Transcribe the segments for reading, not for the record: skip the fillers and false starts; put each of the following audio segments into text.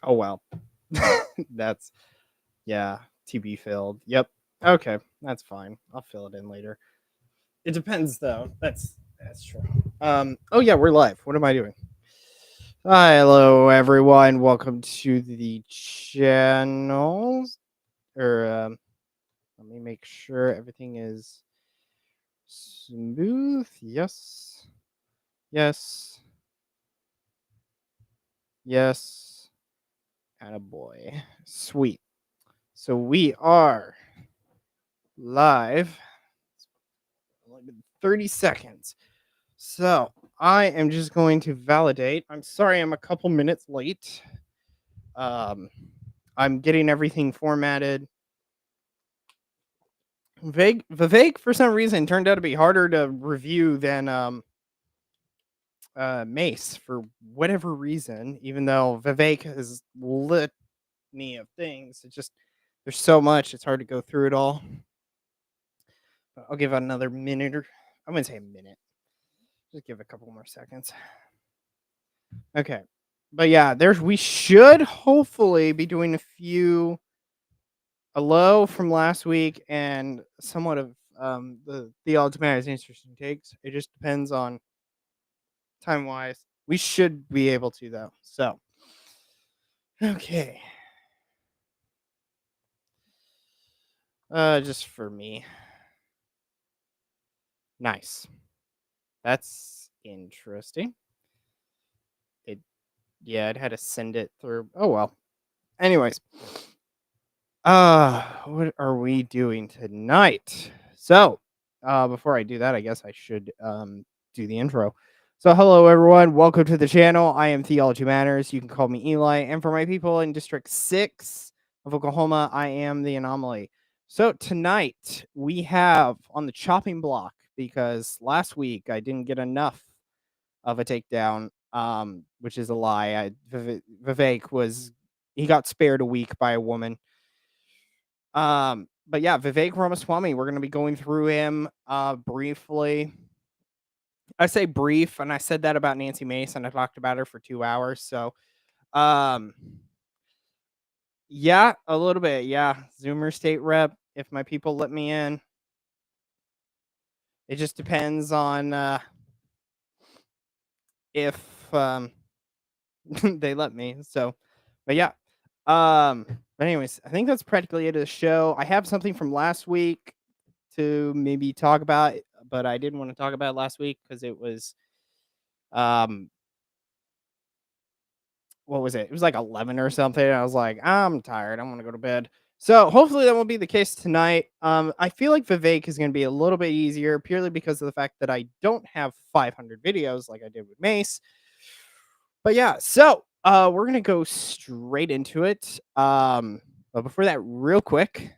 Oh, well. That's, yeah, to be filled. Yep. Okay, that's fine. I'll fill it in later. It depends, though. That's true. Oh, yeah, we're live. What am I doing? Hi, hello, everyone. Welcome to the channel. Let me make sure everything is smooth. Yes. Yes. Yes. Attaboy. Sweet. So we are live. Only been 30 seconds. So I am just going to validate. I'm sorry I'm a couple minutes late. I'm getting everything formatted. Vivek, for some reason, turned out to be harder to review than Mace for whatever reason, even though Vivek has litany of things. It just, there's so much, it's hard to go through it all. I'll give it another minute, or I'm going to say a minute. Just give it a couple more seconds. Okay. But yeah, we should hopefully be doing a low from last week and somewhat of the TheologyMatters interesting takes. It just depends on time wise. We should be able to, though. So, okay. Just for me. Nice. That's interesting. I'd had to send it through. Oh well. Anyways. What are we doing tonight? So, before I do that, I guess I should do the intro. So, hello everyone, welcome to the channel. I am TheologyMatters. You can call me Eli, and for my people in District 6 of Oklahoma, I am The Anomaly. So, tonight we have on the chopping block, because last week I didn't get enough of a takedown, which is a lie. Vivek got spared a week by a woman. But yeah, Vivek Ramaswamy, we're going to be going through him briefly. I say brief, and I said that about Nancy Mace, and I talked about her for 2 hours. So, yeah, a little bit. Yeah, Zoomer state rep, if my people let me in. It just depends on if they let me. So, but yeah. But anyways, I think that's practically it of the show. I have something from last week to maybe talk about, but I didn't want to talk about it last week because it was what was it? It was like 11 or something. I was like, I'm tired. I want to go to bed. So hopefully that won't be the case tonight. I feel like Vivek is going to be a little bit easier purely because of the fact that I don't have 500 videos like I did with Mace. But yeah, so we're going to go straight into it. But before that, real quick,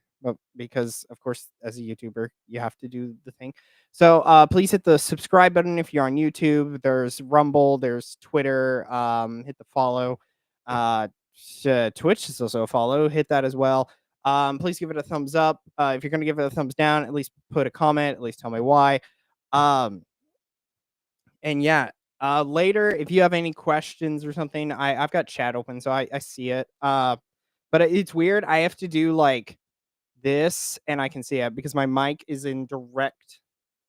because of course, as a YouTuber, you have to do the thing. So please hit the subscribe button if you're on YouTube. There's Rumble, there's Twitter. Hit the follow. Twitch is also a follow. Hit that as well. Please give it a thumbs up. If you're going to give it a thumbs down, at least put a comment. At least tell me why. And yeah, later, if you have any questions or something, I've got chat open, so I see it. But it's weird. I have to do like this, and I can see it because my mic is in direct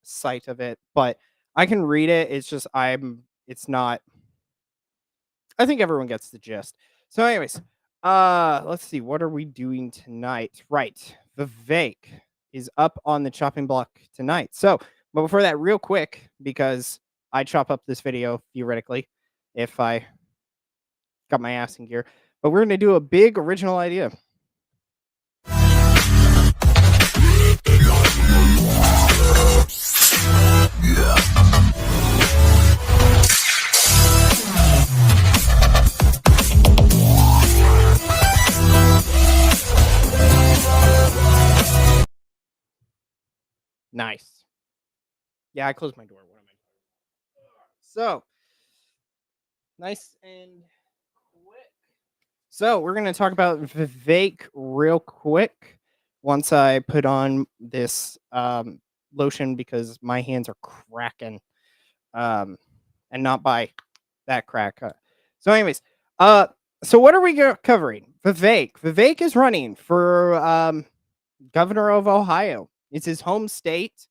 sight of it, but I can read it. It's just it's not. I think everyone gets the gist. So, anyways, let's see. What are we doing tonight? Right, Vivek is up on the chopping block tonight. So, but before that, real quick, because I chop up this video theoretically if I got my ass in gear. But we're gonna do a big original idea. Nice. Yeah, I closed my door. What am I doing? So, nice and quick. So, we're going to talk about Vivek real quick once I put on this lotion because my hands are cracking. And not by that crack. So, anyways, So what are we covering? Vivek is running for governor of Ohio. It's his home state.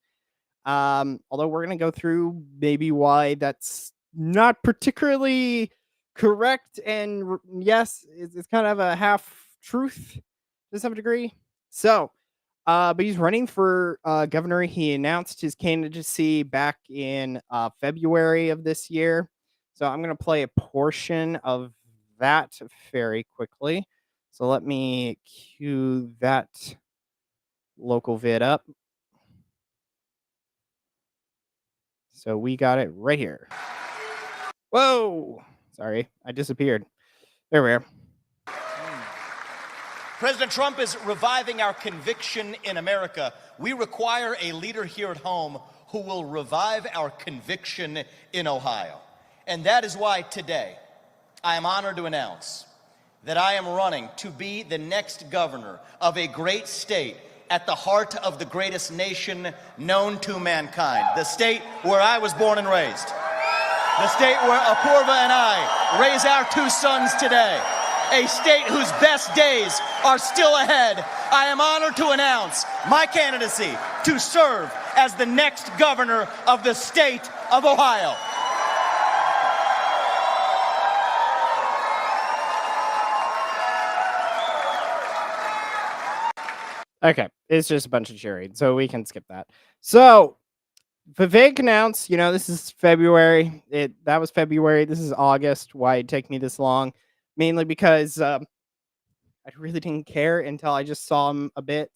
Although we're gonna go through maybe why that's not particularly correct, and yes, it's kind of a half truth to some degree. So, but he's running for governor. He announced his candidacy back in February of this year. So I'm gonna play a portion of that very quickly. So let me cue that local vid up. So we got it right here. Whoa! Sorry, I disappeared. There we are. President Trump is reviving our conviction in America. We require a leader here at home who will revive our conviction in Ohio. And that is why today I am honored to announce that I am running to be the next governor of a great state at the heart of the greatest nation known to mankind, the state where I was born and raised, the state where Apurva and I raise our two sons today, a state whose best days are still ahead. I am honored to announce my candidacy to serve as the next governor of the state of Ohio. Okay, it's just a bunch of cheering, so we can skip that. So Vivek announced, this is February. That was February. This is August. Why it take me this long? Mainly because I really didn't care until I just saw him a bit.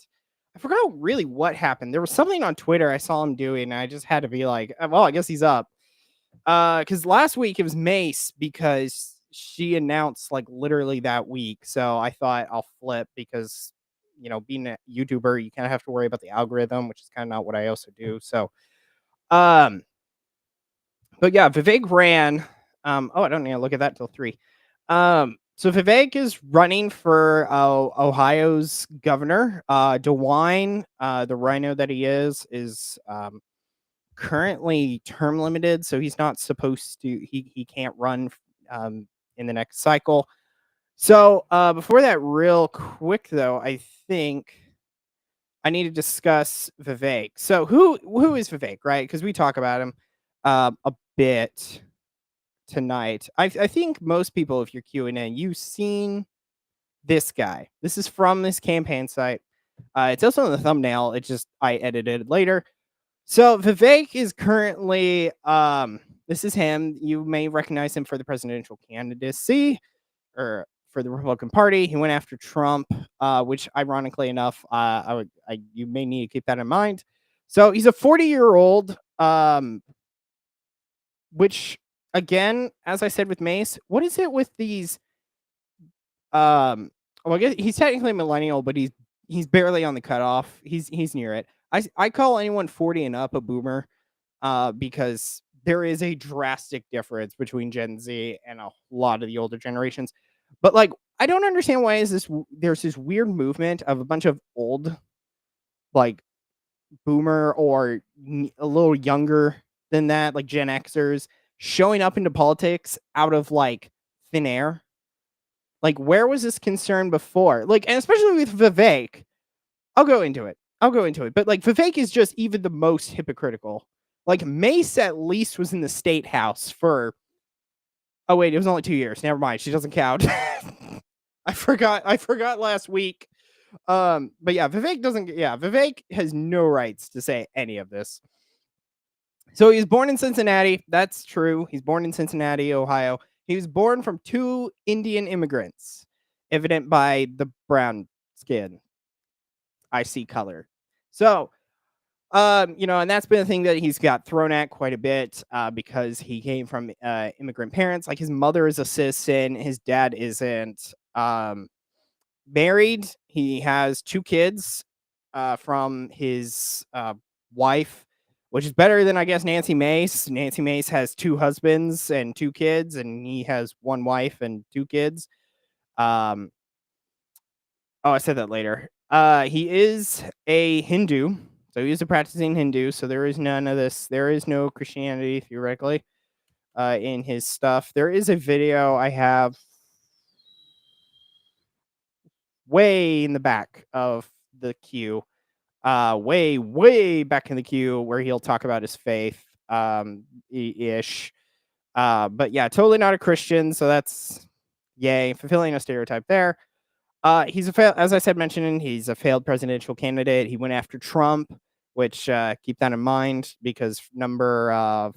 I forgot really what happened. There was something on Twitter I saw him doing, and I just had to be like, well, I guess he's up. Because last week it was Mace, because she announced like literally that week. So I thought I'll flip because, being a YouTuber, you kind of have to worry about the algorithm, which is kind of not what I also do. So, but yeah, Vivek ran. I don't need to look at that till 3. So Vivek is running for Ohio's governor. DeWine, the rhino that he is currently term limited, so he's not supposed to. He can't run in the next cycle. So before that, real quick though, I think I need to discuss Vivek. So who is Vivek, right? Because we talk about him a bit tonight. I think most people, if you're queuing in, you've seen this guy. This is from this campaign site. It's also in the thumbnail. It's just I edited it later. So Vivek is currently this is him. You may recognize him for the presidential candidacy or for the Republican Party. He went after Trump, which ironically enough, you may need to keep that in mind. So he's a 40-year-old, which again, as I said with Mace, what is it with these? Well, I guess he's technically a millennial, but he's barely on the cutoff. He's near it. I call anyone 40 and up a boomer, because there is a drastic difference between Gen Z and a lot of the older generations. But like, I don't understand why there's this weird movement of a bunch of old, like boomer or a little younger than that, like Gen Xers, showing up into politics out of like thin air. Like, where was this concern before? Like, and especially with Vivek, I'll go into it. But like, Vivek is just even the most hypocritical. Like, Mace at least was in the state house for. Oh wait, it was only 2 years. Never mind. She doesn't count. I forgot last week. But yeah, Vivek doesn't. Yeah, Vivek has no rights to say any of this. So he was born in Cincinnati. That's true. He's born in Cincinnati, Ohio. He was born from 2 Indian immigrants, evident by the brown skin. I see color. So, and that's been a thing that he's got thrown at quite a bit, because he came from immigrant parents. Like, his mother is a citizen, his dad isn't. Married, he has 2 kids from his wife, which is better than, I guess, Nancy Mace. Nancy Mace has 2 husbands and 2 kids, and he has 1 wife and 2 kids. I said that later. He is a Hindu, so he is a practicing Hindu. So there is none of this. There is no Christianity theoretically in his stuff. There is a video I have. way in the back of the queue, way back in the queue, where he'll talk about his faith, ish. But yeah, totally not a Christian, so that's yay, fulfilling a stereotype there. He's as I said, mentioning he's a failed presidential candidate. He went after Trump, which keep that in mind, because number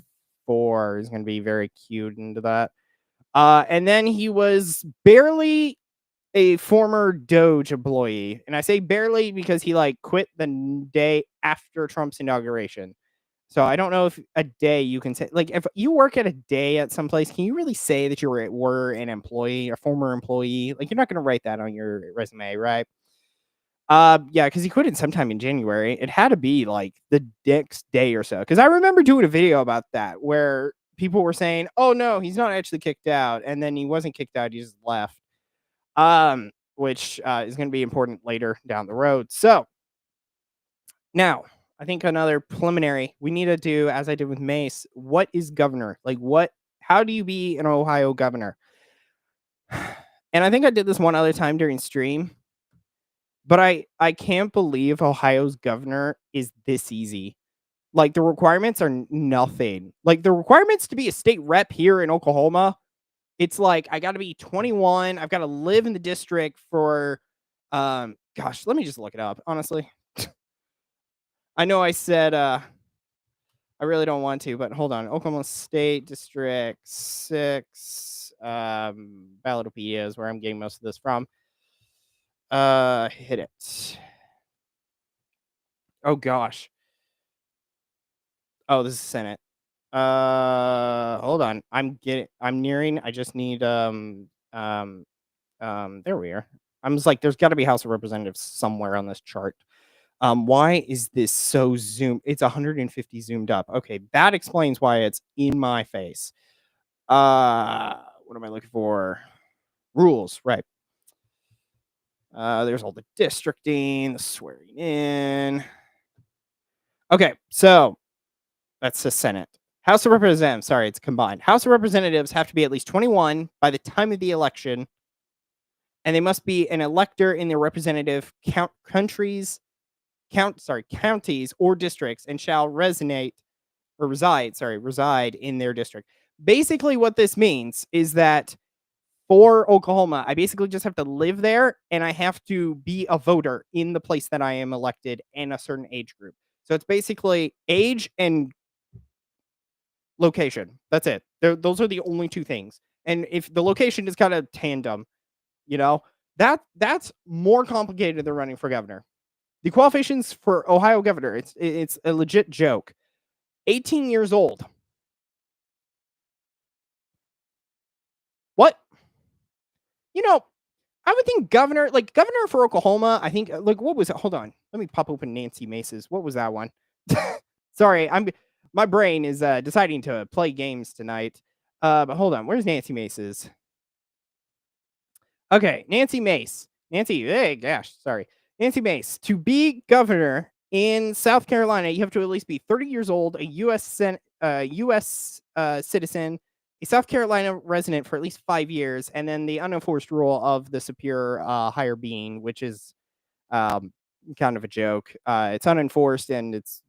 4 is going to be very cued into that. And then he was barely a former Doge employee, and I say barely because he quit the day after Trump's inauguration. So I don't know if a day you can say, if you work at a day at some place, can you really say that you were an employee, a former employee? You're not going to write that on your resume, right? Yeah, because he quit it sometime in January. It had to be the next day or so. Because I remember doing a video about that where people were saying, "Oh no, he's not actually kicked out," and then he wasn't kicked out; he just left. Which is going to be important later down the road. So now, I think another preliminary we need to do, as I did with Mace, what is governor? How do you be an Ohio governor? And I think I did this one other time during stream, but I can't believe Ohio's governor is this easy. The requirements are nothing. The requirements to be a state rep here in Oklahoma, it's I got to be 21. I've got to live in the district for, gosh, let me just look it up, honestly. I know I said, I really don't want to, but hold on. Oklahoma State District 6, Ballotopedia is where I'm getting most of this from. Hit it. Oh, gosh. Oh, this is Senate. Hold on. I'm nearing. I just need, there we are. I'm just there's got to be House of Representatives somewhere on this chart. Why is this so zoomed? It's 150 zoomed up. Okay, that explains why it's in my face. What am I looking for? Rules, right. There's all the districting, the swearing in. Okay, so that's the Senate. House of Representatives, sorry, it's combined. House of Representatives have to be at least 21 by the time of the election, and they must be an elector in their representative counties or districts, and shall reside in their district. Basically, what this means is that for Oklahoma, I basically just have to live there, and I have to be a voter in the place that I am elected and a certain age group. So it's basically age and location. That's it. Those are the only two things. And if the location is kind of tandem, that's more complicated than running for governor. The qualifications for Ohio governor, it's a legit joke. 18 years old. What? I would think governor for Oklahoma, I think, what was it? Hold on. Let me pop open Nancy Mace's. What was that one? Sorry, my brain is deciding to play games tonight. But hold on. Where's Nancy Mace's? Okay, Nancy Mace. Sorry. Nancy Mace. To be governor in South Carolina, you have to at least be 30 years old, a U.S. Citizen, a South Carolina resident for at least 5 years, and then the unenforced rule of the superior higher being, which is kind of a joke. It's unenforced, and it's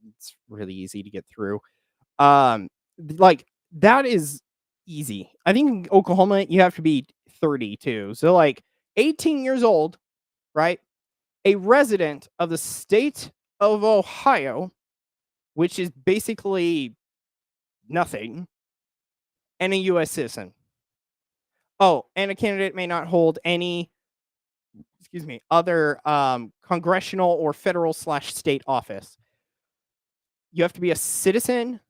really easy to get through. That is easy. I think in Oklahoma, you have to be 32. So 18 years old, right? A resident of the state of Ohio, which is basically nothing, and a U.S. citizen. Oh, and a candidate may not hold any, other congressional or federal/state office. You have to be a citizen,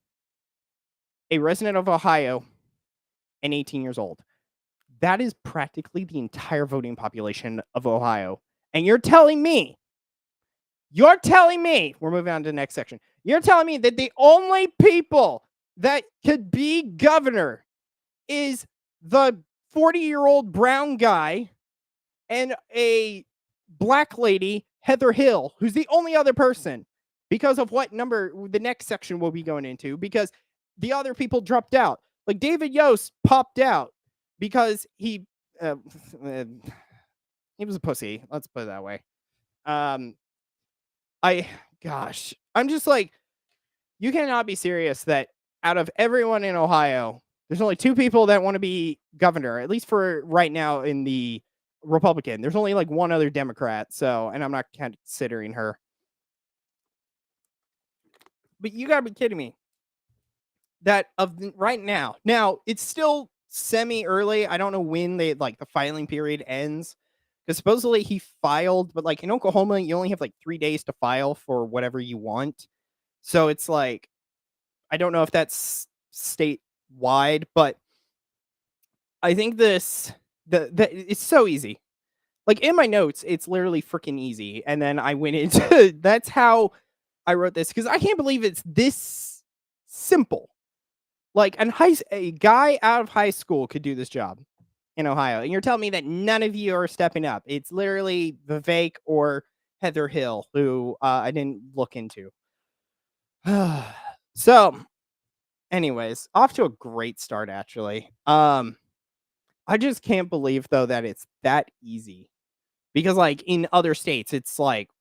a resident of Ohio, and 18 years old. That is practically the entire voting population of Ohio. And you're telling me, we're moving on to the next section. You're telling me that the only people that could be governor is the 40-year-old brown guy and a black lady, Heather Hill, who's the only other person, because of what number the next section we'll be going into, because the other people dropped out. David Yost popped out because he he was a pussy. Let's put it that way. Um, gosh, I'm just like, you cannot be serious that out of everyone in Ohio, there's only two people that want to be governor, at least for right now in the Republican. There's only like one other Democrat. So, and I'm not considering her. But you gotta be kidding me. That right now, it's still semi early. I don't know when the filing period ends because supposedly he filed, but like in Oklahoma, you only have like 3 days to file for whatever you want. So it's like, I don't know if that's statewide, but I think it's so easy. Like in my notes, it's literally freaking easy. And then I went into that's how I wrote this because I can't believe it's this simple. Like a guy out of high school could do this job in Ohio. And you're telling me that none of you are stepping up. It's literally Vivek or Heather Hill, who I didn't look into. So, anyways, off to a great start, actually. I just can't believe, though, that it's that easy. Because, like, in other states, it's, like,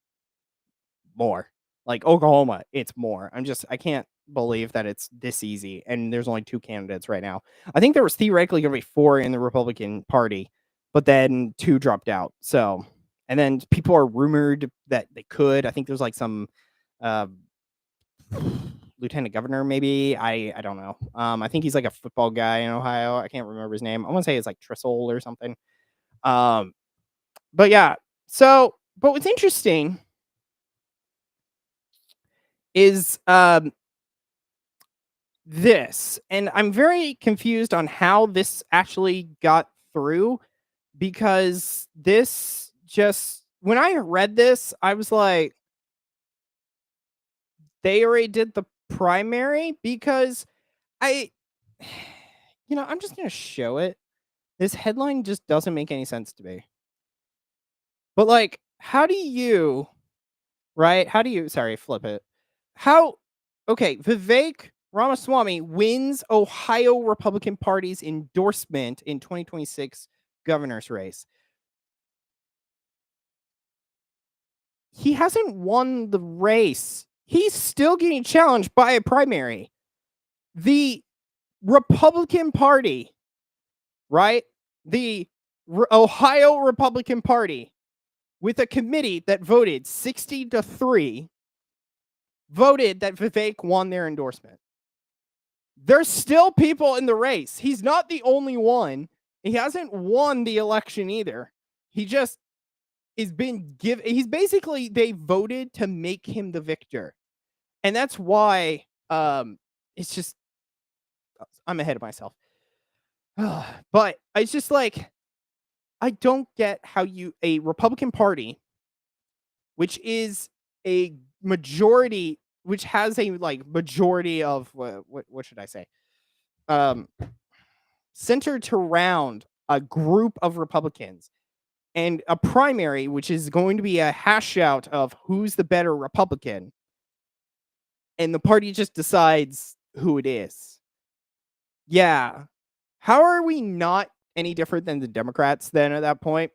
more. Like, Oklahoma, it's more. I can't believe that it's this easy, and there's only 2 candidates right now. I think there was theoretically gonna be 4 in the Republican Party, but then 2 dropped out, so and then people are rumored that they could. I think there's, like, some, uh, lieutenant governor maybe? I don't know. I think he's, like, a football guy in Ohio. I can't remember his name. I wanna say it's, like, Trissel or something. But yeah. So but what's interesting is, this, and I'm very confused on how this actually got through because this just when I read this, I was like, they already did the primary because I, I'm just going to show it. This headline just doesn't make any sense to me. But like, how do you, right? How do you, sorry, flip it. Okay, Vivek Ramaswamy wins Ohio Republican Party's endorsement in 2026 governor's race. He hasn't won the race. He's still getting challenged by a primary. The Republican Party, right? The Ohio Republican Party, with a committee that voted 60-3, voted that Vivek won their endorsement. There's still people in the race. He's not the only one. He hasn't won the election either. He just is been given. He's basically, they voted to make him the victor. And that's why it's just, I'm ahead of myself. But it's just like, I don't get how a Republican Party, which is a majority, which has a like majority of what should I say? Centered around a group of Republicans and a primary, which is going to be a hash out of who's the better Republican. And the party just decides who it is. Yeah. How are we not any different than the Democrats then at that point?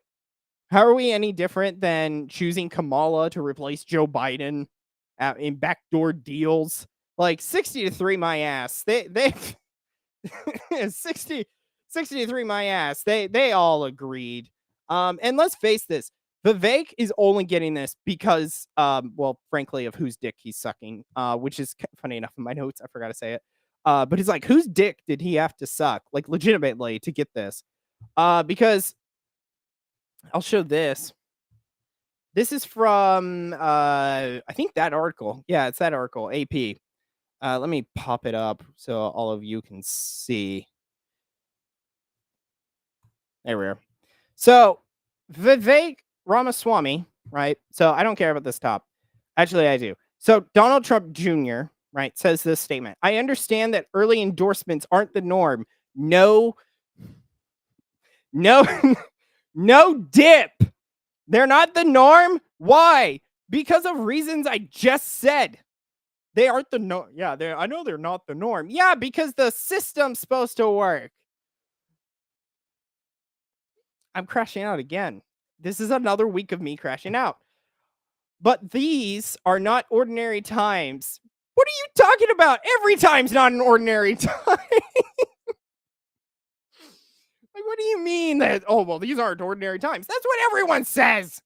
How are we any different than choosing Kamala to replace Joe Biden in backdoor deals? Like 60-3 my ass. They 60-3 my ass. They all agreed. And let's face this, Vivek is only getting this because well, frankly, of whose dick he's sucking, which is funny enough in my notes. I forgot to say it. But he's like, whose dick did he have to suck? Like legitimately to get this. Because I'll show this. This is from I think that article. Yeah, it's that article, AP. Let me pop it up so all of you can see. There we are. So Vivek Ramaswamy, right? So I don't care about this top. Actually, I do. So Donald Trump Jr., right, says this statement. I understand that early endorsements aren't the norm. No, no dip. They're not the norm. Why? Because of reasons I just said. They aren't the norm. Yeah, I know they're not the norm. Yeah, because the system's supposed to work. I'm crashing out again. this is another week of me crashing out. But these are not ordinary times. What are you talking about? Every time's not an ordinary time. Like, what do you mean that, oh, well, these aren't ordinary times? That's what everyone says.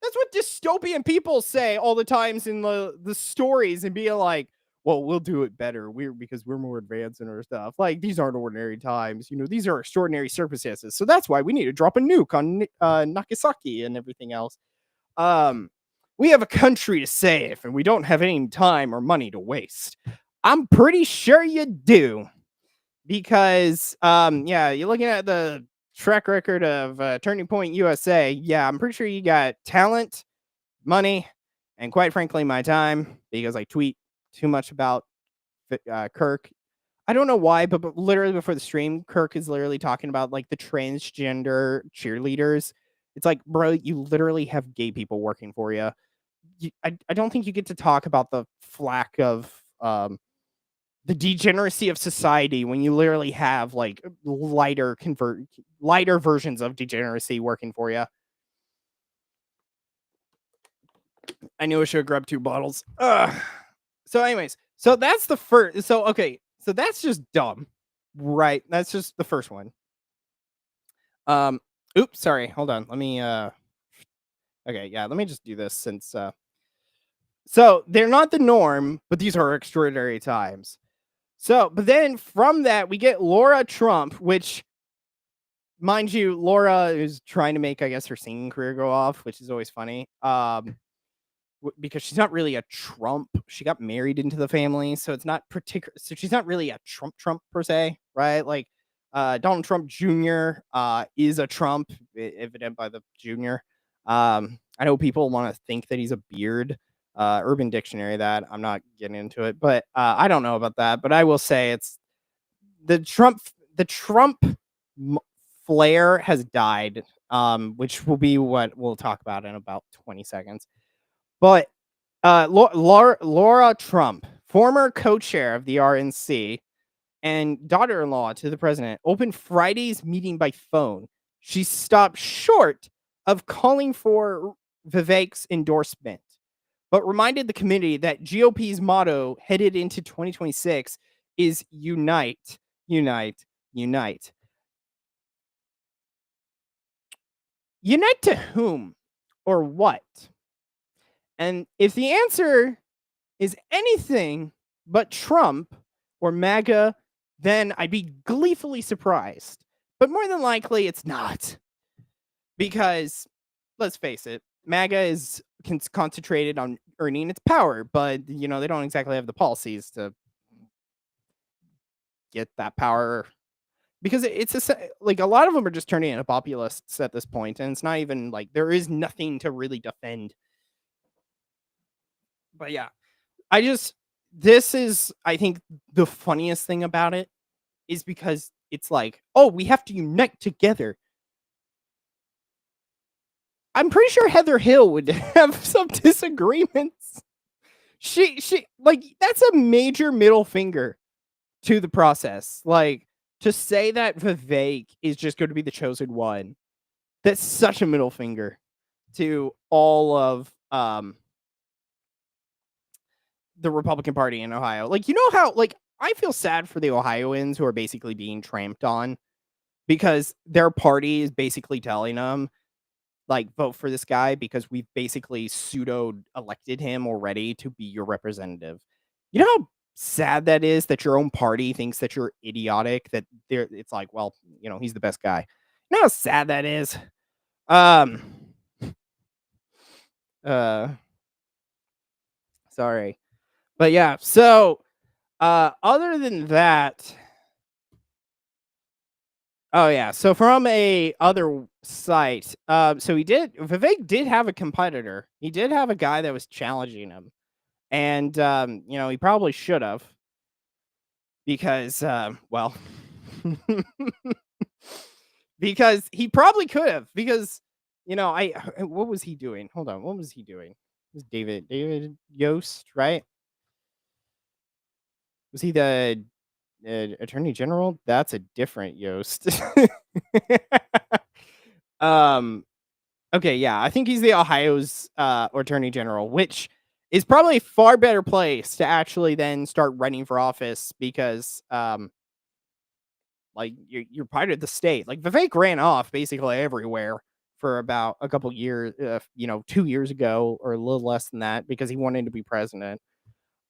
That's what dystopian people say all the times in the stories and be like, well, we'll do it better. Because we're more advanced in our stuff. Like, these aren't ordinary times. These are extraordinary circumstances. So that's why we need to drop a nuke on Nagasaki and everything else. We have a country to save, and we don't have any time or money to waste. I'm pretty sure you do. Because, you're looking at the track record of Turning Point USA. Yeah, I'm pretty sure you got talent, money, and quite frankly, my time, because I tweet too much about Kirk. I don't know why, but literally before the stream, Kirk is literally talking about like the transgender cheerleaders. It's like, bro, you literally have gay people working for you. I don't think you get to talk about the flack of the degeneracy of society when you literally have like lighter versions of degeneracy working for you. I knew I should have grabbed 2 bottles. So anyways, so that's the first. So okay, so that's just dumb, right? That's just the first one. Oops, sorry. Hold on. Let me. Okay, yeah. Let me just do this since. So they're not the norm, but these are extraordinary times. So, but then from that we get Laura Trump, which, mind you, Laura is trying to make, I guess, her singing career go off, which is always funny. Because she's not really a Trump. She got married into the family, so it's not particular. So she's not really a Trump per se, right? Like Donald Trump Jr. Is a Trump, evident by the Jr. I know people want to think that he's a beard. Urban Dictionary that. I'm not getting into it, but I don't know about that. But I will say it's the Trump flair has died, which will be what we'll talk about in about 20 seconds. But Laura Trump, former co-chair of the RNC and daughter-in-law to the president, opened Friday's meeting by phone. She stopped short of calling for Vivek's endorsement, but reminded the committee that GOP's motto headed into 2026 is unite, unite, unite. Unite to whom or what? And if the answer is anything but Trump or MAGA, then I'd be gleefully surprised. But more than likely, it's not. Because, let's face it, MAGA is concentrated on earning its power, but, they don't exactly have the policies to get that power. Because it's like a lot of them are just turning into populists at this point, and it's not even like there is nothing to really defend. But yeah, this is, I think, the funniest thing about it is because it's like, oh, we have to unite together. I'm pretty sure Heather Hill would have some disagreements. She like, that's a major middle finger to the process. Like, to say that Vivek is just going to be the chosen one, that's such a middle finger to all of the Republican Party in Ohio. Like, how, like, I feel sad for the Ohioans who are basically being tramped on because their party is basically telling them, like, vote for this guy because we've basically pseudo elected him already to be your representative. You know how sad that is that your own party thinks that you're idiotic, that it's like, well, he's the best guy. You know how sad that is? Sorry. But yeah, so other than that, oh yeah, so from a other site, so Vivek did have a competitor. He did have a guy that was challenging him. And he probably should have because well, because he probably could have because what was he doing? Hold on, what was he doing? It was David Yost, right? Was he the Attorney General? That's a different Yost. Okay, yeah, I think he's the Ohio's attorney general, which is probably a far better place to actually then start running for office because like you're part of the state. Like Vivek ran off basically everywhere for about a couple years, 2 years ago or a little less than that because he wanted to be president.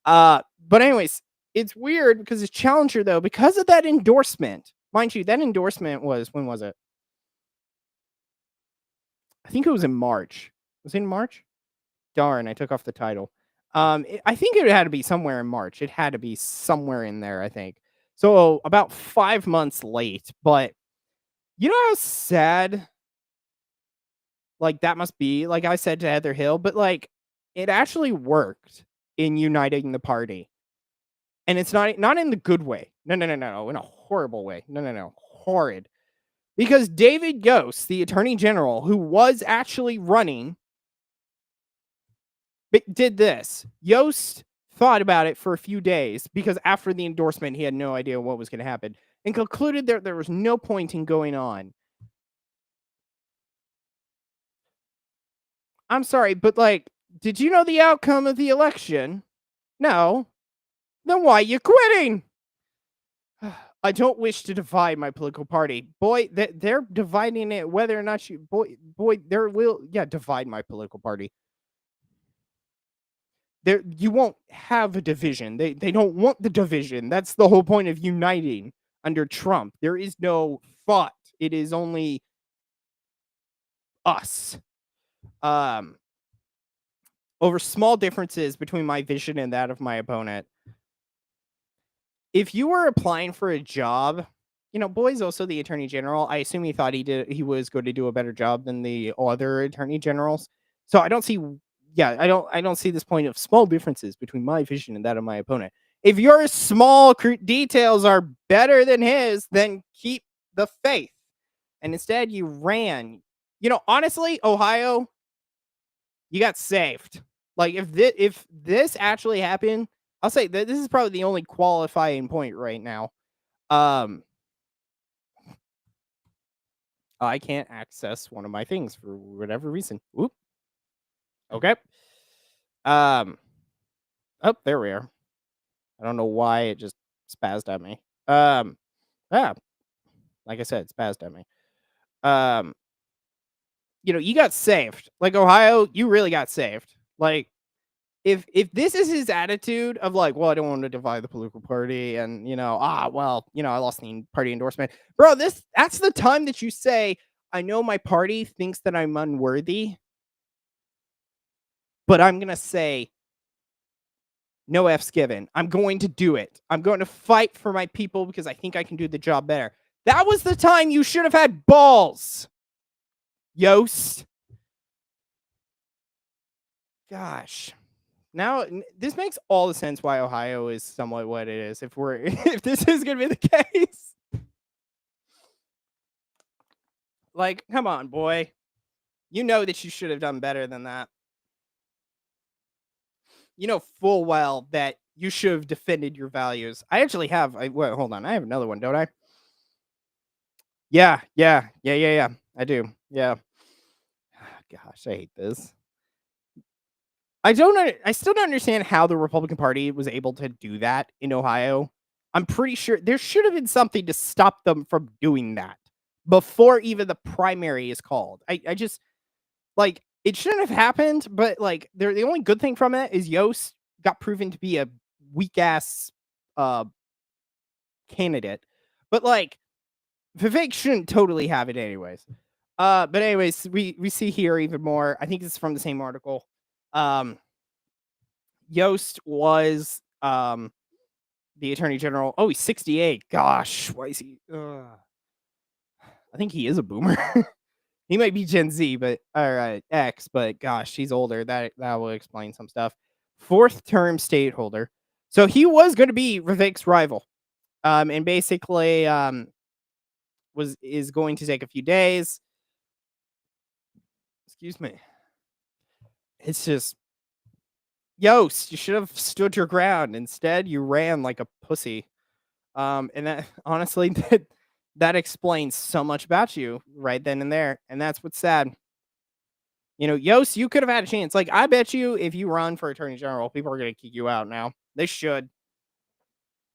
But anyways, it's weird because his challenger though, because of that endorsement, mind you, that endorsement was when was it? I think it was in March. Was it in March? Darn, I took off the title. I think it had to be somewhere in March. It had to be somewhere in there, I think. So about 5 months late, but you know how sad like that must be? Like I said to Heather Hill, but like it actually worked in uniting the party. And it's not in the good way. No, no, no, no, in a horrible way. No, no, no. Horrid. Because David Yost, the attorney general who was actually running but did this. Yost thought about it for a few days because after the endorsement, he had no idea what was going to happen and concluded there was no point in going on. I'm sorry, but like, did you know the outcome of the election? No. Then why you quitting? I don't wish to divide my political party. Boy, they're dividing it whether or not you there will divide my political party. There you won't have a division. They don't want the division. That's the whole point of uniting under Trump. There is no thought. It is only us. Over small differences between my vision and that of my opponent. If you were applying for a job, Boy's also the attorney general. I assume he thought he was going to do a better job than the other attorney generals. So I don't see I don't see this point of small differences between my vision and that of my opponent. If your small details are better than his, then keep the faith. And instead you ran. Honestly, Ohio, you got saved. Like if this actually happened, I'll say that this is probably the only qualifying point right now. I can't access one of my things for whatever reason. Whoop. Okay. Um. Oh, there we are. I don't know why it just spazzed at me. Yeah. Like I said, spazzed at me. Um. You got saved. Like Ohio, you really got saved. Like if this is his attitude of like, well, I don't want to divide the political party, and I lost the party endorsement, bro. That's the time that you say, I know my party thinks that I'm unworthy, but I'm gonna say no F's given. I'm going to do it. I'm going to fight for my people because I think I can do the job better. That was the time you should have had balls, Yost. Gosh. Now, this makes all the sense why Ohio is somewhat what it is. If this is going to be the case, like, come on, boy, you know that you should have done better than that. You know full well that you should have defended your values. I actually have. Hold on, I have another one, don't I? Yeah. I do. Yeah. Gosh, I hate this. I still don't understand how the Republican Party was able to do that in Ohio. I'm pretty sure there should have been something to stop them from doing that before even the primary is called. I just like it shouldn't have happened, but like the only good thing from it is Yost got proven to be a weak ass candidate. But like Vivek shouldn't totally have it anyways. But anyways, we see here even more. I think it's from the same article. Yost was the attorney general. Oh, he's 68. Gosh, why is he? I think he is a boomer. He might be Gen Z, but X. But gosh, he's older. That will explain some stuff. 4th term state holder. So he was going to be Vivek's rival. And basically is going to take a few days. Excuse me. It's just Yost, you should have stood your ground. Instead, you ran like a pussy. And that honestly that explains so much about you right then and there. And that's what's sad. You know, Yost, you could have had a chance. Like, I bet you if you run for attorney general, people are going to kick you out now. They should.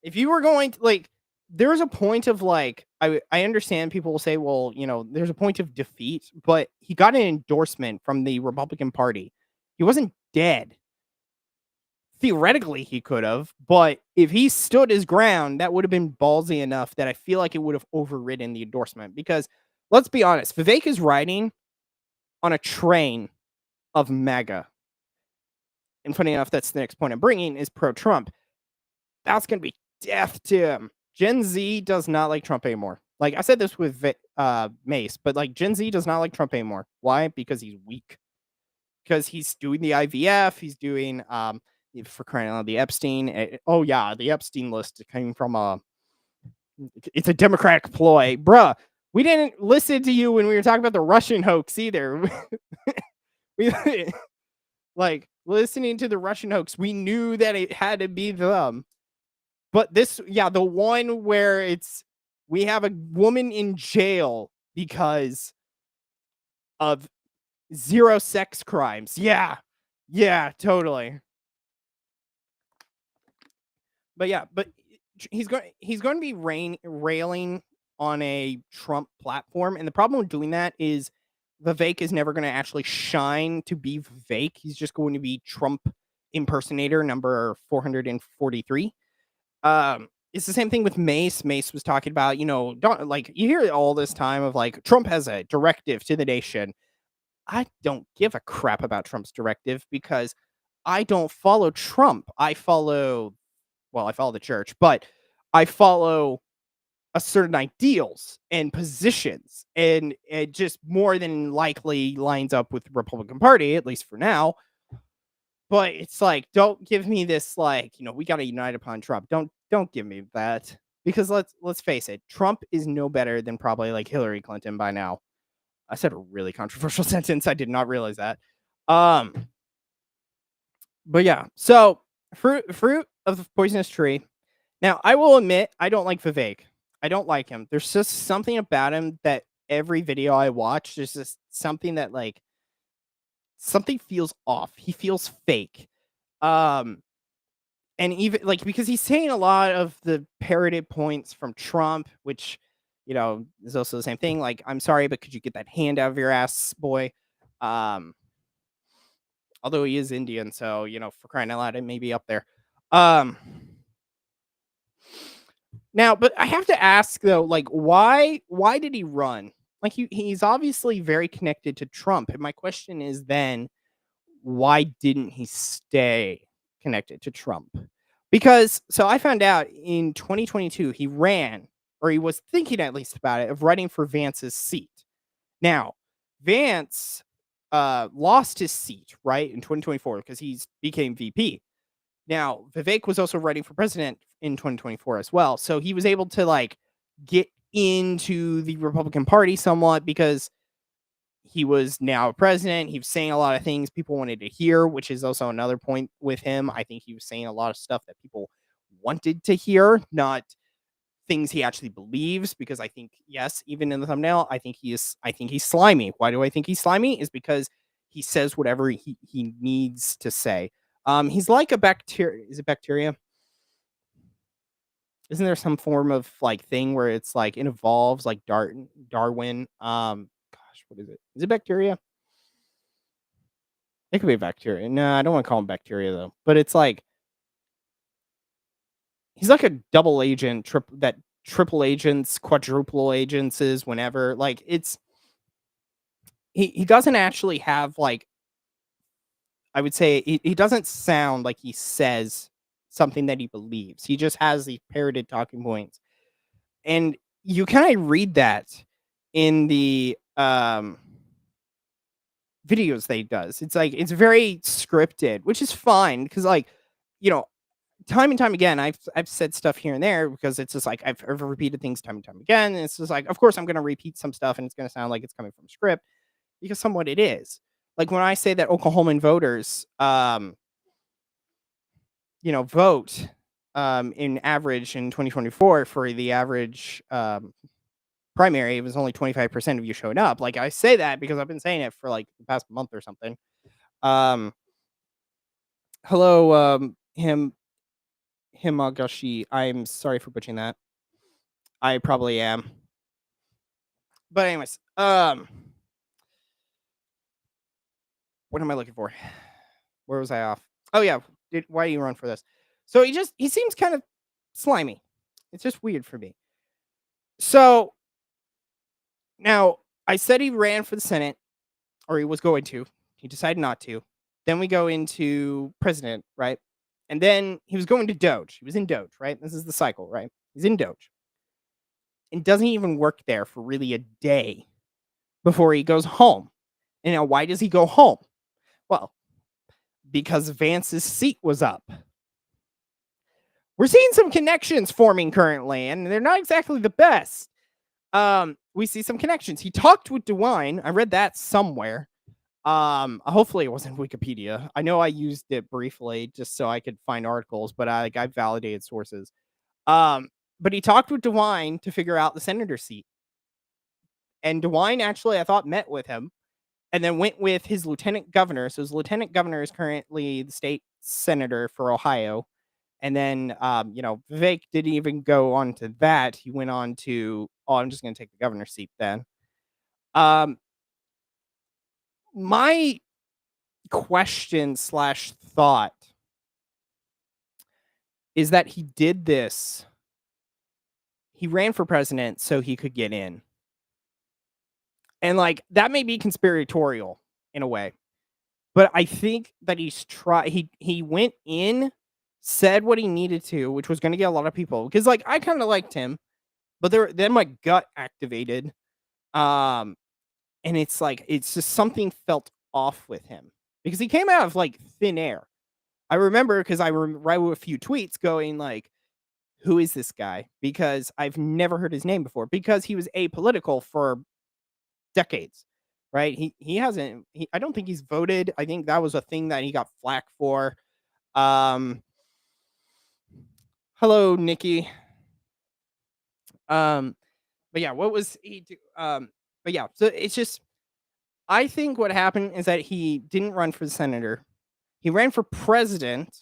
If you were going to, like, there's a point of, like, I understand people will say, well, you know, there's a point of defeat, but he got an endorsement from the Republican Party. He wasn't dead. Theoretically, he could have, but if he stood his ground, that would have been ballsy enough that I feel like it would have overridden the endorsement. Because let's be honest, Vivek is riding on a train of MAGA. And funny enough, that's the next point I'm bringing is pro-Trump. That's going to be death to him. Gen Z does not like Trump anymore. Like, I said this with Mace, but like Gen Z does not like Trump anymore. Why? Because he's weak. Because he's doing the IVF. He's doing, for crying out loud, the Epstein. Oh, yeah, the Epstein list came from it's a Democratic ploy. Bruh, we didn't listen to you when we were talking about the Russian hoax either. we like, listening to the Russian hoax, we knew that it had to be them. But this, yeah, the one where we have a woman in jail because of 0 sex crimes. Yeah. Yeah, totally. But yeah, but he's going to be railing on a Trump platform, and the problem with doing that is Vivek is never going to actually shine to be Vivek. He's just going to be Trump impersonator number 443. It's the same thing with Mace. Mace was talking about, you know, don't, like, you hear all this time of like Trump has a directive to the nation. I don't give a crap about Trump's directive because I don't follow Trump. I follow the church, but I follow a certain ideals and positions, and it just more than likely lines up with the Republican Party, at least for now. But it's like, don't give me this, like, you know, we got to unite upon Trump. Don't give me that, because let's face it, Trump is no better than probably like Hillary Clinton by now. I said a really controversial sentence. I did not realize that. But yeah, so fruit of the poisonous tree. Now, I will admit, I don't like Vivek. I don't like him. There's just something about him that every video I watch, there's just something that, like, something feels off. He feels fake. And even, like, because he's saying a lot of the parroted points from Trump, which, you know, is also the same thing. Like, I'm sorry, but could you get that hand out of your ass, boy? Although he is Indian, so, you know, for crying out loud, it may be up there. Now, but I have to ask though, like, why did he run? Like, he's obviously very connected to Trump, and my question is then, why didn't he stay connected to Trump? Because so I found out in 2022 he ran, or he was thinking at least about it, of running for Vance's seat. Now, Vance lost his seat, right, in 2024 because he became VP. Now, Vivek was also running for president in 2024 as well. So he was able to, like, get into the Republican Party somewhat because he was now president. He was saying a lot of things people wanted to hear, which is also another point with him. I think he was saying a lot of stuff that people wanted to hear, not things he actually believes, because I think, yes, even in the thumbnail, I think he's slimy. Why do I think he's slimy? Is because he says whatever he needs to say. He's like a bacteria. Is it bacteria? Isn't there some form of, like, thing where it's like it evolves like Darwin? Gosh, what is it? Is it bacteria? It could be bacteria. No, I don't want to call him bacteria though. But it's like he's like a double agent, triple agents, quadruple agents is whenever, like, it's he doesn't actually have, like, I would say he doesn't sound like he says something that he believes. He just has these parroted talking points. And you kind of read that in the videos that he does. It's like it's very scripted, which is fine because, like, you know, time and time again, I've said stuff here and there because it's just like I've repeated things time and time again. And it's just like, of course, I'm going to repeat some stuff and it's going to sound like it's coming from script because somewhat it is. Like when I say that Oklahoman voters, you know, vote in average in 2024 for the average primary, it was only 25% of you showing up. Like, I say that because I've been saying it for like the past month or something. Hello, Himagashi. I'm sorry for butchering that. I probably am. But anyways, what am I looking for? Where was I off? Oh yeah, why do you run for this? So he seems kind of slimy. It's just weird for me. So now I said he ran for the Senate, or he was going to. He decided not to. Then we go into president, right? And then he was going to Doge. He was in Doge, right? This is the cycle, right? He's in Doge. And doesn't even work there for really a day before he goes home. And now why does he go home? Well, because Vance's seat was up. We're seeing some connections forming currently, and they're not exactly the best. We see some connections. He talked with DeWine. I read that somewhere. Hopefully it wasn't Wikipedia. I know I used it briefly just so I could find articles, but I validated sources. But he talked with DeWine to figure out the senator seat. And DeWine actually, I thought, met with him and then went with his lieutenant governor. So his lieutenant governor is currently the state senator for Ohio. And then, Vivek didn't even go on to that. He went on to, I'm just going to take the governor's seat then. My question / thought is that he did this. He ran for president so he could get in. And like, that may be conspiratorial in a way, but I think that he went in, said what he needed to, which was going to get a lot of people, because like, I kind of liked him, but then my gut activated. And it's like, it's just something felt off with him because he came out of like thin air. I remember because I wrote a few tweets going like, who is this guy? Because I've never heard his name before, because he was apolitical for decades, right? He hasn't, I don't think he's voted. I think that was a thing that he got flack for. Hello, Nikki. But yeah, what was he do? But yeah, so it's just, I think what happened is that he didn't run for the senator. He ran for president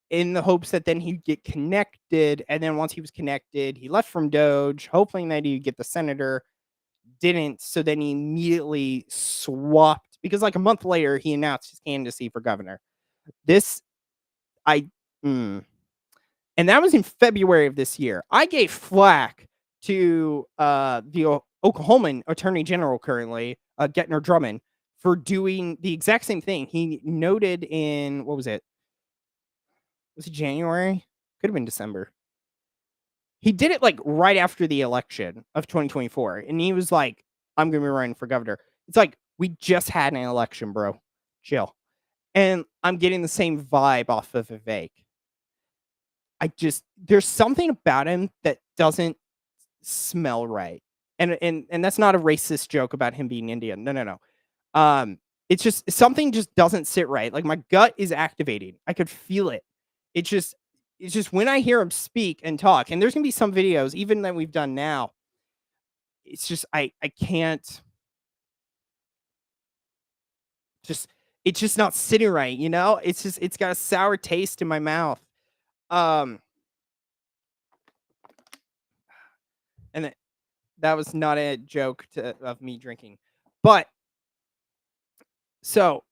in the hopes that then he'd get connected. And then once he was connected, he left from Doge, hoping that he'd get the senator. Didn't. So then he immediately swapped, because like a month later, he announced his candidacy for governor. And that was in February of this year. I gave flack to the Oklahoman Attorney General currently, Getner Drummond, for doing the exact same thing. He noted in, what was it? Was it January? Could have been December. He did it like right after the election of 2024. And he was like, I'm going to be running for governor. It's like, we just had an election, bro. Chill. And I'm getting the same vibe off of Vivek. There's something about him that doesn't smell right. And that's not a racist joke about him being Indian. No. It's just, something just doesn't sit right. Like, my gut is activating. I could feel it. It's just when I hear him speak and talk, and there's gonna be some videos even that we've done now. It's just, I can't just, it's just not sitting right, you know? It's just, it's got a sour taste in my mouth. And that was not a joke of me drinking. But so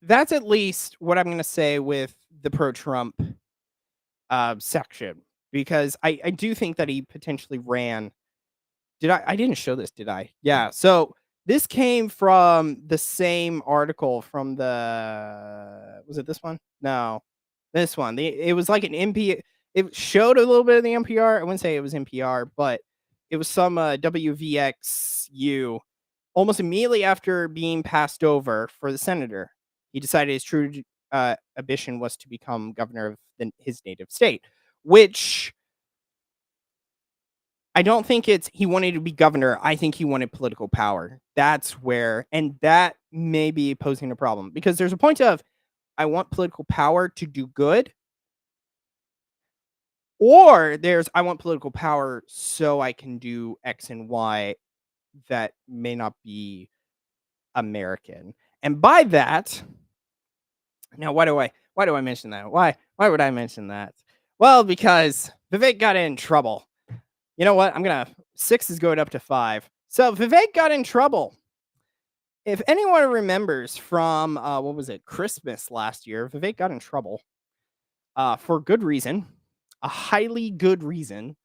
that's at least what I'm going to say with the pro-Trump section, because I do think that he potentially ran. I didn't show this, did I? Yeah. So this came from the same article from was it this one? No, this one. It was like an NPR. It showed a little bit of the NPR. I wouldn't say it was NPR, but it was some WVXU. Almost immediately after being passed over for the senator, he decided his true ambition was to become governor of his native state, which I don't think he wanted to be governor. I think he wanted political power. That's where, and that may be posing a problem, because there's a point of, I want political power to do good, or there's, I want political power so I can do X and Y that may not be American. And by that, now why do I mention that? Why would I mention that? Well, because Vivek got in trouble. You know what? 6 is going up to 5. So Vivek got in trouble. If anyone remembers from what was it, Christmas last year, Vivek got in trouble for good reason, a highly good reason.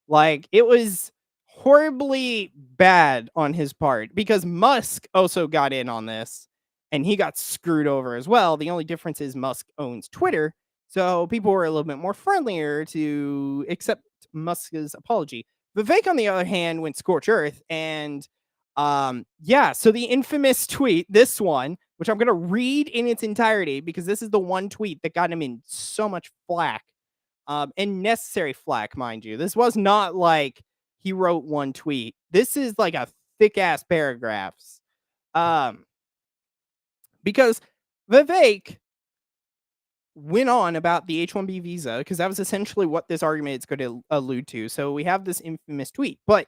Like, it was horribly bad on his part because Musk also got in on this and he got screwed over as well. The only difference is Musk owns Twitter, so people were a little bit more friendlier to accept Musk's apology. Vivek, on the other hand, went scorch earth and so the infamous tweet, this one, which I'm going to read in its entirety because this is the one tweet that got him in so much flack. And necessary flack, mind you. This was not like he wrote one tweet. This is like a thick ass paragraphs. Because Vivek went on about the H-1B visa because that was essentially what this argument is going to allude to. So we have this infamous tweet, but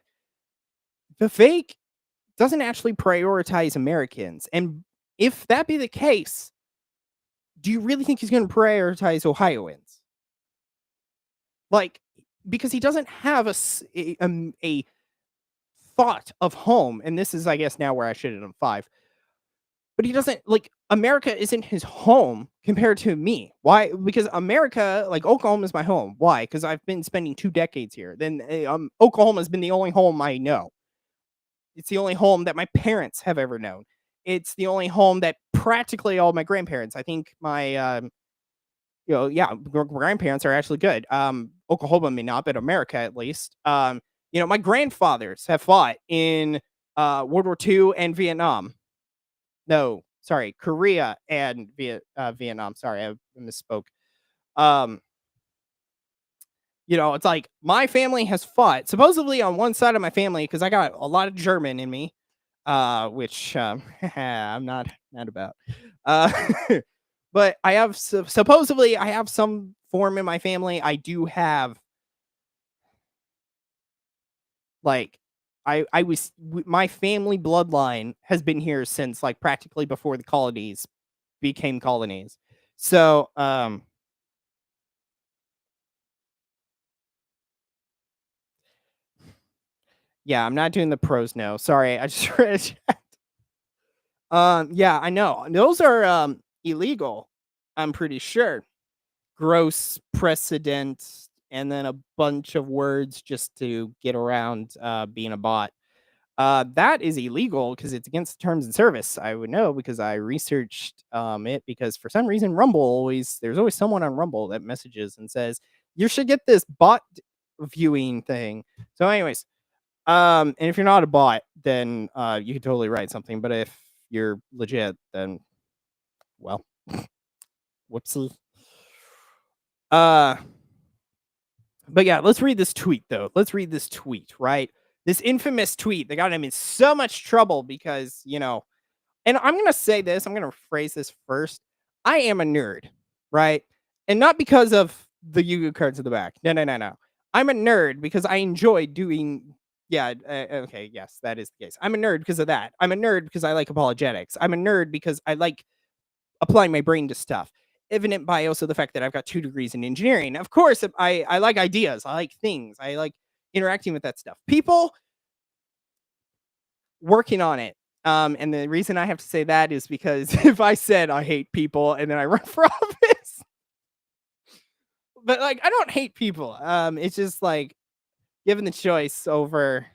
Vivek doesn't actually prioritize Americans. And if that be the case, do you really think he's going to prioritize Ohioans? Like, because he doesn't have a thought of home, and this is, I guess, now where I should have done 5. But he doesn't, like, America isn't his home compared to me. Why? Because America, like, Oklahoma is my home. Why? Because I've been spending 2 decades here. Then Oklahoma has been the only home I know. It's the only home that my parents have ever known. It's the only home that practically all my grandparents, I think my grandparents are actually good. Oklahoma may not, but America at least. My grandfathers have fought in World War II and Vietnam. No, sorry, Korea and Vietnam. Sorry, I misspoke. It's like my family has fought supposedly on one side of my family because I got a lot of German in me, which I'm not mad about. But I have supposedly I have some form in my family. I do have like my family bloodline has been here since like practically before the colonies became colonies. So yeah, I'm not doing the pros no. Sorry, I just read a chat. Yeah, I know. Those are illegal. I'm pretty sure. Gross precedent and then a bunch of words just to get around being a bot. That is illegal because it's against the terms and service. I would know because I researched it because for some reason there's always someone on Rumble that messages and says you should get this bot viewing thing. So anyways, and if you're not a bot, then you can totally write something. But if you're legit, then well, whoopsie. But yeah, let's read this tweet though. Let's read this tweet, right? This infamous tweet that got him in so much trouble because, and I'm going to say this, I'm going to phrase this first. I am a nerd, right? And not because of the Yu-Gi-Oh cards in the back. No. I'm a nerd because I enjoy doing, okay, yes, that is the case. I'm a nerd because of that. I'm a nerd because I like apologetics. I'm a nerd because I like applying my brain to stuff. Evident by also the fact that I've got 2 degrees in engineering. Of course, I like ideas. I like things. I like interacting with that stuff. People working on it. And the reason I have to say that is because if I said I hate people and then I run for office, but like I don't hate people. It's just like given the choice over,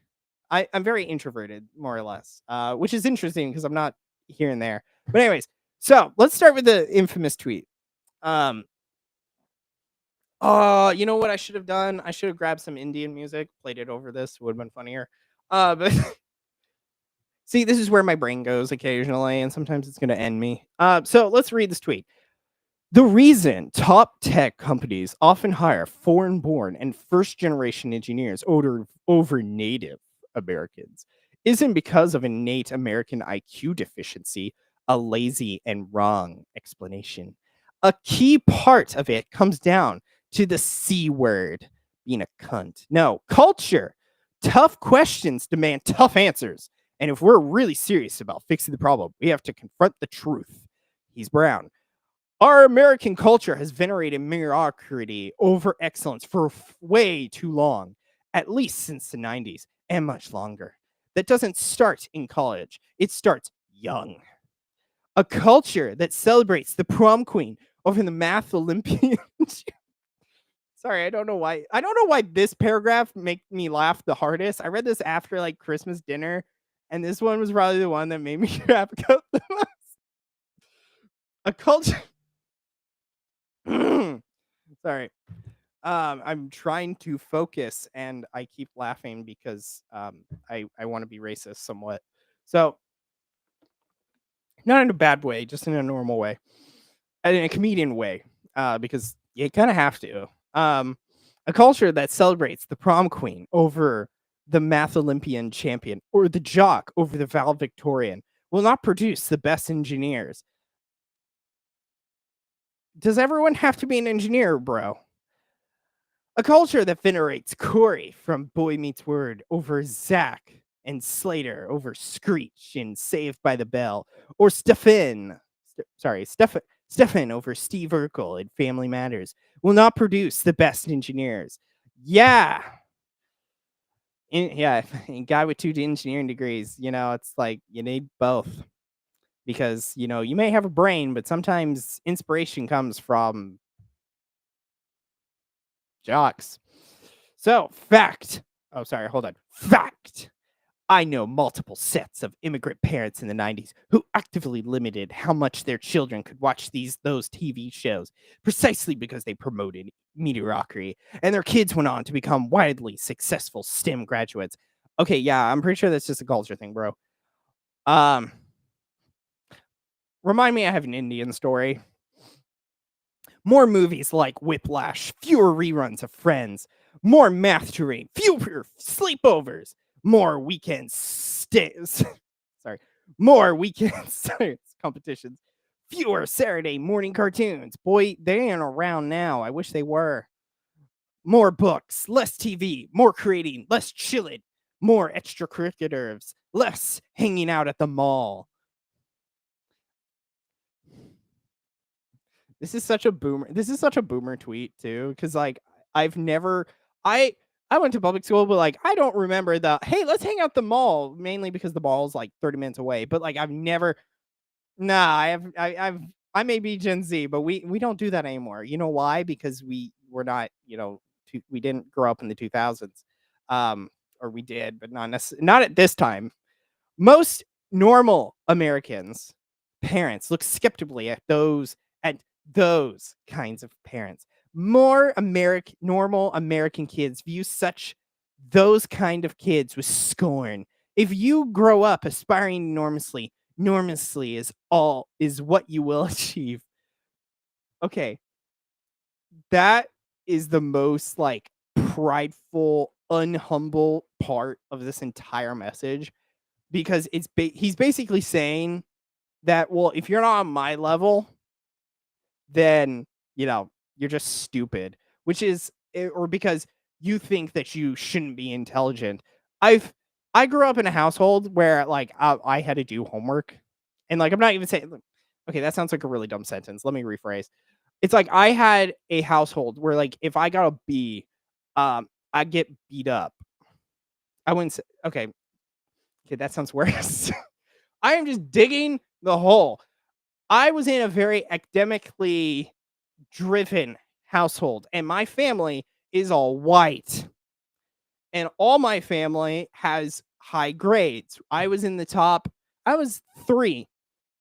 I'm very introverted more or less, which is interesting because I'm not here and there. But anyways, so let's start with the infamous tweet. You know what I should have done? I should have grabbed some Indian music, played it over this. Would have been funnier. But see, this is where my brain goes occasionally, and sometimes it's going to end me. So let's read this tweet. The reason top tech companies often hire foreign-born and first-generation engineers over native Americans isn't because of innate American IQ deficiency, a lazy and wrong explanation. A key part of it comes down to the C word, being a cunt. No, culture. Tough questions demand tough answers. And if we're really serious about fixing the problem, we have to confront the truth. He's Brown. Our American culture has venerated mediocrity over excellence for way too long, at least since the 90s, and much longer. That doesn't start in college, it starts young. A culture that celebrates the prom queen over the math Olympian. Sorry, I don't know why. I don't know why this paragraph made me laugh the hardest. I read this after like Christmas dinner, and this one was probably the one that made me crack up the most. A culture. Sorry. I'm trying to focus, and I keep laughing because I want to be racist somewhat. So, not in a bad way, just in a normal way, in a comedian way, because you kind of have to. A culture that celebrates the prom queen over the math Olympian champion or the jock over the valedictorian will not produce the best engineers. Does everyone have to be an engineer, bro? A culture that venerates Corey from Boy Meets World over Zach and Slater over Screech in Saved by the Bell, or Stefan over Steve Urkel in Family Matters will not produce the best engineers. Yeah. A guy with 2 engineering degrees, it's like you need both because, you may have a brain, but sometimes inspiration comes from jocks. So, fact. Oh, sorry, hold on. Fact. I know multiple sets of immigrant parents in the 90s who actively limited how much their children could watch those TV shows precisely because they promoted mediocrity, and their kids went on to become widely successful STEM graduates. Okay, yeah, I'm pretty sure that's just a culture thing, bro. Remind me I have an Indian story. More movies like Whiplash, fewer reruns of Friends, more math tutoring, fewer sleepovers, more weekend stays. Sorry, more weekend science competitions, fewer Saturday morning cartoons. Boy, they ain't around now. I wish they were. More books, less TV, more creating, less chilling, more extracurriculars, less hanging out at the mall. This is such a boomer tweet too, because like I've never I went to public school, but like I don't remember the hey, let's hang out at the mall, mainly because the mall's like 30 minutes away. But like I've never I may be Gen Z, but we don't do that anymore. You know why? Because we're not, we didn't grow up in the 2000s. Or we did, but not at this time. Most normal Americans parents look skeptically at those kinds of parents. More normal American kids view those kind of kids with scorn. If you grow up aspiring enormously is what you will achieve. Okay. That is the most like prideful, unhumble part of this entire message because he's basically saying that, well, if you're not on my level, then, you're just stupid, which is, or because you think that you shouldn't be intelligent. I grew up in a household where like I had to do homework and like, I'm not even saying, okay, that sounds like a really dumb sentence. Let me rephrase. It's like I had a household where like if I got a B, I'd get beat up. I wouldn't say, okay, that sounds worse. I am just digging the hole. I was in a very academically driven household, and my family is all white. And all my family has high grades. I was 3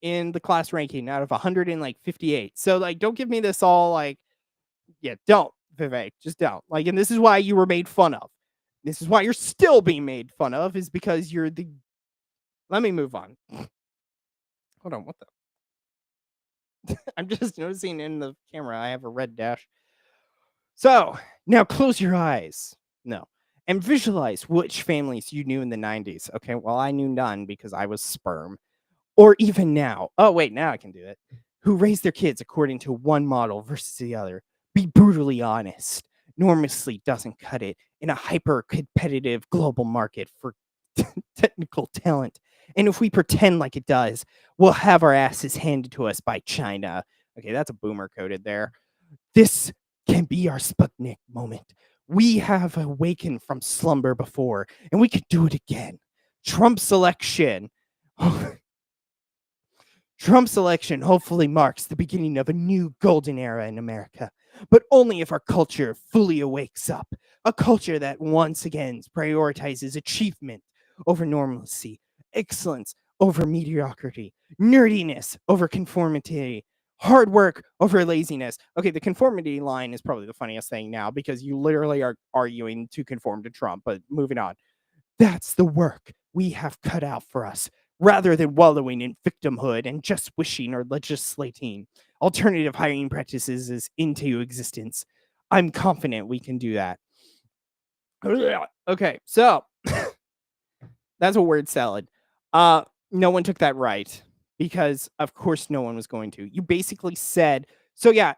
in the class ranking out of 158. So like don't give me this all like, yeah, don't, Vivek, just don't. Like, and this is why you were made fun of. This is why you're still being made fun of, is because you're the let me move on. Hold on, what the I'm just noticing in the camera I have a red dash. So now close your eyes. No. And visualize which families you knew in the 90s. Okay, well, I knew none because I was sperm. Or even now. Oh, wait, now I can do it. Who raised their kids according to one model versus the other. Be brutally honest. Normalcy doesn't cut it in a hyper-competitive global market for technical talent. And if we pretend like it does, we'll have our asses handed to us by China. Okay, that's a boomer coded there. This can be our Sputnik moment. We have awakened from slumber before, and we could do it again. Trump's election. Trump's election hopefully marks the beginning of a new golden era in America, but only if our culture fully wakes up. A culture that once again prioritizes achievement over normalcy, excellence over mediocrity, nerdiness over conformity, hard work over laziness. Okay, the conformity line is probably the funniest thing now because you literally are arguing to conform to Trump, but moving on. That's the work we have cut out for us, rather than wallowing in victimhood and just wishing or legislating alternative hiring practices into existence. I'm confident we can do that. Okay, so that's a word salad. No one took that right because, of course, no one was going to. You basically said, so yeah,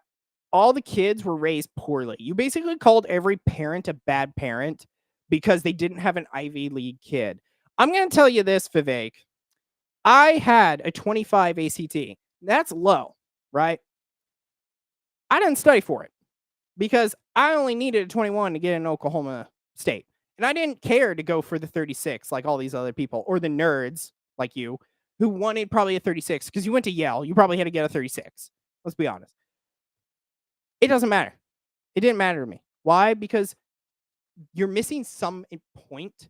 all the kids were raised poorly. You basically called every parent a bad parent because they didn't have an Ivy League kid. I'm going to tell you this, Vivek. I had a 25 ACT. That's low, right? I didn't study for it because I only needed a 21 to get in Oklahoma State. And I didn't care to go for the 36 like all these other people or the nerds like you who wanted probably a 36 because you went to Yale. You probably had to get a 36. Let's be honest. It doesn't matter. It didn't matter to me. Why? Because you're missing some point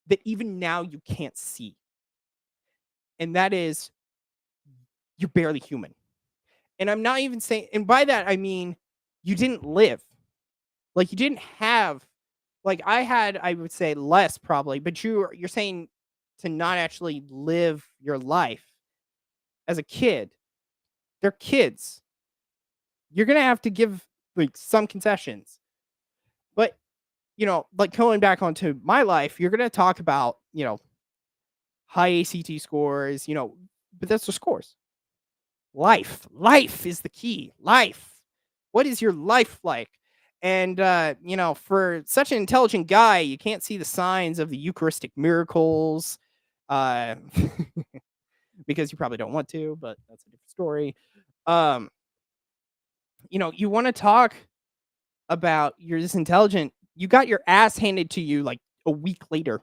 that even now you can't see. And that is you're barely human. And I'm not even saying, and by that I mean you didn't live. Like you didn't have, like I had, I would say less probably, but you're saying to not actually live your life as a kid. They're kids. You're gonna have to give like some concessions. But like going back onto my life, you're gonna talk about, high ACT scores, but that's the scores. Life is the key. Life. What is your life like? And for such an intelligent guy, you can't see the signs of the Eucharistic miracles, because you probably don't want to, but that's a different story. You want to talk about you're this intelligent. You got your ass handed to you like a week later.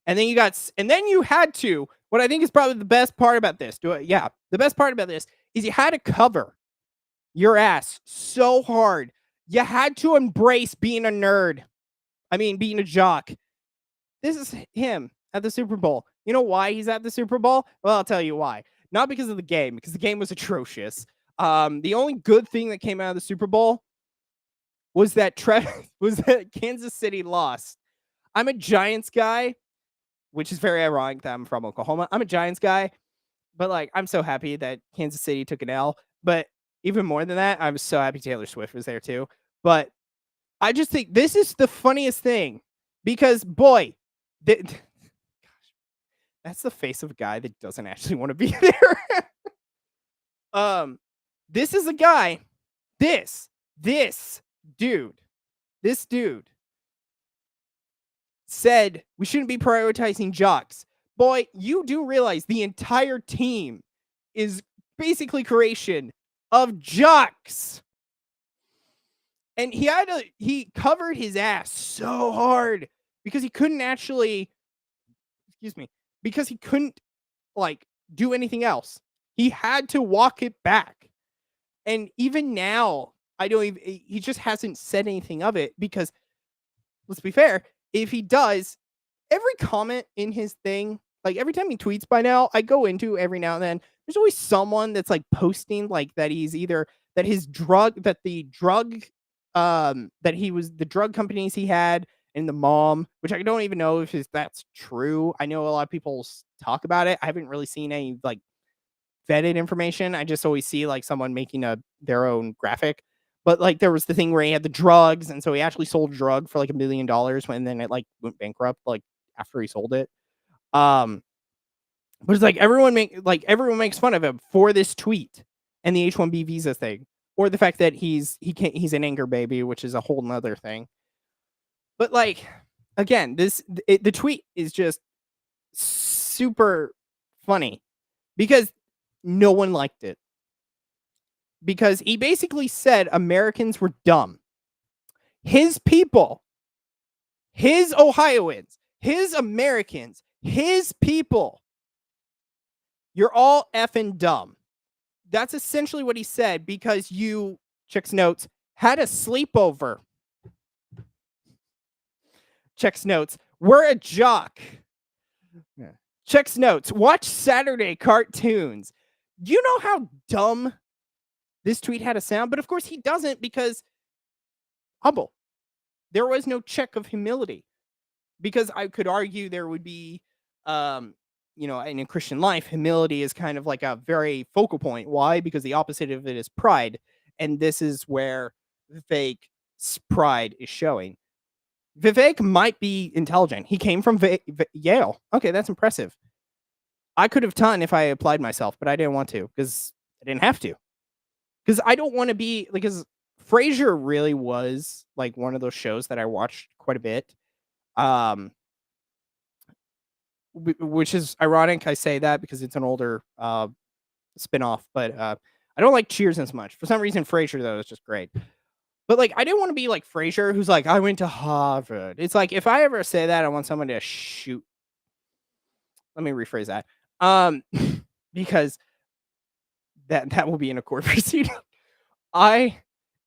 And then you had to, what I think is probably the best part about this. The best part about this is you had to cover your ass so hard. You had to embrace being a nerd. I mean, being a jock. This is him at the Super Bowl. You know why he's at the Super Bowl? Well, I'll tell you why. Not because of the game, because the game was atrocious. The only good thing that came out of the Super Bowl was that Kansas City lost. I'm a Giants guy, which is very ironic that I'm from Oklahoma. I'm a Giants guy, but like I'm so happy that Kansas City took an L. But even more than that, I'm so happy Taylor Swift was there too. But I just think this is the funniest thing because boy, gosh, that's the face of a guy that doesn't actually want to be there. This is a guy. This dude said we shouldn't be prioritizing jocks. Boy, you do realize the entire team is basically creation of jocks. And he covered his ass so hard because he couldn't like do anything else. He had to walk it back. And even now, he just hasn't said anything of it because let's be fair, if he does, every comment in his thing, like every time he tweets by now, I go into every now and then, there's always someone that's like posting like that he's either that his drug that the drug that he was the drug companies he had and the mom, which I don't even know if that's true. I know a lot of people talk about it. I haven't really seen any like vetted information. I just always see like someone making their own graphic. But like there was the thing where he had the drugs, and so he actually sold a drug for like $1 million when then it like went bankrupt like after he sold it. But it's like everyone makes fun of him for this tweet and the H-1B visa thing. or the fact that he's an anger baby, which is a whole nother thing. But like, again, the tweet is just super funny because no one liked it. Because he basically said Americans were dumb. His people, his Ohioans, his Americans, his people, you're all effing dumb. That's essentially what he said because you, checks notes, had a sleepover. Checks notes, we're a jock. Yeah. Checks notes, watch Saturday cartoons. Do you know how dumb this tweet had to sound? But of course he doesn't because humble. There was no check of humility. Because I could argue there would be, in Christian life, humility is kind of like a very focal point. Why? Because the opposite of it is pride. And this is where fake pride is showing. Vivek might be intelligent. He came from Yale. Okay, that's impressive. I could have done if I applied myself, but I didn't want to because I didn't have to. Because I don't want to be, because Frasier really was like one of those shows that I watched quite a bit. Which is ironic. I say that because it's an older spinoff, but I don't like Cheers as much. For some reason, Frasier though is just great. But like, I didn't want to be like Frasier, who's like, I went to Harvard. It's like if I ever say that, I want someone to shoot. Let me rephrase that. Because that will be in a court proceeding.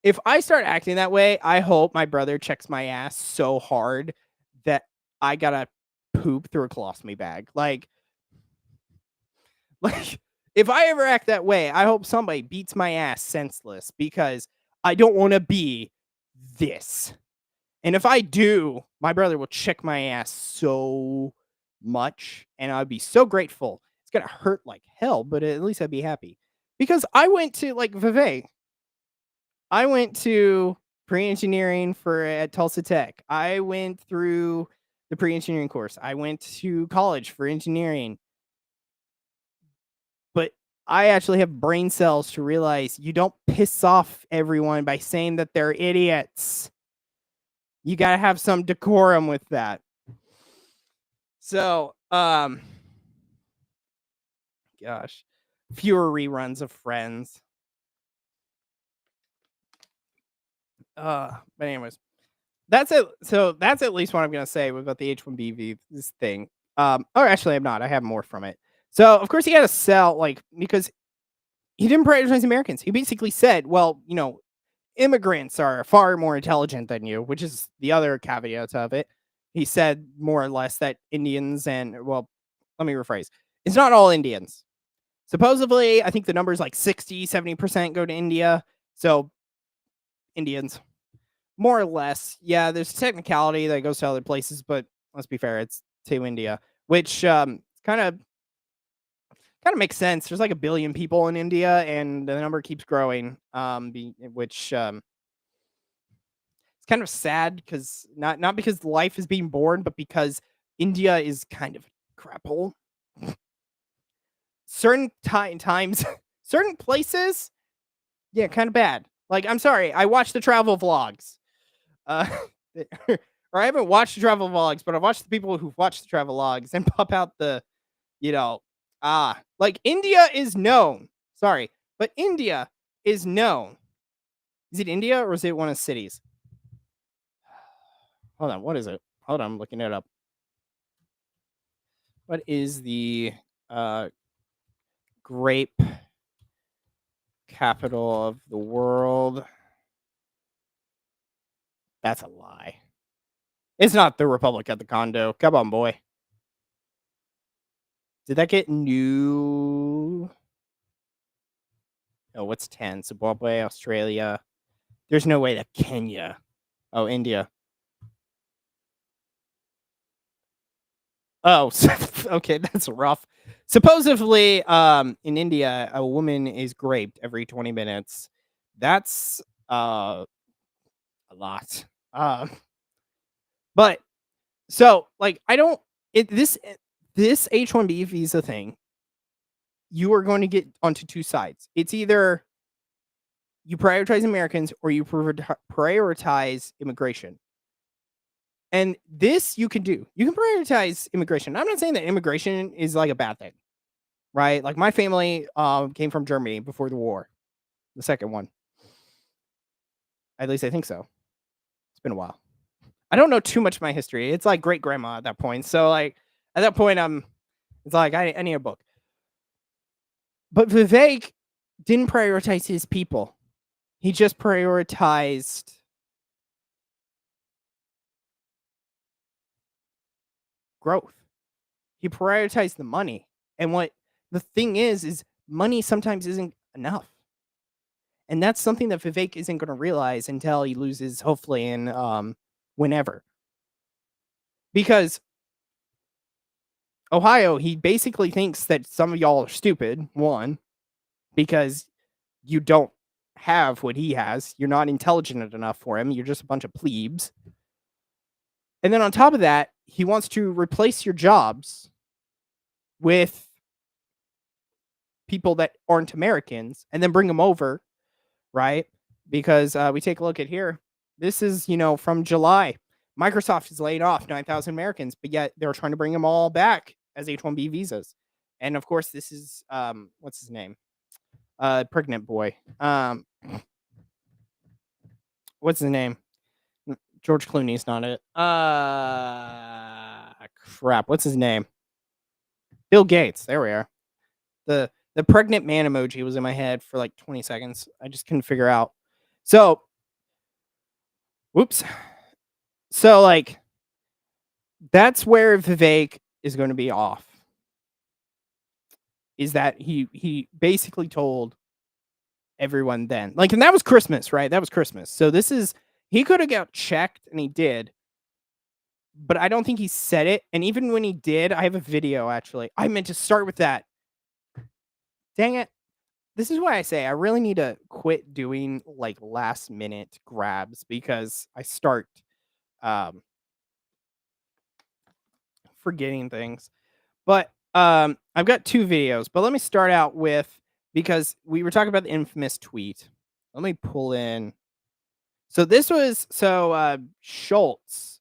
If I start acting that way, I hope my brother checks my ass so hard that I gotta poop through a colostomy bag. Like if I ever act that way, I hope somebody beats my ass senseless because I don't want to be this. And if I do, my brother will check my ass so much and I'd be so grateful. It's gonna hurt like hell, but at least I'd be happy. Because I went to like Vivek. I went to pre-engineering at Tulsa Tech. I went through the pre-engineering course. I went to college for engineering. But I actually have brain cells to realize you don't piss off everyone by saying that they're idiots. You got to have some decorum with that. So, gosh, fewer reruns of Friends. But anyways, that's it. So that's at least what I'm gonna say about the H-1B this thing. Or actually, I'm not. I have more from it. So of course he had to sell because he didn't prioritize Americans. He basically said, well, immigrants are far more intelligent than you, which is the other caveat of it. He said more or less that Indians let me rephrase. It's not all Indians. Supposedly, I think the number is like 60, 70% go to India. So Indians, more or less. Yeah, there's technicality that goes to other places, but let's be fair, it's to India, which kind of makes sense. There's like 1 billion people in India, and the number keeps growing. Which it's kind of sad because not because life is being born, but because India is kind of a crap hole. Certain times, certain places, yeah, kind of bad. Like, I'm sorry, I watch the travel vlogs. Or I haven't watched the travel vlogs, but I've watched the people who've watched the travel vlogs and pop out the, like India is known. Sorry, but India is known. Is it India or is it one of the cities? Hold on, what is it? Hold on, I'm looking it up. What is the grape capital of the world? That's a lie. It's not the Republic of the Congo. Come on, boy. Did that get new? Oh, what's 10? Zimbabwe, Australia. There's no way that Kenya. Oh, India. Oh, okay, that's rough. Supposedly, in India, a woman is raped every 20 minutes. That's a lot. But so like this H-1B visa thing, you are going to get onto two sides. It's either you prioritize Americans or you prioritize immigration. And this you can do. You can prioritize immigration. I'm not saying that immigration is like a bad thing, right? Like my family came from Germany before the war, the second one. At least I think so. It's been a while. I don't know too much of my history. It's like great grandma at that point. So like at that point, it's like I need a book. But Vivek didn't prioritize his people. He just prioritized growth. He prioritized the money. And what the thing is money sometimes isn't enough. And that's something that Vivek isn't going to realize until he loses, hopefully, in whenever. Because Ohio, he basically thinks that some of y'all are stupid, one, because you don't have what he has. You're not intelligent enough for him. You're just a bunch of plebes. And then on top of that, he wants to replace your jobs with people that aren't Americans and then bring them over, right? Because we take a look at here. This is, from July. Microsoft has laid off 9,000 Americans, but yet they're trying to bring them all back as H-1B visas. And of course, this is, what's his name? Pregnant boy. What's his name? George Clooney's not it. Crap. What's his name? Bill Gates. There we are. The pregnant man emoji was in my head for like 20 seconds. I just couldn't figure out. So, whoops. So, like, that's where Vivek is going to be off. Is that he basically told everyone then. Like, and that was Christmas, right? That was Christmas. So this is, he could have got checked, and he did. But I don't think he said it. And even when he did, I have a video, actually. I meant to start with that. Dang it. This is why I say I really need to quit doing, like, last-minute grabs, because I start forgetting things. But I've got two videos. But let me start out with, because we were talking about the infamous tweet. Let me pull in. So this was, Schultz.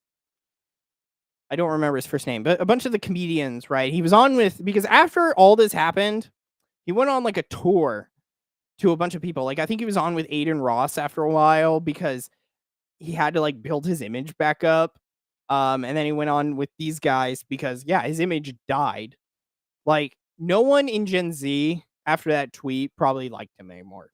I don't remember his first name, but a bunch of the comedians, right? He was on with, because after all this happened, he went on like a tour to a bunch of people. Like, I think he was on with Aiden Ross after a while because he had to like build his image back up. And then he went on with these guys because, yeah, his image died. Like, no one in Gen Z after that tweet probably liked him anymore.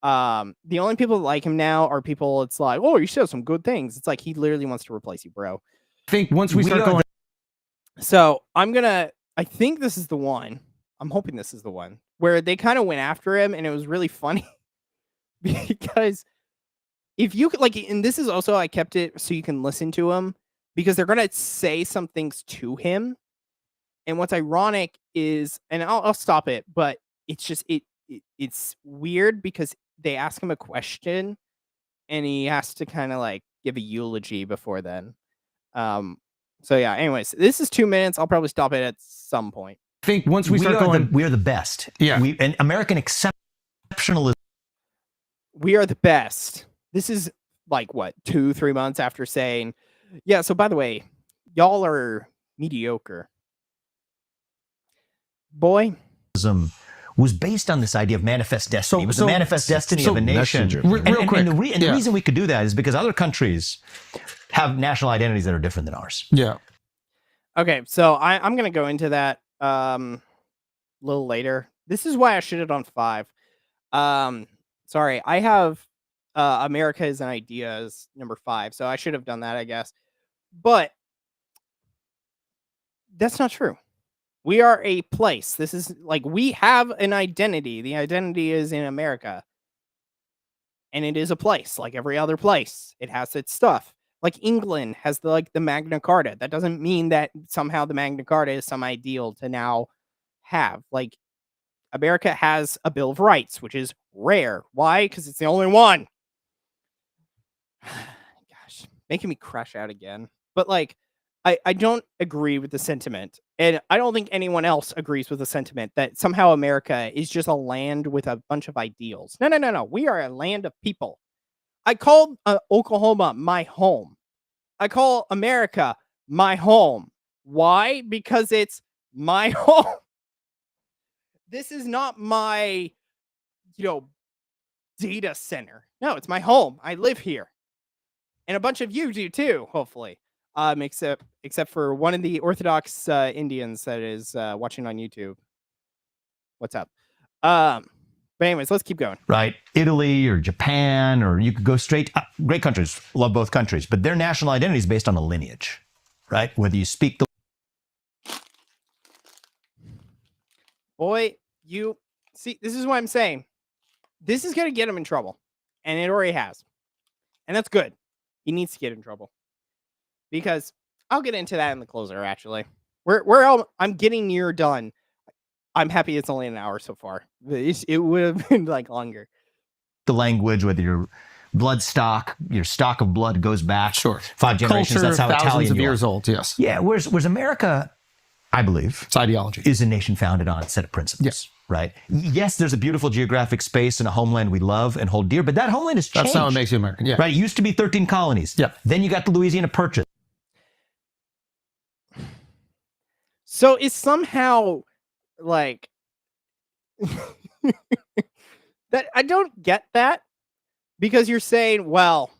The only people that like him now are people, it's like, oh, you said some good things. It's like, he literally wants to replace you, bro. I think once we start going. So I think this is the one. I'm hoping this is the one where they kind of went after him, and it was really funny because if you could, like, and this is also, I kept it so you can listen to him because they're going to say some things to him. And what's ironic is, and I'll stop it, but it's just, it's weird because they ask him a question and he has to kind of like give a eulogy before then. So yeah, anyways, this is 2 minutes. I'll probably stop it at some point. I think once we start going, we are the best. Yeah. And American exceptionalism. We are the best. This is like what, 2-3 months after saying, yeah, so by the way, y'all are mediocre. Boy. Was based on this idea of manifest destiny. It was the manifest destiny of a nation. Real quick. And the reason we could do that is because other countries have national identities that are different than ours. Yeah. Okay, so I'm going to go into that a little later. This is why I should have done 5. Sorry, I have America as an idea as number 5, so I should have done that, I guess. But that's not true. We are a place. This is like, we have an identity. The identity is in America. And it is a place like every other place. It has its stuff. Like England has the Magna Carta. That doesn't mean that somehow the Magna Carta is some ideal to now have. Like, America has a Bill of Rights, which is rare. Why? Because it's the only one. Gosh, making me crash out again. But like, I don't agree with the sentiment. And I don't think anyone else agrees with the sentiment that somehow America is just a land with a bunch of ideals. No. We are a land of people. I called Oklahoma my home. I call America my home. Why? Because it's my home. This is not my, data center. No, it's my home. I live here. And a bunch of you do too, hopefully. Except for one of the Orthodox Indians that is watching on YouTube. What's up? But anyways, let's keep going. Right. Italy or Japan, or you could go straight. Great countries. Love both countries. But their national identity is based on a lineage, right? Whether you speak the... Boy, you see, this is what I'm saying. This is going to get him in trouble. And it already has. And that's good. He needs to get in trouble. Because I'll get into that in the closer, actually. I'm getting near done. I'm happy it's only an hour so far. It would have been like longer. The language, whether your blood stock, your stock of blood goes back 5 generations. Culture, that's how thousands Italian of years old. Yes. Yeah. Whereas America, I believe, it's ideology, is a nation founded on a set of principles. Yes. Right. Yes, there's a beautiful geographic space and a homeland we love and hold dear, but that homeland has changed. That's not what makes you American. Yeah. Right. It used to be 13 colonies. Yeah. Then you got the Louisiana Purchase. So it's somehow like that. I don't get that, because you're saying, well,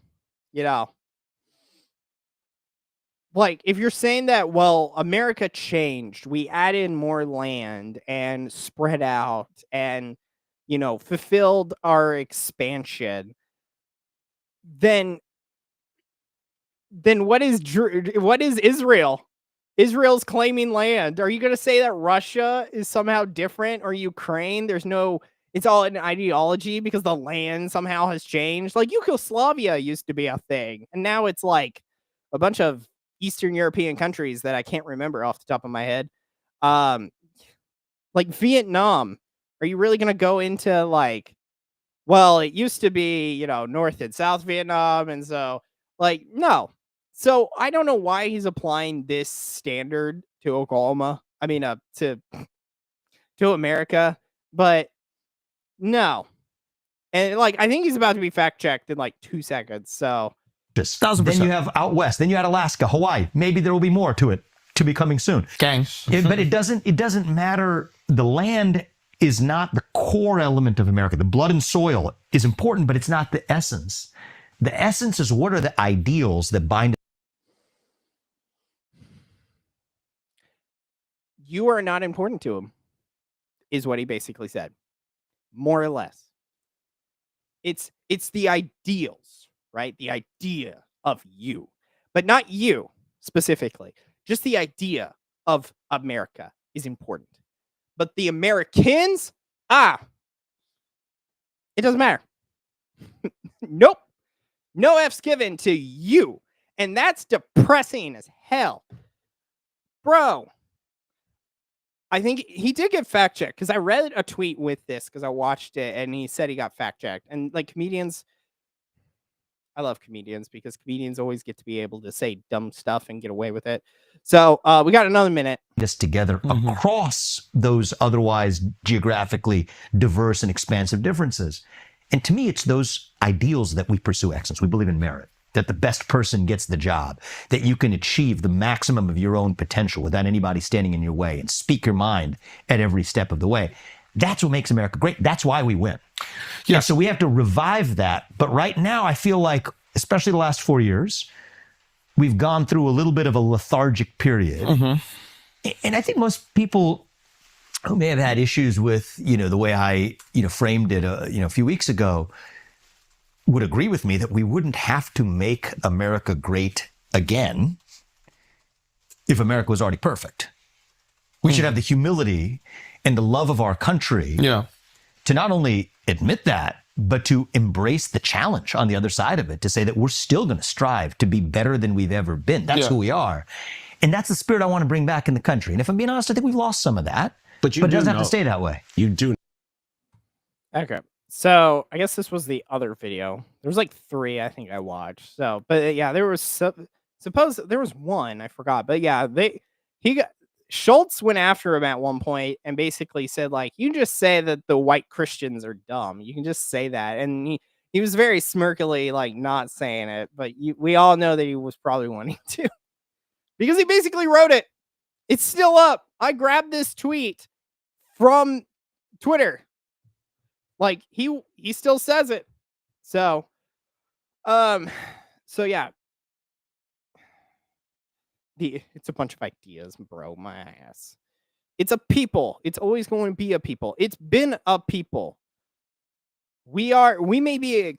like if you're saying that, well, America changed, we added more land and spread out and, fulfilled our expansion, then what is Israel? Israel's claiming land. Are you going to say that Russia is somehow different, or Ukraine? It's all an ideology because the land somehow has changed. Like Yugoslavia used to be a thing, and now it's like a bunch of Eastern European countries that I can't remember off the top of my head. Like Vietnam. Are you really going to go into like, well, it used to be, North and South Vietnam, and so no. So I don't know why he's applying this standard to Oklahoma. I mean, to America, but no. And I think he's about to be fact checked in 2 seconds. So 1,000%. Then you have out west. Then you had Alaska, Hawaii. Maybe there will be more to it to be coming soon. Gang. But it doesn't matter. The land is not the core element of America. The blood and soil is important, but it's not the essence. The essence is, what are the ideals that bind? You are not important to him, is what he basically said, more or less. It's the ideals, right? The idea of you, but not you specifically. Just the idea of America is important. But the Americans, it doesn't matter. Nope. No F's given to you. And that's depressing as hell. Bro, I think he did get fact checked, because I read a tweet with this because I watched it and he said he got fact checked. And comedians, I love comedians because comedians always get to be able to say dumb stuff and get away with it. So we got another minute. Us together across those otherwise geographically diverse and expansive differences. And to me, it's those ideals that we pursue excellence. We believe in merit, that the best person gets the job, that you can achieve the maximum of your own potential without anybody standing in your way, and speak your mind at every step of the way. That's what makes America great. That's why we win. Yeah. So we have to revive that. But right now, I feel like, especially the last 4 years, we've gone through a little bit of a lethargic period. And I think most people who may have had issues with, the way I, framed it, a few weeks ago, would agree with me that we wouldn't have to make America great again if America was already perfect. We should have the humility and the love of our country to not only admit that, but to embrace the challenge on the other side of it, to say that we're still going to strive to be better than we've ever been. That's who we are. And that's the spirit I want to bring back in the country. And if I'm being honest, I think we've lost some of that. But it doesn't have to stay that way. You do. Okay. So I guess this was the other video. There was 3 I think I watched. So, but yeah, there was suppose there was one I forgot. But yeah, Schultz went after him at one point and basically said, like, you just say that the white Christians are dumb. You can just say that. And he was very smirkily, like, not saying it, but we all know that he was probably wanting to because he basically wrote it. It's still up. I grabbed this tweet from Twitter. Like, he still says it. So yeah. It's a bunch of ideas, bro. My ass. It's a people. It's always going to be a people. It's been a people. We may be a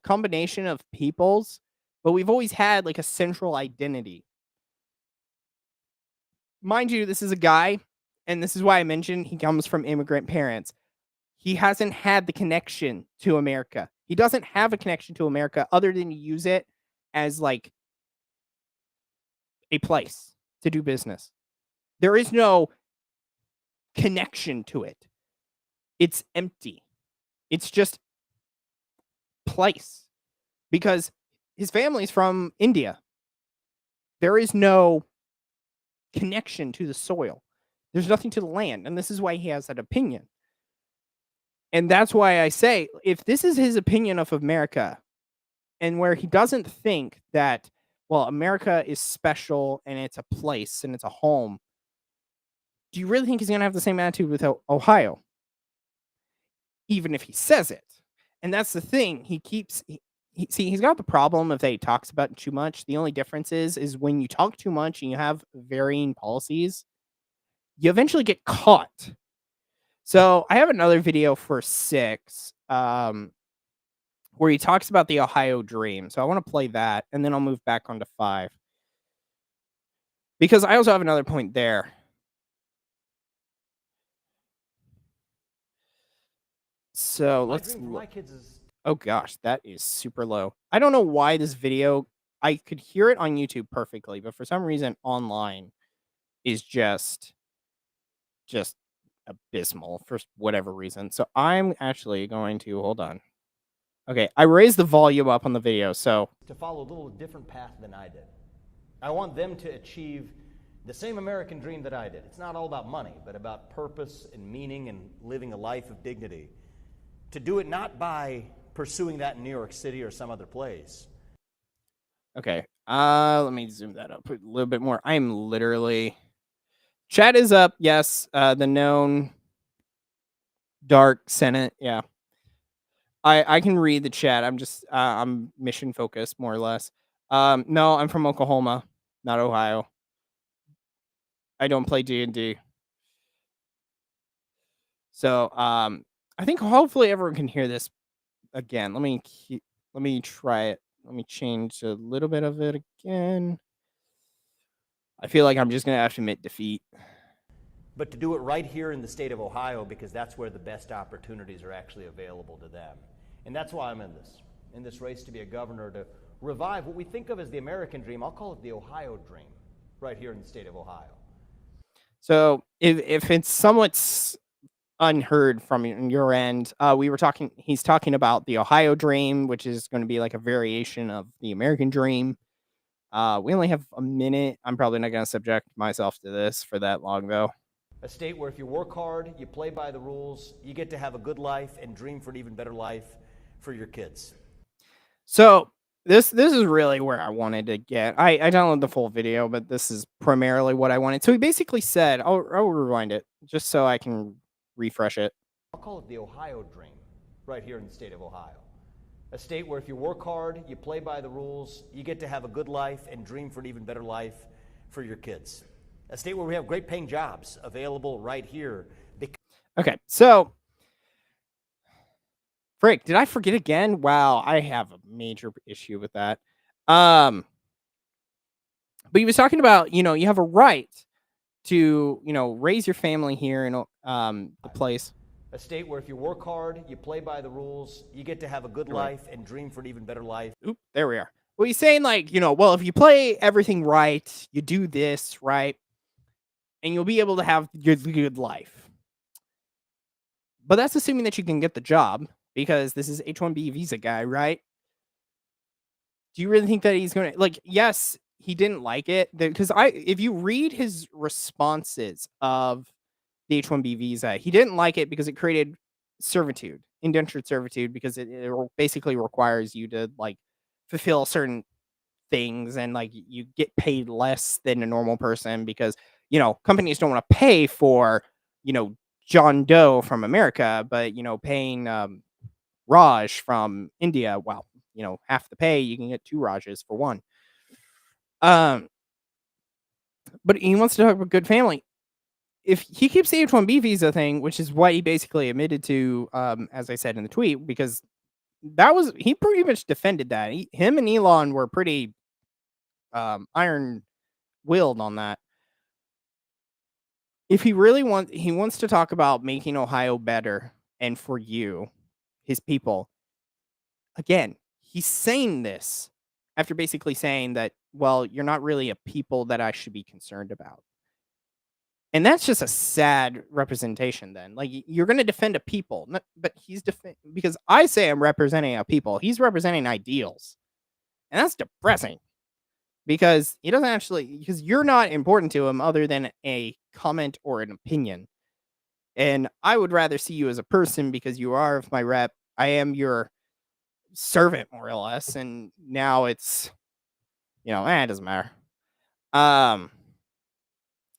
combination of peoples, but we've always had like a central identity. Mind you, this is a guy, and this is why I mentioned he comes from immigrant parents. He hasn't had the connection to America. He doesn't have a connection to America other than to use it as like a place to do business. There is no connection to it. It's empty. It's just place because his family's from India. There is no connection to the soil. There's nothing to the land. And this is why he has that opinion. And that's why I say, if this is his opinion of America and where he doesn't think that, well, America is special and it's a place and it's a home, do you really think he's going to have the same attitude with Ohio? Even if he says it. And that's the thing. He's got the problem of that he talks about it too much. The only difference is when you talk too much and you have varying policies, you eventually get caught. So I have another video for 6 where he talks about the Ohio dream. So I want to play that, and then I'll move back onto 5. Because I also have another point there. So let's look. Oh gosh, that is super low. I don't know why this video, I could hear it on YouTube perfectly, but for some reason online is just abysmal for whatever reason. So I'm actually going to, hold on. Okay, I raised the volume up on the video, so. To follow a little different path than I did. I want them to achieve the same American dream that I did. It's not all about money, but about purpose and meaning and living a life of dignity. To do it not by pursuing that in New York City or some other place. Okay, let me zoom that up a little bit more. I'm literally... Chat is up, yes. The known dark Senate, yeah. I can read the chat. I'm just I'm mission focused more or less. No, I'm from Oklahoma, not Ohio. I don't play D&D. So I think hopefully everyone can hear this again. Let me try it. Let me change a little bit of it again. I feel like I'm just gonna have to admit defeat. But to do it right here in the state of Ohio, because that's where the best opportunities are actually available to them. And that's why I'm in this race to be a governor, to revive what we think of as the American dream. I'll call it the Ohio dream, right here in the state of Ohio. So if it's somewhat unheard from your end, he's talking about the Ohio dream, which is going to be like a variation of the American dream. We only have a minute. I'm probably not going to subject myself to this for that long, though. A state where if you work hard, you play by the rules, you get to have a good life and dream for an even better life for your kids. So this is really where I wanted to get. I downloaded the full video, but this is primarily what I wanted. So he basically said, I'll rewind it just so I can refresh it. I'll call it the Ohio dream, right here in the state of Ohio. A state where if you work hard, you play by the rules, you get to have a good life and dream for an even better life for your kids. A state where we have great paying jobs available right here. Okay, so frick, did I forget again? Wow, I have a major issue with that. But he was talking about, you have a right to, raise your family here in the place. A state where if you work hard, you play by the rules, you get to have a good life and dream for an even better life. Oop, there we are. Well, he's saying like, well, if you play everything right, you do this right, and you'll be able to have your good life. But that's assuming that you can get the job, because this is H-1B visa guy, right? Do you really think that he's going to, like, yes, he didn't like it because if you read his responses of the H-1B visa, he didn't like it because it created servitude, indentured servitude, because it basically requires you to like fulfill certain things, and like you get paid less than a normal person because companies don't want to pay for John Doe from America, but paying Raj from India, well, half the pay, you can get 2 Rajas for 1. But he wants to talk about good family. If he keeps the H-1B visa thing, which is what he basically admitted to, as I said in the tweet, because he pretty much defended that. Him and Elon were pretty iron-willed on that. If he wants to talk about making Ohio better and for you, his people. Again, he's saying this after basically saying that, well, you're not really a people that I should be concerned about. And that's just a sad representation then. Like, you're going to defend a people, but he's because I say I'm representing a people. He's representing ideals. And that's depressing because he doesn't because you're not important to him other than a comment or an opinion. And I would rather see you as a person because you are of my rep. I am your servant, more or less. And now it's, it doesn't matter.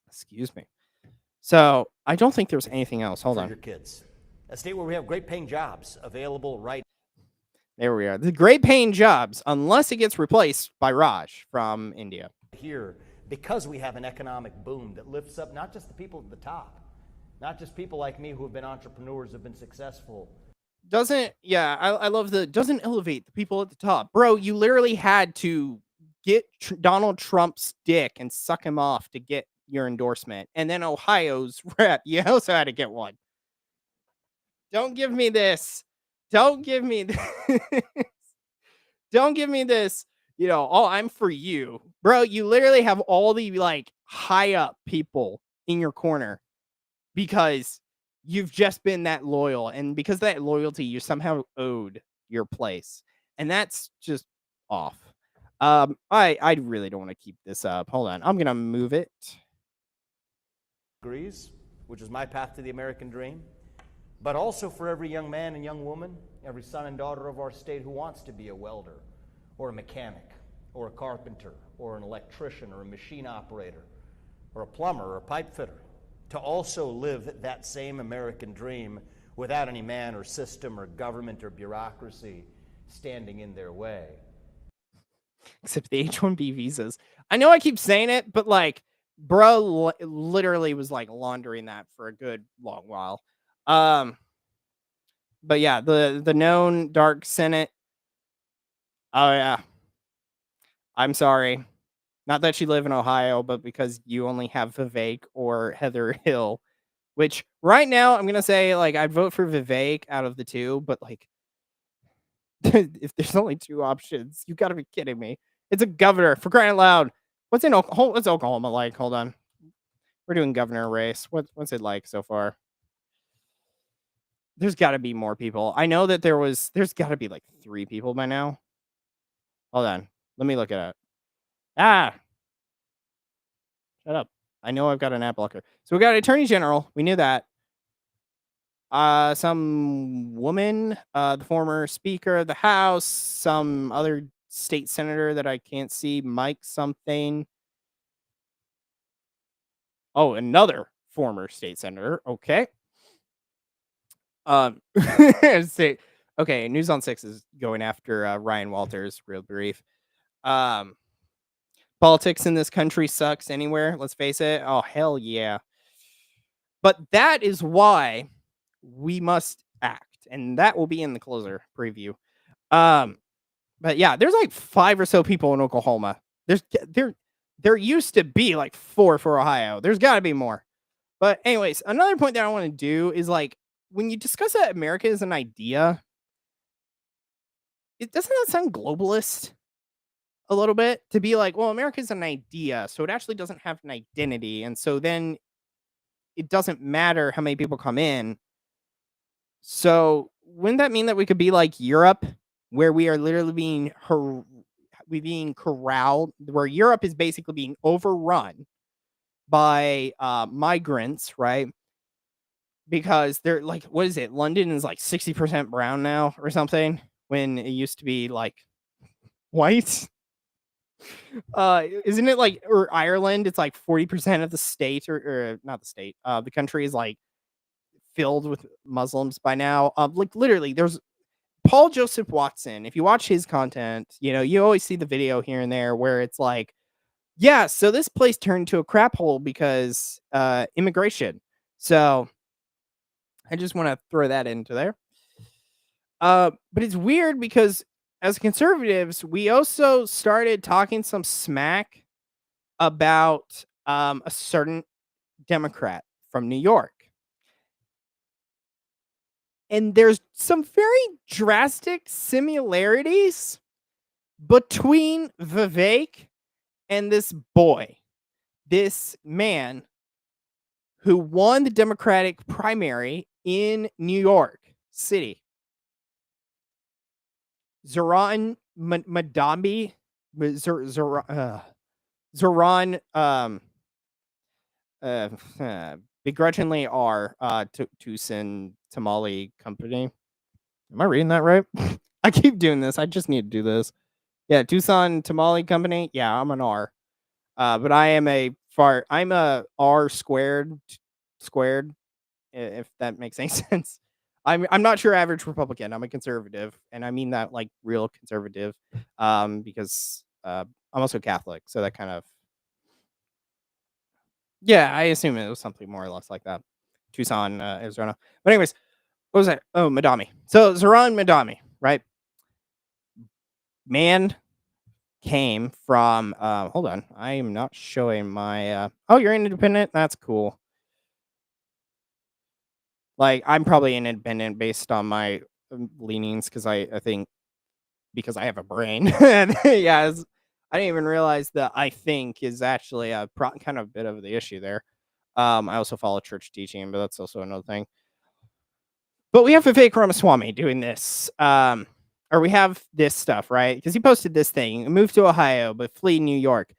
Excuse me. So I don't think there's anything else. Hold on. Your kids. A state where we have great paying jobs available right. There we are. The great paying jobs, unless it gets replaced by Raj from India. Here, because we have an economic boom that lifts up not just the people at the top, not just people like me who have been entrepreneurs, have been successful. I love doesn't elevate the people at the top. Bro, you literally had to get Donald Trump's dick and suck him off to get your endorsement. And then Ohio's rep, you also had to get one. Don't give me this. Don't give me this. Don't give me this. I'm for you. Bro, you literally have all the like high up people in your corner because you've just been that loyal. And because of that loyalty, you somehow owed your place. And that's just off. I really don't want to keep this up. Hold on. I'm going to move it. Degrees, which is my path to the American dream, but also for every young man and young woman, every son and daughter of our state who wants to be a welder or a mechanic or a carpenter or an electrician or a machine operator or a plumber or a pipe fitter, to also live that same American dream without any man or system or government or bureaucracy standing in their way. Except the H-1B visas. I know I keep saying it, but like, bro literally was like laundering that for a good long while. But yeah, the known dark Senate. Oh yeah. I'm sorry. Not that you live in Ohio, but because you only have Vivek or Heather Hill, which right now I'm going to say like I'd vote for Vivek out of the two, but like if there's only 2 options, you got to be kidding me. It's a governor, for crying out loud. What's Oklahoma like? Hold on. We're doing governor race. What's it like so far? There's got to be more people. I know that there's got to be like 3 people by now. Hold on. Let me look at it. Shut up. I know I've got an ad blocker. So we got Attorney General. We knew that. Some woman, the former Speaker of the House, some other state senator that I can't see, Mike something. Oh, another former state senator. Okay. Okay, News on 6 is going after Ryan Walters, real brief. Politics in this country sucks anywhere, let's face it. Oh, hell yeah. But that is why we must act, and that will be in the closer preview. But yeah, there's like 5 or so people in Oklahoma. There used to be like 4 for Ohio. There's got to be more. But anyways, another point that I want to do is like when you discuss that America is an idea, doesn't that sound globalist a little bit? To be like, well, America is an idea, so it actually doesn't have an identity, and so then it doesn't matter how many people come in. So wouldn't that mean that we could be like Europe, where we are literally being being corralled, where Europe is basically being overrun by migrants, right? Because they're like, what is it? London is like 60% brown now or something, when it used to be like white. Isn't it like, or Ireland? It's like 40% of the state, or not the state. The country is like filled with Muslims by now. Like literally, there's Paul Joseph Watson. If you watch his content, you always see the video here and there where it's like, yeah, so this place turned to a crap hole because immigration. So I just want to throw that into there. But it's weird because as conservatives, we also started talking some smack about a certain Democrat from New York. And there's some very drastic similarities between Vivek and this boy, this man who won the Democratic primary in New York City. Zoran Madami, Zoran begrudgingly R Tucson Tamale Company. Am I reading that right? I keep doing this. I just need to do this. Yeah, Tucson Tamale Company. Yeah, I'm an R. But I'm a R squared, if that makes any sense. I'm not sure average Republican. I'm a conservative, and I mean that like real conservative, because I'm also Catholic, so that kind of, yeah, I assume it was something more or less like that. Tucson, Arizona. But anyways, what was that? Oh, Madami. So Zoran Madami, right? Man came from hold on, I am not showing my oh, you're an independent? That's cool. Like, I'm probably an independent based on my leanings, because I think, because I have a brain. Yeah, I didn't even realize that I think is actually a kind of bit of the issue there. I also follow church teaching, but that's also another thing. But we have Vivek Ramaswamy doing this. Or we have this stuff, right? Because he posted this thing, moved to Ohio, but flee New York.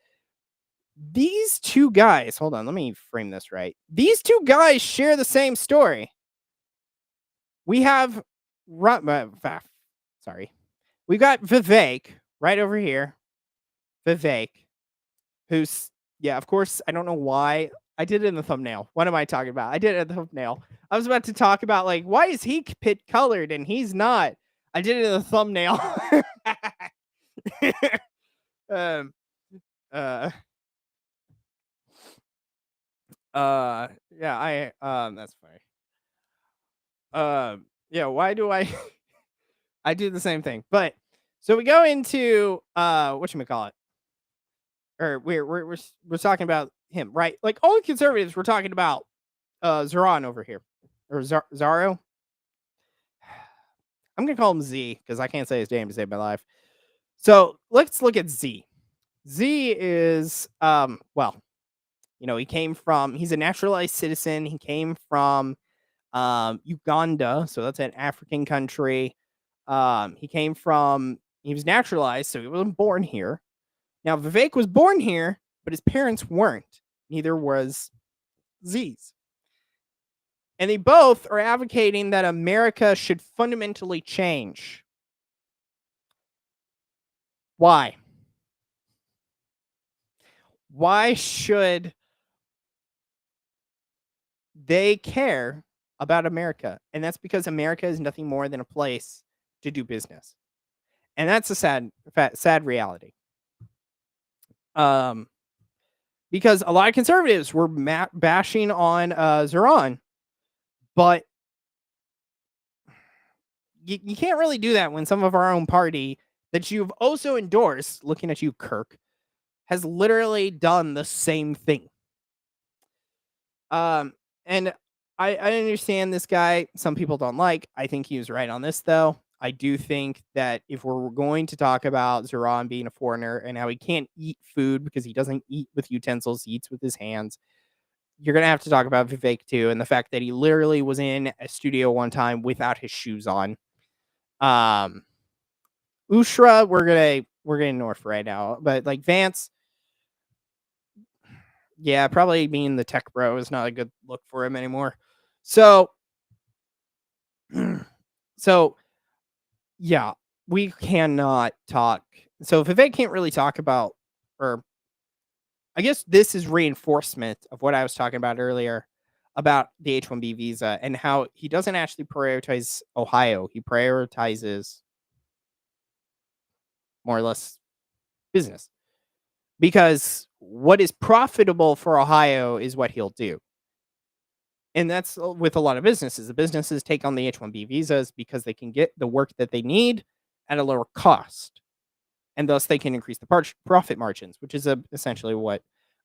These two guys, hold on, let me frame this right. These two guys share the same story. We have, sorry. We've got Vivek right over here. Vivek, who's, yeah, of course, I don't know why. I did it in the thumbnail. What am I talking about? I did it in the thumbnail. I was about to talk about, like, why is he pit colored and he's not? I did it in the thumbnail. Yeah, that's funny. Yeah, why do I I do the same thing? But so we go into whatchamacallit, or we're talking about him, right? Like, all the conservatives, we're talking about Zoran over here, or Zaro. I'm gonna call him Z because I can't say his name to save my life. So let's look at Z. Z is well, he's a naturalized citizen. He came from Uganda, so that's an African country. He was naturalized, so he wasn't born here. Now, Vivek was born here, but his parents weren't. Neither was Z's. And they both are advocating that America should fundamentally change. Why? Why should they care about America? And that's because America is nothing more than a place to do business. And that's a sad reality. Because a lot of conservatives were bashing on Zoran, but you can't really do that when some of our own party that you've also endorsed, looking at you, Kirk, has literally done the same thing. And I understand this guy. Some people don't like. I think he was right on this, though. I do think that if we're going to talk about Zoran being a foreigner and how he can't eat food because he doesn't eat with utensils, he eats with his hands, you're going to have to talk about Vivek too, and the fact that he literally was in a studio one time without his shoes on. Ushra, we're going to we're getting north right now. But like Vance, yeah, probably being the tech bro is not a good look for him anymore. So, yeah, we cannot talk. So Vivek can't really talk about, or I guess this is reinforcement of what I was talking about earlier about the H-1B visa and how he doesn't actually prioritize Ohio. He prioritizes more or less business, because what is profitable for Ohio is what he'll do. And that's with a lot of businesses. The businesses take on the H-1B visas because they can get the work that they need at a lower cost. And thus they can increase the profit margins, which is essentially what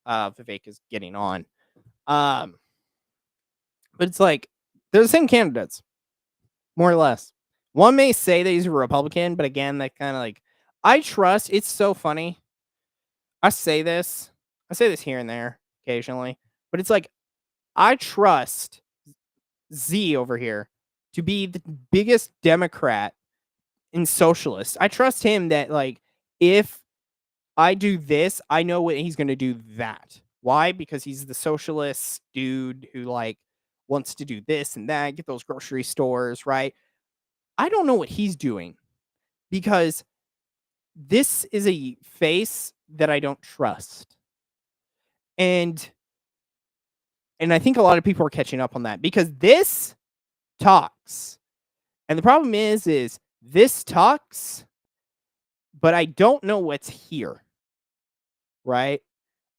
Vivek is getting on. But it's like, they're the same candidates, more or less. One may say that he's a Republican, but again, that kind of like, I trust, it's so funny. I say this here and there occasionally, but it's like, I trust Z over here to be the biggest Democrat and socialist. I trust him that, like, if I do this, I know what he's going to do that. Why? Because he's the socialist dude who, like, wants to do this and that, get those grocery stores, right? I don't know what he's doing, because this is a face that I don't trust. And I think a lot of people are catching up on that, because this talks. And the problem is this talks, but I don't know what's here. Right?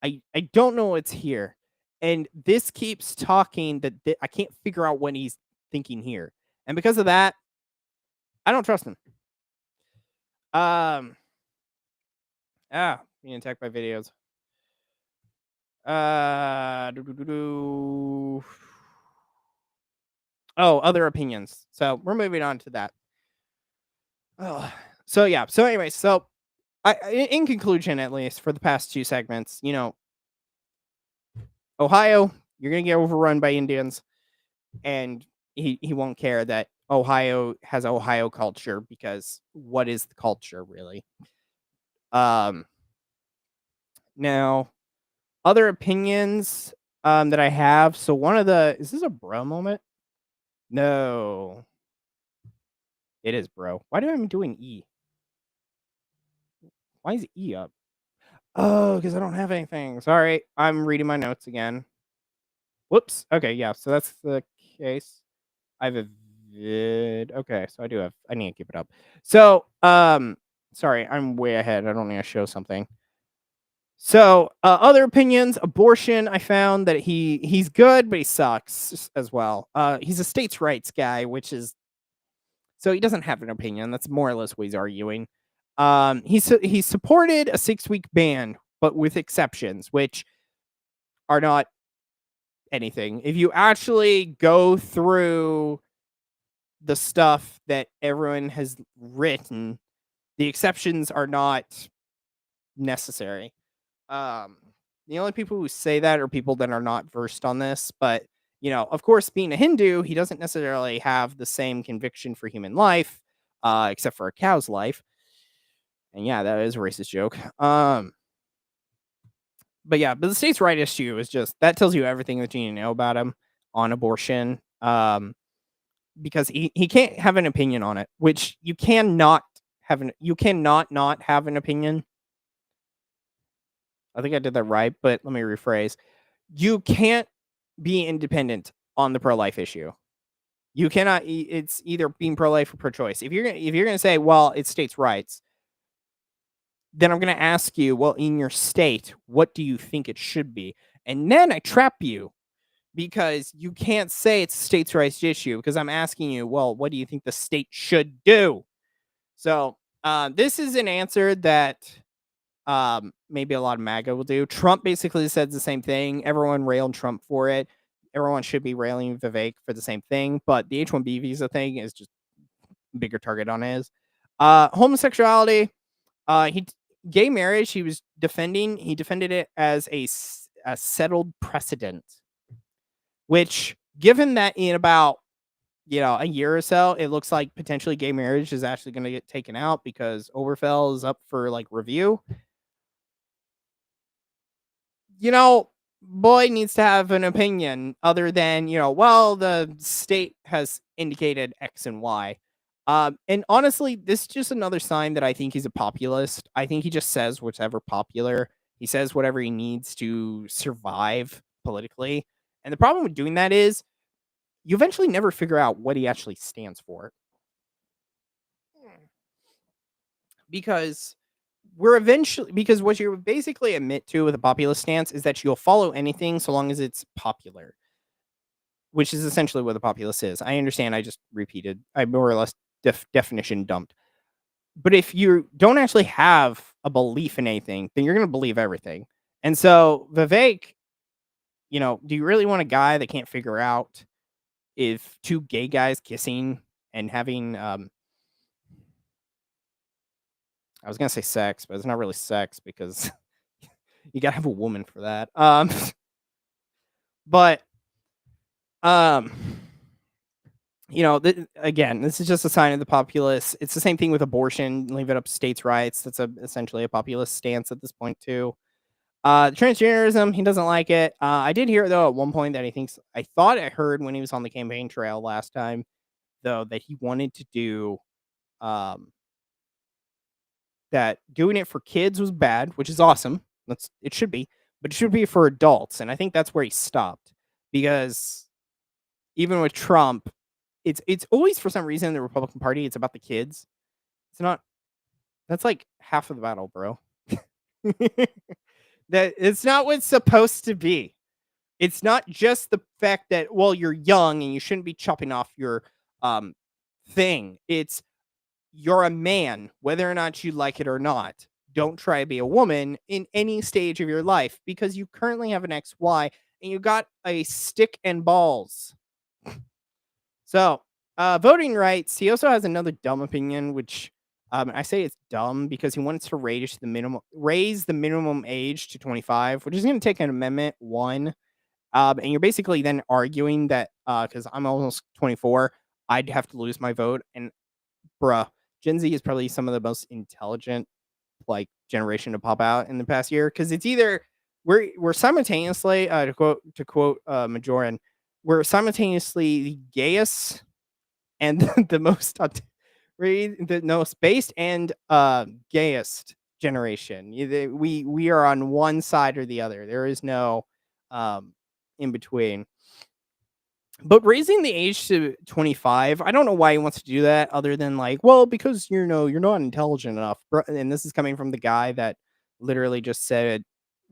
I don't know what's here. And this keeps talking that I can't figure out what he's thinking here. And because of that, I don't trust him. Being attacked by videos. Oh, other opinions. So we're moving on to that. So yeah. So anyway, so in conclusion, at least for the past two segments, you know, Ohio, you're gonna get overrun by Indians, and he won't care that Ohio has Ohio culture, because what is the culture really? Now, other opinions that I have. So one of the, is this a bro moment? No, it is bro. Why do I am doing E? Why is E up? Oh, because I don't have anything. Sorry, I'm reading my notes again. Whoops. Okay, yeah. So that's the case. I have a vid. Okay, so I need to keep it up. So, sorry, I'm way ahead. I don't need to show something. So, other opinions, abortion, I found that he's good, but he sucks as well. He's a states' rights guy, which is, so he doesn't have an opinion. That's more or less what he's arguing. He supported a 6-week ban, but with exceptions, which are not anything. If you actually go through the stuff that everyone has written, the exceptions are not necessary. The only people who say that are people that are not versed on this, but you know, of course, being a Hindu, he doesn't necessarily have the same conviction for human life, except for a cow's life. And yeah, that is a racist joke. But yeah, but the states' right issue is just, that tells you everything that you need to know about him on abortion. Because he can't have an opinion on it, which you cannot not have an opinion. I think I did that right, but let me rephrase. You can't be independent on the pro-life issue. You cannot. It's either being pro-life or pro-choice. If you're gonna say, well, it's states' rights, then I'm gonna ask you, well, in your state, what do you think it should be? And then I trap you, because you can't say it's a states' rights issue, because I'm asking you, well, what do you think the state should do? So this is an answer that maybe a lot of MAGA will do. Trump basically said the same thing. Everyone railed Trump for it. Everyone should be railing Vivek for the same thing. But the H-1B visa thing is just a bigger target on his. Homosexuality, gay marriage, he defended it as a settled precedent, which, given that in about a year or so, it looks like potentially gay marriage is actually going to get taken out because Obergefell is up for like review. Boy needs to have an opinion other than, well, the state has indicated X and Y. And honestly, this is just another sign that I think he's a populist. I think he just says whatever popular. He says whatever he needs to survive politically. And the problem with doing that is you eventually never figure out what he actually stands for. Because because what you basically admit to with a populist stance is that you'll follow anything so long as it's popular, which is essentially what a populist is. I understand. I just repeated. I more or less definition dumped. But if you don't actually have a belief in anything, then you're going to believe everything. And so Vivek, do you really want a guy that can't figure out if two gay guys kissing and having I was gonna say sex, but it's not really sex because you gotta have a woman for that. But again, this is just a sign of the populace. It's the same thing with abortion. Leave it up to states' rights. That's essentially a populist stance at this point too. Transgenderism, he doesn't like it. I did hear though at one point that I thought I heard when he was on the campaign trail last time, though, that he wanted to do that doing it for kids was bad, which is awesome. It should be, but it should be for adults. And I think that's where he stopped because even with Trump, it's always for some reason in the Republican Party, it's about the kids. It's not. That's like half of the battle, bro. That it's not what it's supposed to be. It's not just the fact that, well, you're young and you shouldn't be chopping off your thing. It's you're a man, whether or not you like it or not. Don't try to be a woman in any stage of your life because you currently have an XY and you got a stick and balls. So, voting rights. He also has another dumb opinion, which I say it's dumb because he wants to raise the minimum age to 25, which is going to take an amendment 1. And you're basically then arguing that because I'm almost 24, I'd have to lose my vote. And bruh, Gen Z is probably some of the most intelligent generation to pop out in the past year because it's either we're simultaneously to quote Majoran, we're simultaneously the gayest and the most based and gayest generation. We are on one side or the other. There is no in between. But raising the age to 25, I don't know why he wants to do that other than because you're not intelligent enough. And this is coming from the guy that literally just said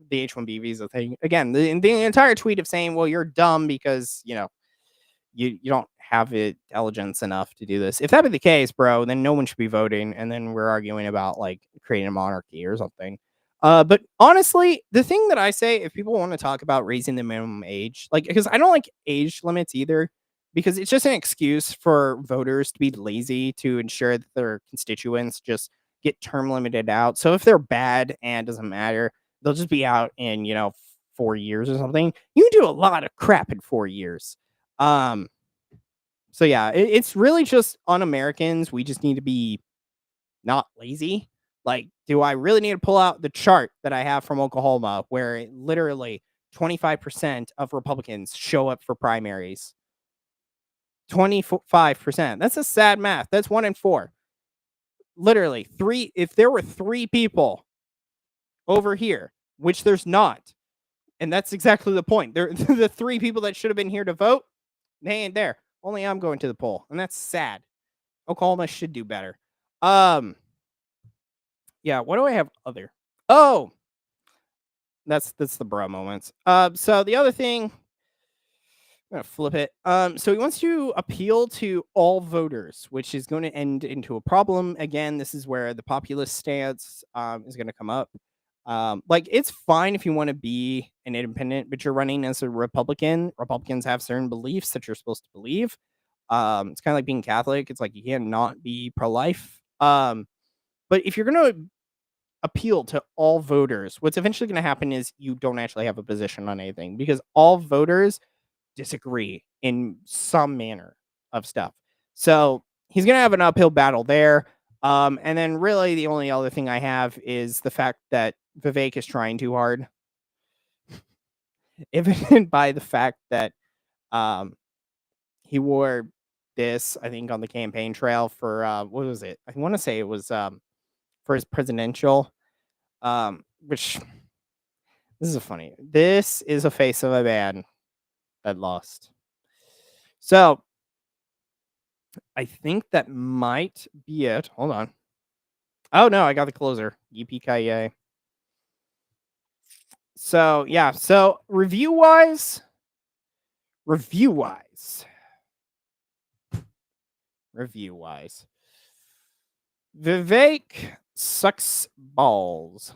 the H-1B visa thing. Again, the entire tweet of saying, well, you're dumb because, you don't have intelligence enough to do this. If that be the case, bro, then no one should be voting. And then we're arguing about creating a monarchy or something. But honestly, the thing that I say, if people want to talk about raising the minimum age, because I don't like age limits either, because it's just an excuse for voters to be lazy to ensure that their constituents just get term limited out. So if they're bad and doesn't matter, they'll just be out in, 4 years or something. You can do a lot of crap in 4 years. So yeah, it's really just on Americans. We just need to be not lazy. Do I really need to pull out the chart that I have from Oklahoma where literally 25% of Republicans show up for primaries? 25%. That's a sad math. That's 1 in 4. Literally 3. If there were 3 people over here, which there's not, and that's exactly the point. The 3 people that should have been here to vote, they ain't there. Only I'm going to the poll, and that's sad. Oklahoma should do better. Yeah, what do I have other? Oh, that's the bro moments. So the other thing, I'm gonna flip it. So he wants to appeal to all voters, which is going to end into a problem. Again, this is where the populist stance is going to come up. It's fine if you want to be an independent, but you're running as a Republican. Republicans have certain beliefs that you're supposed to believe. It's kind of like being Catholic. It's like you can't not be pro-life. But if you're going to appeal to all voters, what's eventually going to happen is you don't actually have a position on anything because all voters disagree in some manner. of stuff. So he's going to have an uphill battle there. And then really the only other thing I have is the fact that Vivek is trying too hard. Evident by the fact that he wore this, I think, on the campaign trail for what was it? I want to say it was for his presidential, which this is a face of a man that lost. So I think that might be it. Hold on. Oh no, I got the closer. Yippee-ki-yay. So yeah, so review wise, Vivek sucks balls.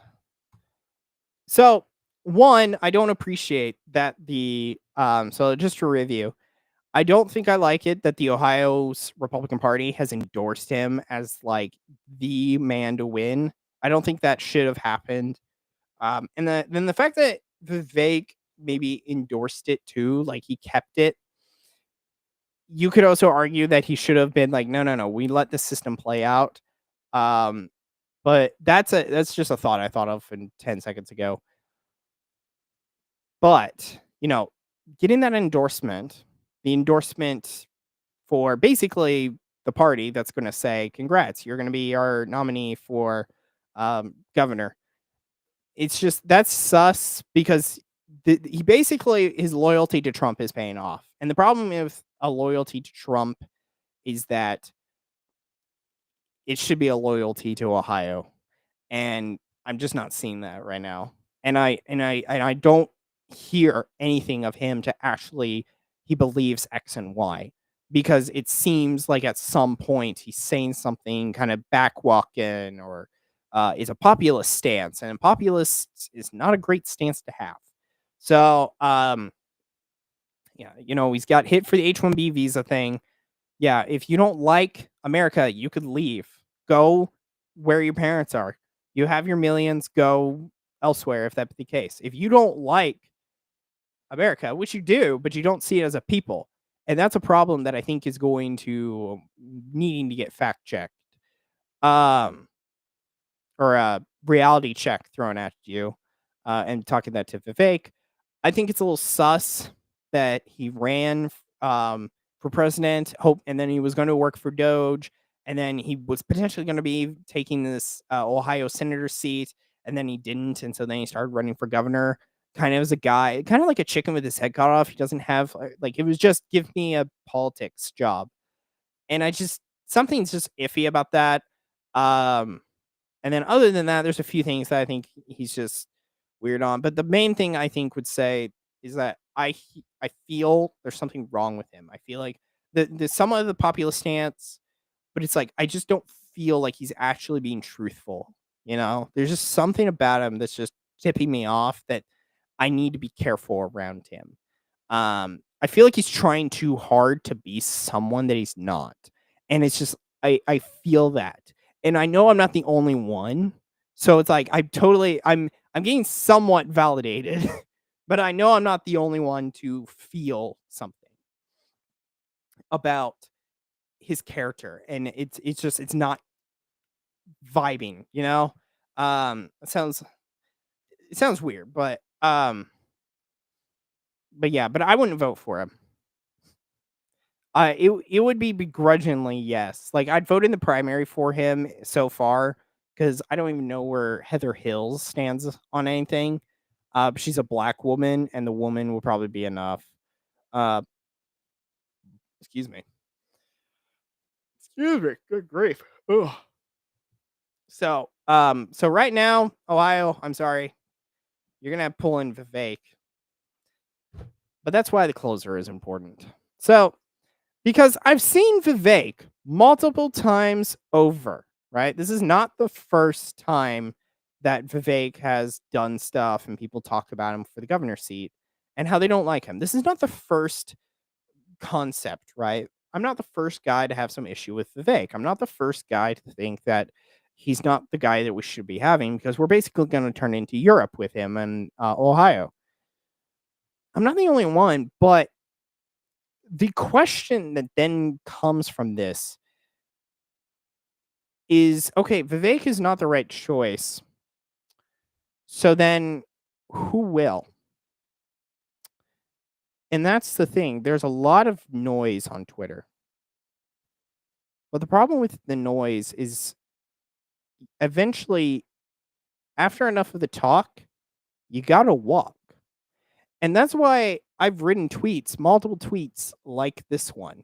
So one, I don't appreciate that so just to review, I don't think I like it that the Ohio's Republican Party has endorsed him as like the man to win. I don't think that should have happened. And then the fact that Vivek maybe endorsed it too, like he kept it. You could also argue that he should have been like, no, we let the system play out. But that's just a thought I thought of 10 seconds ago. But, getting that endorsement, the endorsement for basically the party that's going to say, congrats, you're going to be our nominee for governor. It's just, that's sus because he basically, his loyalty to Trump is paying off. And the problem with a loyalty to Trump is that it should be a loyalty to Ohio. And I'm just not seeing that right now. And I don't hear anything of him to actually he believes X and Y, because it seems like at some point he's saying something kind of backwalking or is a populist stance, and a populist is not a great stance to have. So he's got hit for the H-1B visa thing. Yeah, if you don't like America, you could leave. Go where your parents are. You have your millions, go elsewhere if that's the case. If you don't like America, which you do, but you don't see it as a people, and that's a problem that I think is going to needing to get fact checked, or a reality check thrown at you, and talking that to Vivek. I think it's a little sus that he ran for president, and then he was going to work for Doge, and then he was potentially going to be taking this Ohio senator seat, and then he didn't, and so then he started running for governor. Kind of as a guy, kind of like a chicken with his head cut off. He doesn't have it was just give me a politics job, and something's just iffy about that. And then other than that, there's a few things that I think he's just weird on. But the main thing I think would say is that I feel there's something wrong with him. I feel like the some of the populist stance, but it's like I just don't feel like he's actually being truthful. There's just something about him that's just tipping me off that I need to be careful around him. I feel like he's trying too hard to be someone that he's not. And it's just, I feel that. And I know I'm not the only one. So it's like, I'm getting somewhat validated, but I know I'm not the only one to feel something about his character. And it's not vibing, it sounds weird, but yeah, but I wouldn't vote for him. It would be begrudgingly yes. Like I'd vote in the primary for him so far because I don't even know where Heather Hills stands on anything. She's a black woman, and the woman will probably be enough. Excuse me. Good grief. Ugh. So right now, Ohio, I'm sorry, you're gonna have to pull in Vivek. But that's why the closer is important. So, because I've seen Vivek multiple times over, right? This is not the first time that Vivek has done stuff and people talk about him for the governor seat and how they don't like him. This is not the first concept, right? I'm not the first guy to have some issue with Vivek. I'm not the first guy to think that he's not the guy that we should be having, because we're basically going to turn into Europe with him and Ohio. I'm not the only one, but the question that then comes from this is, okay, Vivek is not the right choice. So then who will? And that's the thing. There's a lot of noise on Twitter. But the problem with the noise is eventually, after enough of the talk, you gotta walk. And that's why I've written tweets, multiple tweets like this one.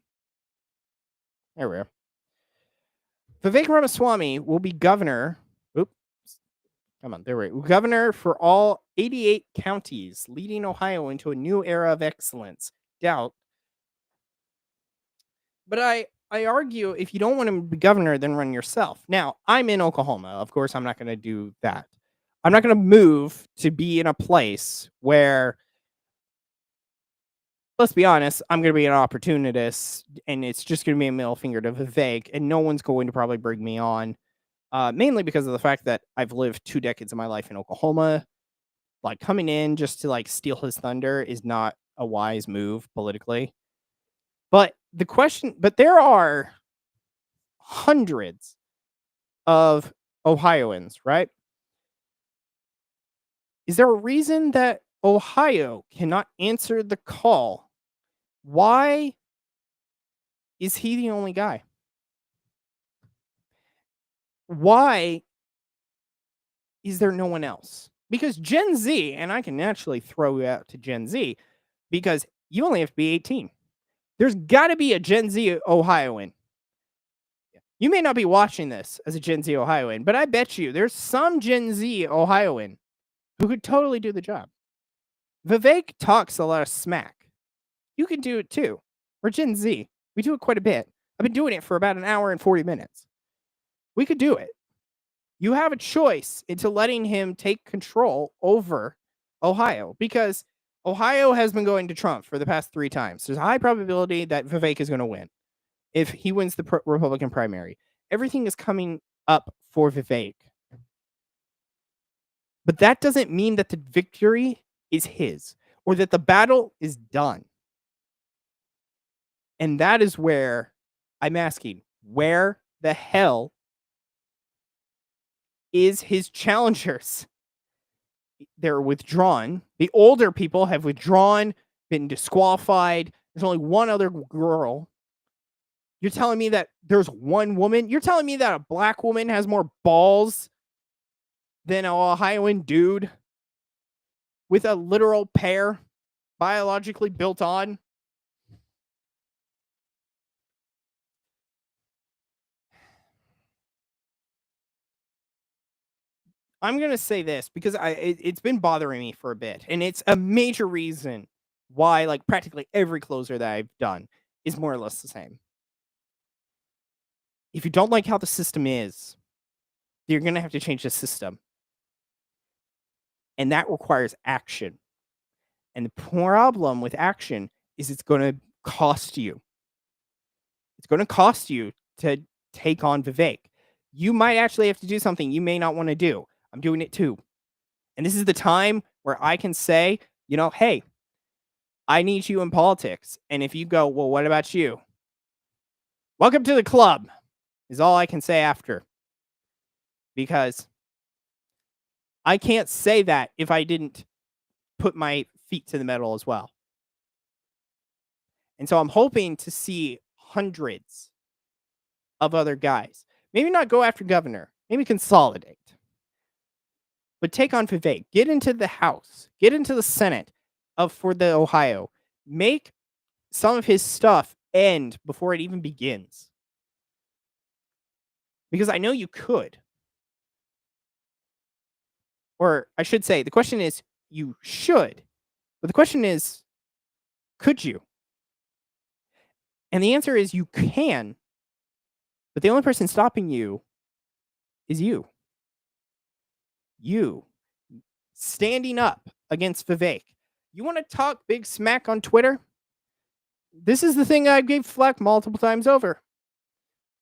There we are. Vivek Ramaswamy will be governor. Oops. Come on, there we go. Governor for all 88 counties, leading Ohio into a new era of excellence. Doubt. But I argue if you don't want to be governor, then run yourself. Now, I'm in Oklahoma. Of course, I'm not going to do that. I'm not going to move to be in a place where, let's be honest, I'm going to be an opportunist, and it's just going to be a middle finger to Vivek, and no one's going to probably bring me on, mainly because of the fact that I've lived 2 decades of my life in Oklahoma. Like, coming in just to, like, steal his thunder is not a wise move politically. But there are hundreds of Ohioans, right? Is there a reason that Ohio cannot answer the call? Why is he the only guy? Why is there no one else? Because Gen Z, and I can naturally throw you out to Gen Z, because you only have to be 18. There's got to be a Gen Z Ohioan. You may not be watching this as a Gen Z Ohioan, but I bet you there's some Gen Z Ohioan who could totally do the job. Vivek talks a lot of smack. You can do it too. We're Gen Z. We do it quite a bit. I've been doing it for about an hour and 40 minutes. We could do it. You have a choice into letting him take control over Ohio, because Ohio has been going to Trump for the past 3 times. There's a high probability that Vivek is going to win if he wins the Republican primary. Everything is coming up for Vivek. But that doesn't mean that the victory is his or that the battle is done. And that is where I'm asking, where the hell is his challengers? They're withdrawn. The older people have withdrawn, been disqualified. There's only one other girl. You're telling me that there's one woman? You're telling me that a black woman has more balls than an Ohioan dude with a literal pair biologically built on? I'm going to say this because it's been bothering me for a bit, and it's a major reason why, like, practically every closer that I've done is more or less the same. If you don't like how the system is, you're going to have to change the system. And that requires action. And the problem with action is it's going to cost you. It's going to cost you to take on Vivek. You might actually have to do something you may not want to do. I'm doing it too. And this is the time where I can say, hey, I need you in politics. And if you go, well, what about you? Welcome to the club is all I can say after. Because I can't say that if I didn't put my feet to the metal as well. And so I'm hoping to see hundreds of other guys. Maybe not go after governor. Maybe consolidate. But take on Vivek. Get into the House. Get into the Senate for the Ohio. Make some of his stuff end before it even begins. Because I know you could. Or I should say, the question is, you should. But the question is, could you? And the answer is you can. But the only person stopping you is you. You. Standing up against Vivek. You want to talk big smack on Twitter? This is the thing I gave flack multiple times over.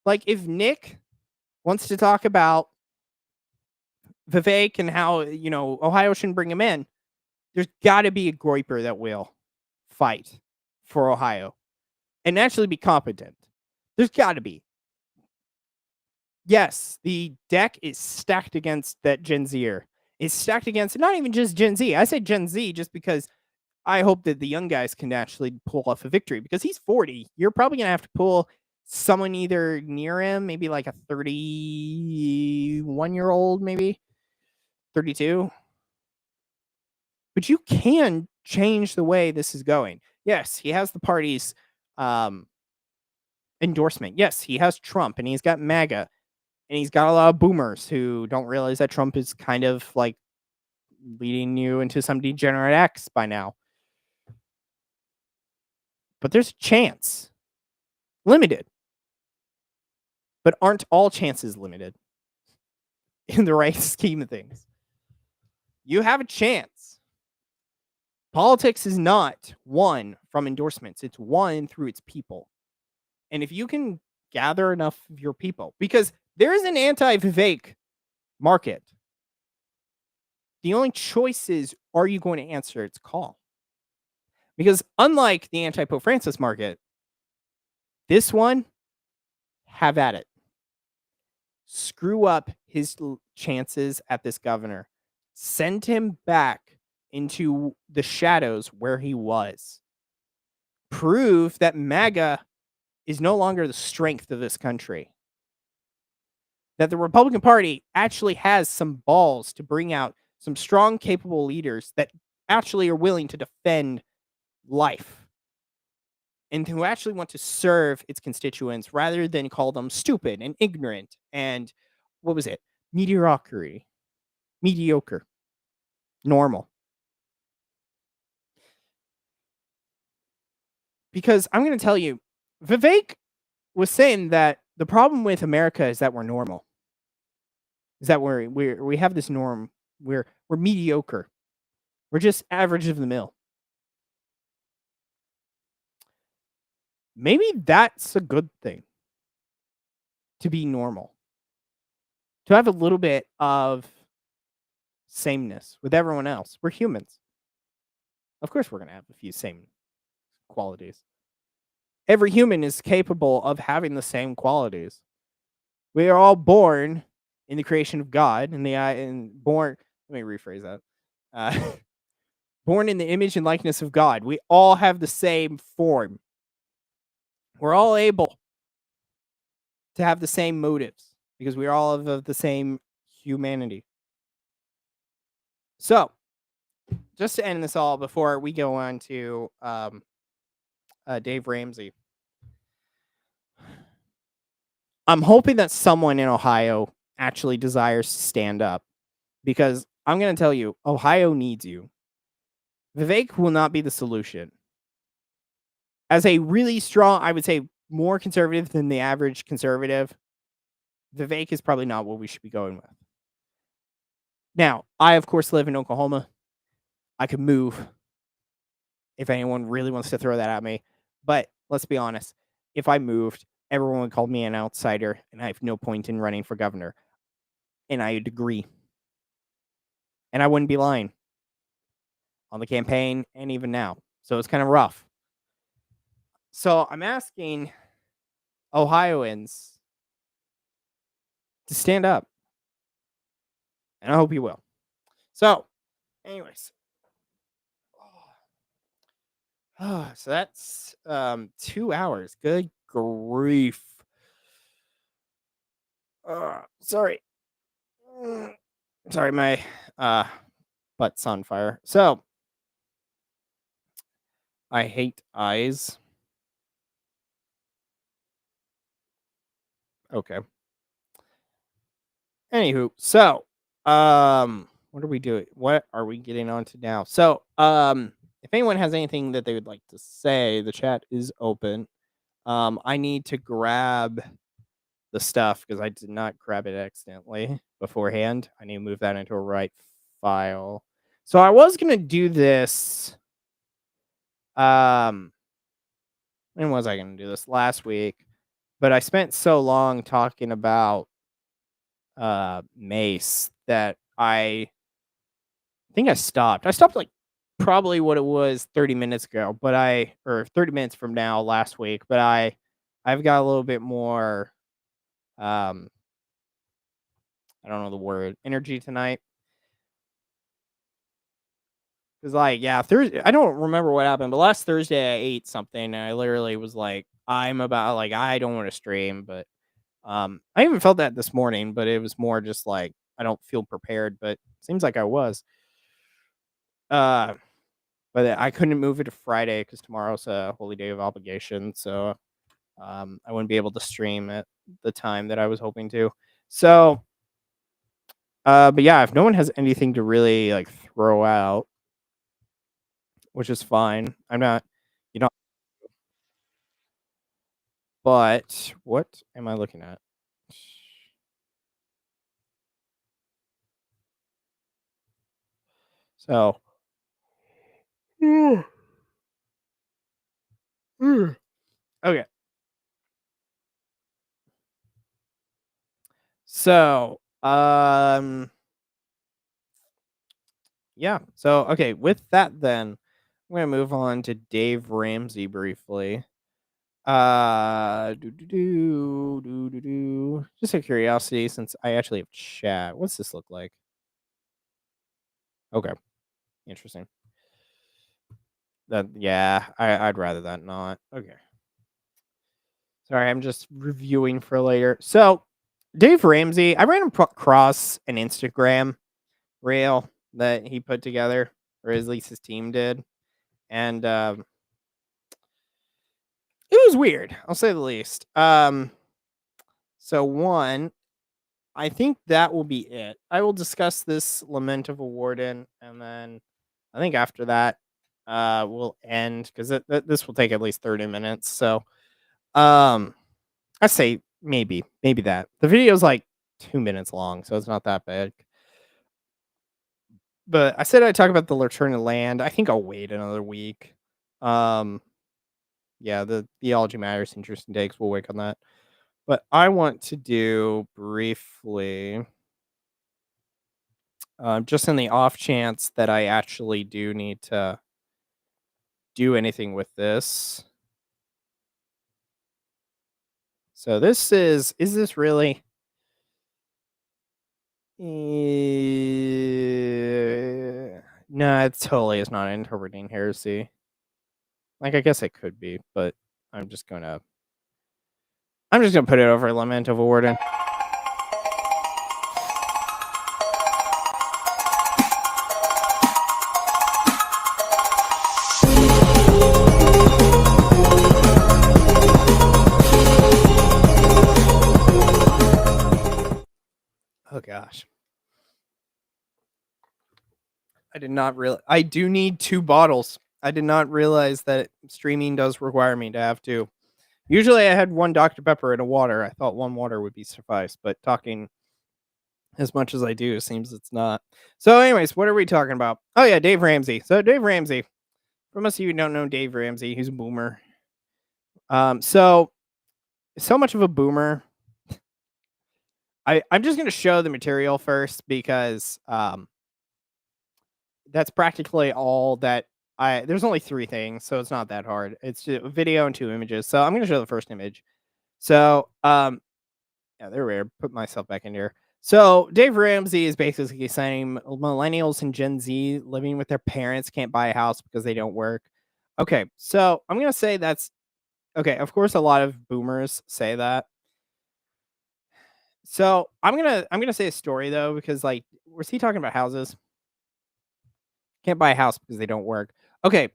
Like, if Nick wants to talk about Vivek and how, Ohio shouldn't bring him in, there's got to be a groiper that will fight for Ohio. and actually be competent. There's got to be. Yes, the deck is stacked against that Gen Zer. It's stacked against not even just Gen Z. I say Gen Z just because I hope that the young guys can actually pull off a victory, because he's 40. You're probably going to have to pull someone either near him, maybe like a 31-year-old, maybe 32. But you can change the way this is going. Yes, he has the party's endorsement. Yes, he has Trump, and he's got MAGA, and he's got a lot of boomers who don't realize that Trump is kind of like leading you into some degenerate acts by now. But there's a chance. Limited. But aren't all chances limited in the right scheme of things? You have a chance. Politics is not won from endorsements. It's won through its people. And if you can gather enough of your people, because there is an anti-Vivek market, the only choice is, are you going to answer its call? Because unlike the anti-Pope Francis market, this one, have at it. Screw up his chances at this governor. Send him back into the shadows where he was. Prove that MAGA is no longer the strength of this country. That the Republican Party actually has some balls to bring out some strong, capable leaders that actually are willing to defend life and who actually want to serve its constituents rather than call them stupid and ignorant and, what was it? Mediocre. Normal. Because I'm going to tell you, Vivek was saying that the problem with America is that we're normal. Is that we have this norm. We're mediocre. We're just average of the mill. Maybe that's a good thing. To be normal. To have a little bit of sameness with everyone else. We're humans. Of course we're going to have a few same qualities. Every human is capable of having the same qualities. We are all born in the creation of God, let me rephrase that. Born in the image and likeness of God. We all have the same form. We're all able to have the same motives because we are all of the same humanity. So, just to end this all before we go on to Dave Ramsey, I'm hoping that someone in Ohio actually desires to stand up, because I'm going to tell you, Ohio needs you. Vivek will not be the solution. As a really strong, I would say more conservative than the average conservative, Vivek is probably not what we should be going with. Now, I, of course, live in Oklahoma. I could move if anyone really wants to throw that at me. But let's be honest. If I moved, everyone would call me an outsider, and I have no point in running for governor. And I would agree. And I wouldn't be lying on the campaign and even now. So it's kind of rough. So I'm asking Ohioans to stand up. And I hope you will. So, anyways. So that's 2 hours. Good grief. Sorry. Sorry, my butt's on fire. So, I hate eyes. Okay. Anywho, so what are we doing? What are we getting on to now? So, if anyone has anything that they would like to say, the chat is open. I need to grab the stuff because I did not grab it accidentally beforehand. I need to move that into a right file. So I was gonna do this. When was I gonna do this? Last week. But I spent so long talking about Mace that I think I stopped. I stopped like probably what it was 30 minutes ago, or 30 minutes from now last week, but I've got a little bit more, I don't know the word, energy tonight. Cause yeah, Thursday, I don't remember what happened, but last Thursday I ate something and I literally was like, I don't want to stream, but, I even felt that this morning, but it was more just like, I don't feel prepared, but seems like I was. But I couldn't move it to Friday because tomorrow's a holy day of obligation, so I wouldn't be able to stream at the time that I was hoping to. So, but yeah, if no one has anything to really like throw out, which is fine, I'm not, you know. But what am I looking at? So, okay. So, yeah. So, okay, with that then, I'm going to move on to Dave Ramsey briefly. Just a curiosity since I actually have chat. What's this look like? Okay. Interesting. Yeah, I'd rather that not. Okay. Sorry, I'm just reviewing for later. So, Dave Ramsey, I ran him across an Instagram reel that he put together, or at least his team did. And it was weird, I'll say the least. So one, I think that will be it. I will discuss this Lament of a Warden, and then I think after that, we'll end because this will take at least 30 minutes. So, I say maybe that the video is like 2 minutes long, so it's not that bad. But I said I'd talk about the Return to Land. I think I'll wait another week. Yeah, the Theology Matters interesting takes. We'll wait on that. But I want to do briefly, just in the off chance that I actually do need to do anything with this. So this is this really? No, it totally is not interpreting heresy. Like, I guess it could be, but I'm just gonna put it over Lament of a Warden. Oh gosh. I do need 2 bottles. I did not realize that streaming does require me to have 2. Usually I had 1 Dr. Pepper and a water. I thought 1 water would be suffice, but talking as much as I do, it seems it's not. So anyways, what are we talking about? Oh yeah, Dave Ramsey. So Dave Ramsey. For most of you who don't know Dave Ramsey, he's a boomer. So much of a boomer. I'm just gonna show the material first because that's practically all that there's only 3 things, so it's not that hard. It's just a video and 2 images. So I'm gonna show the first image. So yeah, there we are. Put myself back in here. So Dave Ramsey is basically saying millennials and Gen Z living with their parents can't buy a house because they don't work. Okay, so I'm gonna say that's okay. Of course, a lot of boomers say that. So I'm gonna say a story though, because like, was he talking about houses? Can't buy a house because they don't work. Okay,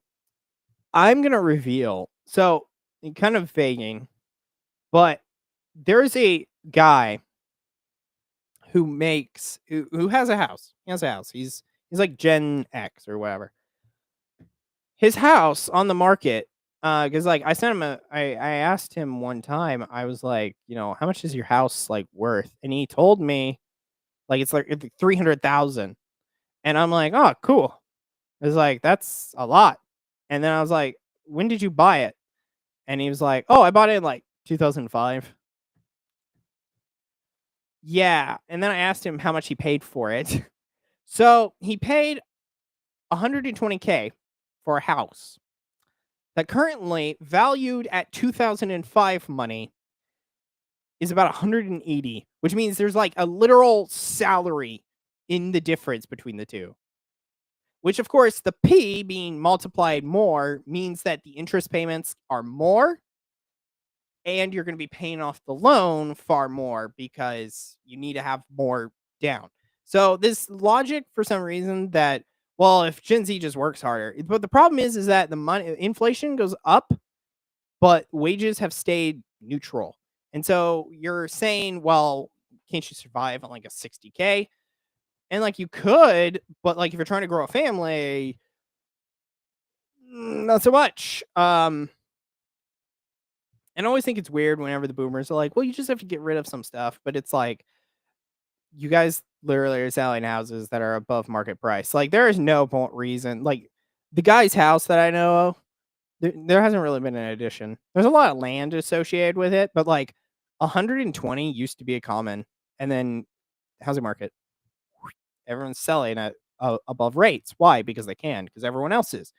I'm gonna reveal. So kind of vaguing, but there's a guy who has a house. He has a house. He's like Gen X or whatever. His house on the market, because like I sent him I asked him one time, I was like, how much is your house like worth? And he told me like it's like 300,000. And I'm like, oh, cool. It's like, that's a lot. And then I was like, when did you buy it? And he was like, oh, I bought it in like 2005. Yeah. And then I asked him how much he paid for it. So he paid 120K for a house that currently valued at 2005 money is about 180, which means there's like a literal salary in the difference between the two. Which, of course, the P being multiplied more means that the interest payments are more, and you're going to be paying off the loan far more because you need to have more down. So this logic, for some reason, that, well, if Gen Z just works harder, but the problem is that the money inflation goes up, but wages have stayed neutral. And so you're saying, well, can't you survive on like a 60K? And like you could, but like if you're trying to grow a family, not so much. And I always think it's weird whenever the boomers are like, well, you just have to get rid of some stuff. But it's like, you guys literally are selling houses that are above market price. Like, there is no reason. Like, the guy's house that I know of, there hasn't really been an addition. There's a lot of land associated with it, but like 120 used to be a common. And then housing market, everyone's selling at above rates. Why? Because they can, because everyone else is.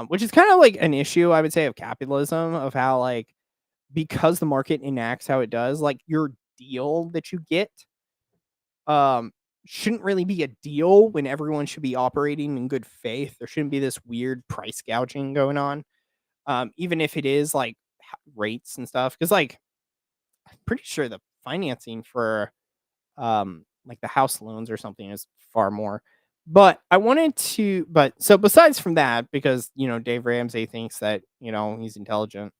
Which is kind of like an issue, I would say, of capitalism, of how, like, because the market enacts how it does, like, your deal that you get shouldn't really be a deal when everyone should be operating in good faith. There shouldn't be this weird price gouging going on, even if it is like rates and stuff. Because, like, I'm pretty sure the financing for like the house loans or something is far more. But I wanted to, but so besides from that, because, you know, Dave Ramsey thinks that, you know, he's intelligent.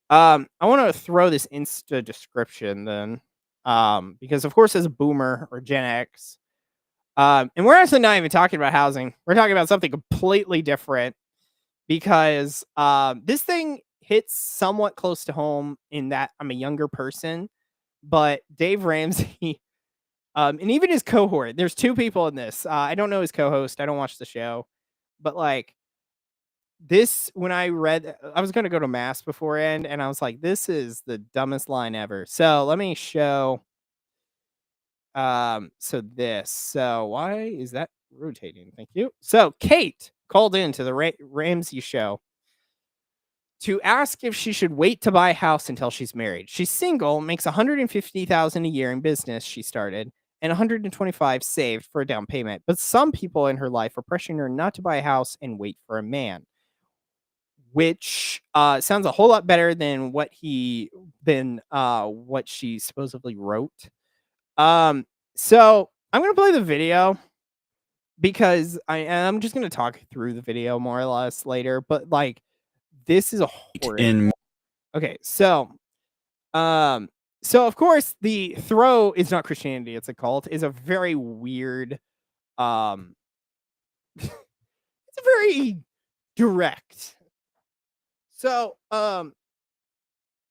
I want to throw this Insta description then, because of course, as a boomer or Gen X, and we're actually not even talking about housing. We're talking about something completely different, because this thing hits somewhat close to home in that I'm a younger person, but Dave Ramsey, and even his cohort, there's two people in this. I don't know his co-host. I don't watch the show, but like this, when I read, I was going to go to mass beforehand, and I was like, this is the dumbest line ever. So let me show. So this. So why is that rotating? Thank you. So Kate called into the Ramsey show to ask if she should wait to buy a house until she's married. She's single, makes $150,000 a year in business she started, and 125 saved for a down payment. But some people in her life are pressuring her not to buy a house and wait for a man, which sounds a whole lot better than what she supposedly wrote. So I'm gonna play the video because I'm just gonna talk through the video more or less later. But like, this is a horrid. Okay, so of course the throw is not Christianity, it's a cult, is a very weird, it's a very direct. So they're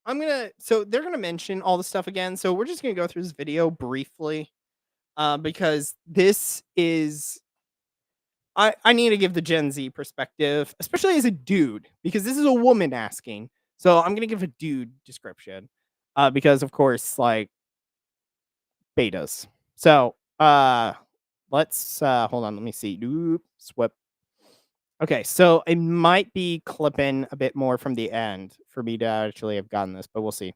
gonna mention all the stuff again. So we're just gonna go through this video briefly, because this is, I need to give the Gen Z perspective, especially as a dude, because this is a woman asking. So I'm gonna give a dude description, because of course, like, betas. So let's hold on. Let me see. Swip. Okay, so it might be clipping a bit more from the end for me to actually have gotten this, but we'll see.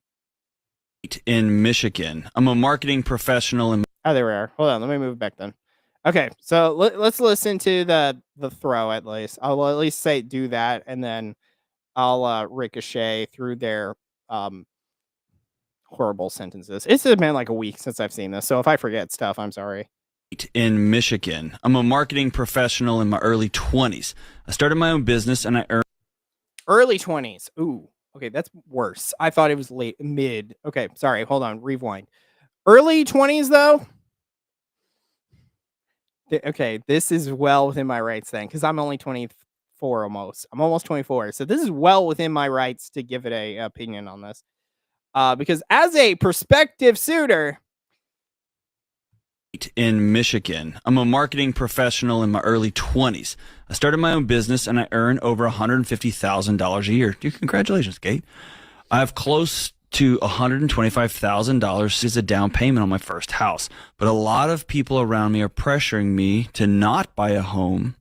In Michigan, I'm a marketing professional in. Oh, there we are. Hold on, let me move back then. Okay, so let's listen to the throw at least. I'll at least say do that, and then I'll ricochet through their horrible sentences. It's been like a week since I've seen this, so if I forget stuff, I'm sorry. In Michigan, I'm a marketing professional in my early 20s. I started my own business and I earned. Early 20s. Ooh, okay, that's worse. I thought it was mid. Okay, sorry. Hold on. Rewind. Early 20s though. Okay, this is well within my rights then, because I'm only 24 almost. I'm almost 24, so this is well within my rights to give it a opinion on this. Because as a prospective suitor. In Michigan, I'm a marketing professional in my early 20s. I started my own business and I earn over $150,000 a year. Dude, congratulations, Kate. I have close to $125,000 as a down payment on my first house. But a lot of people around me are pressuring me to not buy a home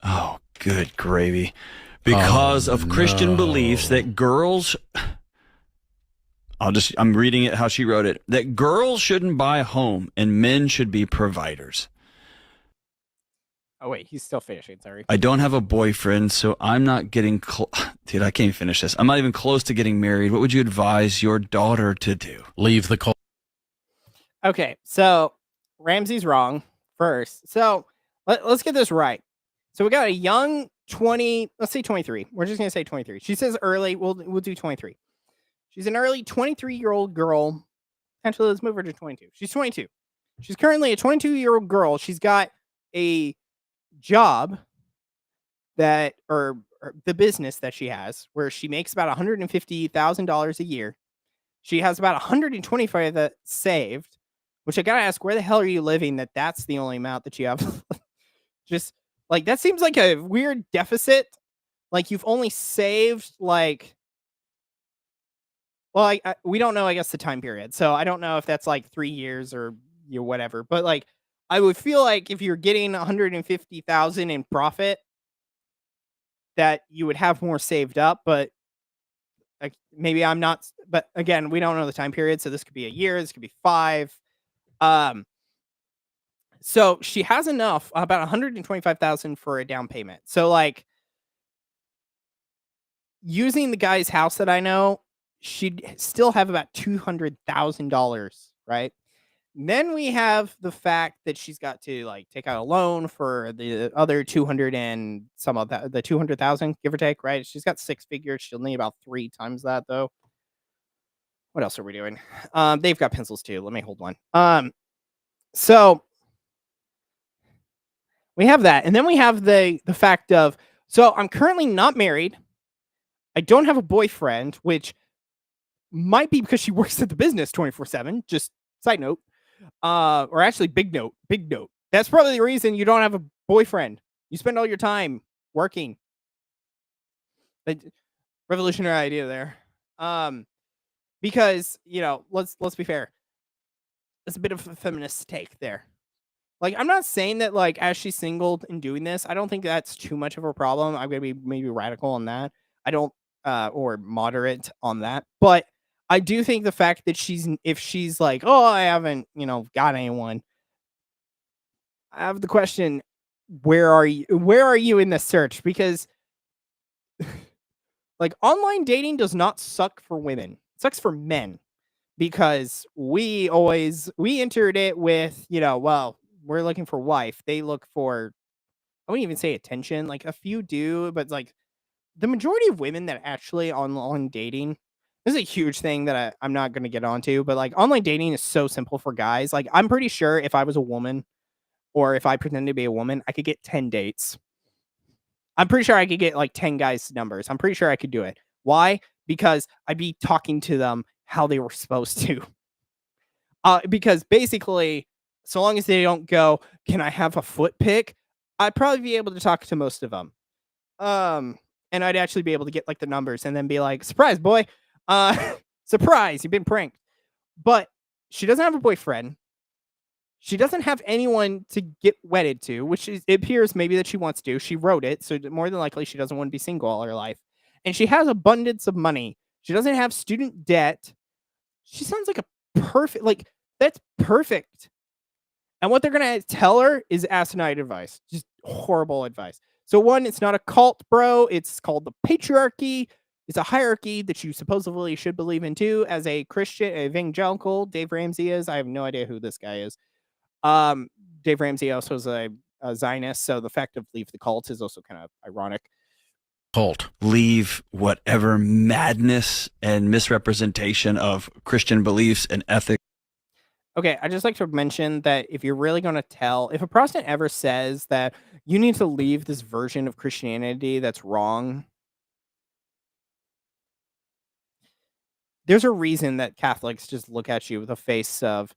Oh, good gravy. Because of Christian beliefs that girls, I'm reading it how she wrote it, that girls shouldn't buy a home and men should be providers. Oh, wait, he's still finishing. Sorry. I don't have a boyfriend, so I'm not getting dude, I can't even finish this. I'm not even close to getting married. What would you advise your daughter to do? Leave the cult. Okay, so Ramsey's wrong first. So let's get this right. So we got a young 20, let's say 23. We're just going to say 23. She says early. We'll do 23. She's an early 23-year-old girl. Actually, let's move her to 22. She's 22. She's currently a 22-year-old girl. She's got a job that, or the business that she has, where she makes about $150,000 a year. She has about 125 that saved, which I gotta ask, where the hell are you living that's the only amount that you have? Just like, that seems like a weird deficit. Like, you've only saved like, well, we don't know, I guess, the time period. So I don't know if that's like 3 years or whatever. But like, I would feel like if you're getting 150,000 in profit, that you would have more saved up. But like, maybe I'm not. But again, we don't know the time period. So this could be a year. This could be 5. So she has enough, about 125,000 for a down payment. So like, using the guy's house that I know, she'd still have about $200,000, right? And then we have the fact that she's got to like take out a loan for the other 200 and some of that, the 200,000, give or take, right? She's got 6 figures. She'll need about 3 times that, though. What else are we doing? They've got pencils too. Let me hold one. So we have that, and then we have the fact of, so I'm currently not married. I don't have a boyfriend, which might be because she works at the business 24/7. Just side note. Or actually, big note. That's probably the reason you don't have a boyfriend. You spend all your time working. Revolutionary idea there. Because, let's be fair. It's a bit of a feminist take there. Like, I'm not saying that, like, as she's single and doing this, I don't think that's too much of a problem. I'm gonna be maybe radical on that. I don't, or moderate on that. But I do think the fact that if she's like, oh, I haven't, got anyone. I have the question, where are you in the search? Because like, online dating does not suck for women. It sucks for men, because we entered it with, well, we're looking for wife. They look for, I wouldn't even say attention. Like, a few do, but like, the majority of women that actually online dating, this is a huge thing that I'm not going to get onto, but like, online dating is so simple for guys. Like, I'm pretty sure if I was a woman, or if I pretended to be a woman, I could get 10 dates. I'm pretty sure I could get like 10 guys' numbers. I'm pretty sure I could do it. Why? Because I'd be talking to them how they were supposed to. Because basically, so long as they don't go, can I have a foot pic? I'd probably be able to talk to most of them. And I'd actually be able to get like the numbers and then be like, surprise, boy. Surprise, you've been pranked. But she doesn't have a boyfriend. She doesn't have anyone to get wedded to, which it appears maybe that she wants to. She wrote it, so more than likely she doesn't want to be single all her life. And she has abundance of money. She doesn't have student debt. She sounds like a perfect, like, that's perfect. And what they're going to tell her is asinine advice. Just horrible advice. So one, it's not a cult, bro. It's called the patriarchy. It's a hierarchy that you supposedly should believe in too. As a Christian, evangelical, Dave Ramsey is. I have no idea who this guy is. Dave Ramsey also is a Zionist, so the fact of leave the cult is also kind of ironic. Cult. Leave whatever madness and misrepresentation of Christian beliefs and ethics. Okay, I just like to mention that if you're really going to if a Protestant ever says that you need to leave this version of Christianity that's wrong, there's a reason that Catholics just look at you with a face of,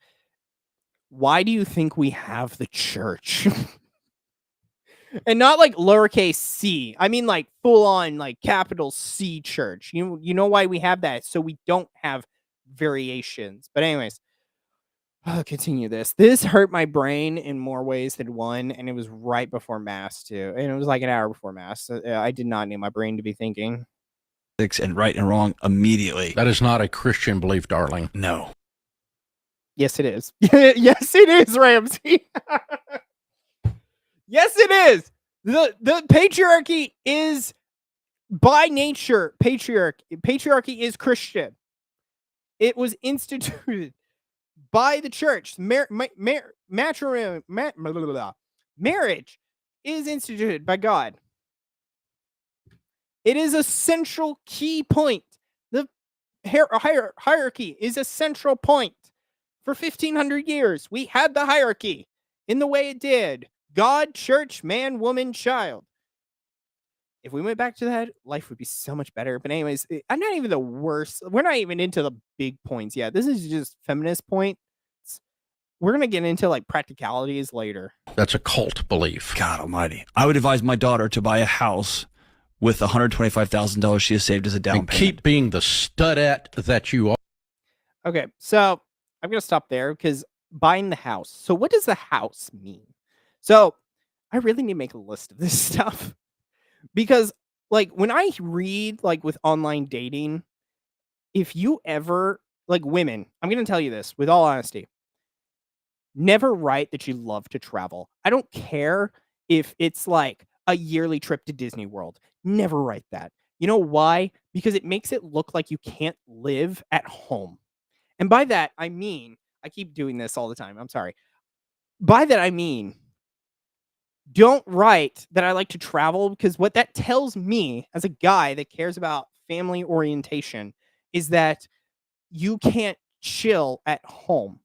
why do you think we have the church? And not like lowercase c. I mean like full on like capital C church. You know why we have that? So we don't have variations. But anyways, I'll continue this. This hurt my brain in more ways than one, and it was right before Mass, too. And it was like an hour before Mass. So, I did not need my brain to be thinking. And right and wrong immediately. That is not a Christian belief, darling. No. Yes, it is. Yes, it is, Ramsey. Yes, it is. The patriarchy is by nature patriarchy is Christian. It was instituted by the church. Marriage is instituted by God. It is a central key point. The hierarchy is a central point. For 1,500 years, we had the hierarchy in the way it did. God, church, man, woman, child. If we went back to that, life would be so much better. But anyways, I'm not even the worst. We're not even into the big points yet. This is just feminist points. We're going to get into like practicalities later. That's a cult belief. God almighty. I would advise my daughter to buy a house with $125,000 she has saved as a down And payment. keep being the studette that you are. Okay, so I'm going to stop there because buying the house. So what does the house mean? So I really need to make a list of this stuff because like when I read like with online dating, if you ever like women, I'm going to tell you this with all honesty. Never write that you love to travel. I don't care if it's like a yearly trip to Disney World. Never write that. You know why? Because it makes it look like you can't live at home. And by that, I mean, I keep doing this all the time. I'm sorry. By that, I mean, don't write that I like to travel because what that tells me as a guy that cares about family orientation is that you can't chill at home.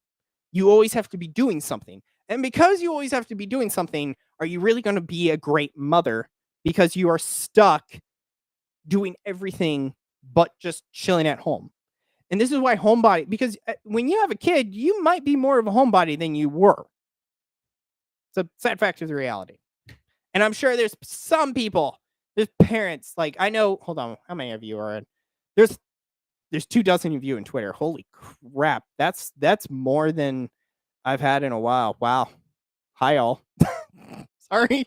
You always have to be doing something. And because you always have to be doing something, are you really going to be a great mother because you are stuck doing everything but just chilling at home? And this is why homebody, because when you have a kid, you might be more of a homebody than you were. It's a sad fact of the reality. And I'm sure there's some people, there's parents, like I know, hold on, how many of you are in? There's 24 of you in Twitter. Holy crap. That's more than I've had in a while. Wow. Hi all. Sorry.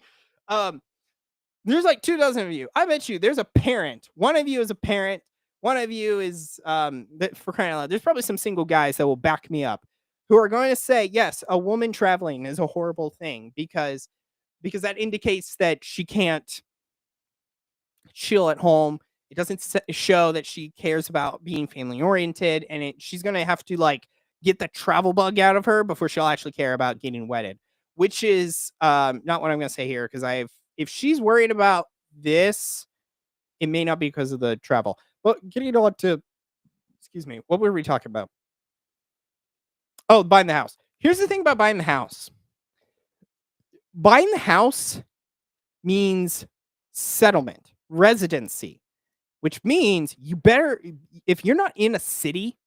There's like 24 of you. I bet you there's a parent. One of you is a parent. One of you is for crying out loud. There's probably some single guys that will back me up who are going to say, yes, a woman traveling is a horrible thing because that indicates that she can't chill at home. It doesn't show that she cares about being family oriented, and she's going to have to like get the travel bug out of her before she'll actually care about getting wedded, which is not what I'm going to say here. Cause if she's worried about this, it may not be because of the travel, but getting on to, excuse me, what were we talking about? Oh, buying the house. Here's the thing about buying the house. Buying the house means settlement, residency, which means you better, if you're not in a city,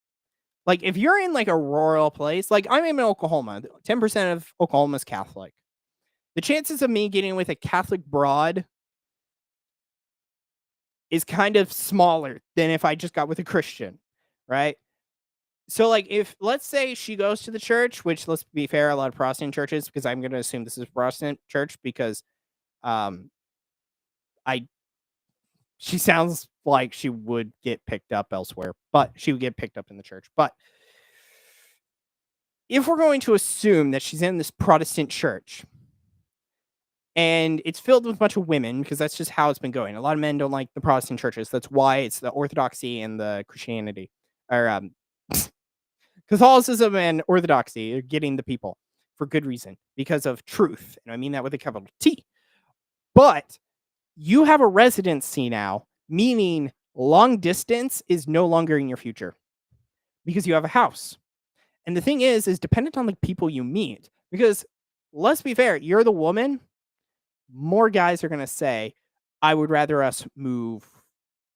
like if you're in like a rural place, like I'm in Oklahoma, 10% of Oklahoma is Catholic. The chances of me getting with a Catholic broad is kind of smaller than if I just got with a Christian, right? So like if let's say she goes to the church, which let's be fair, a lot of Protestant churches, because I'm going to assume this is a Protestant church because she sounds like she would get picked up elsewhere, but she would get picked up in the church. But if we're going to assume that she's in this Protestant church and it's filled with a bunch of women, because that's just how it's been going. A lot of men don't like the Protestant churches. That's why it's the Orthodoxy and the Christianity, or Catholicism and Orthodoxy are getting the people for good reason, because of truth. And I mean that with a capital T. But you have a residency now, meaning long distance is no longer in your future because you have a house. And the thing is dependent on the people you meet, because let's be fair, you're the woman. More guys are going to say, I would rather us move,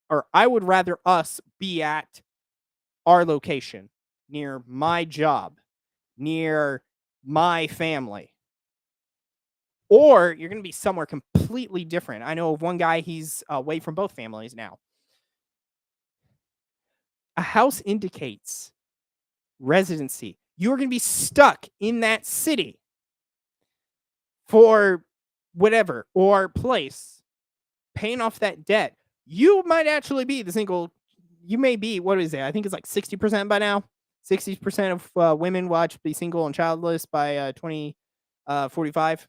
or I would rather us be at our location, near my job, near my family. Or you're going to be somewhere completely different. I know of one guy, he's away from both families now. A house indicates residency. you're going to be stuck in that city for whatever or place, paying off that debt. You might actually be the single. You may be, what is it? I think it's like 60% by now. 60% of women will actually be single and childless by 2045.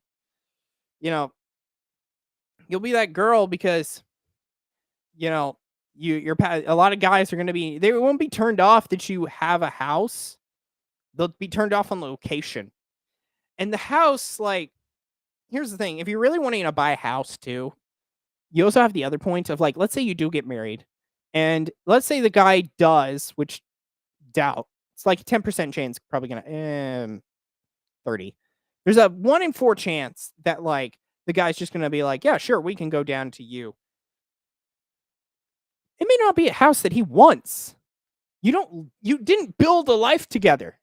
You'll be that girl because a lot of guys are going to be, they won't be turned off that you have a house. They'll be turned off on location. And the house, like, here's the thing. If you're really wanting to buy a house too, you also have the other point of, like, let's say you do get married and let's say the guy does, which doubt. It's like a 10% chance, probably going to 30. There's a 1 in 4 chance that, like, the guy's just going to be like, yeah, sure, we can go down to you. It may not be a house that he wants. You didn't build a life together.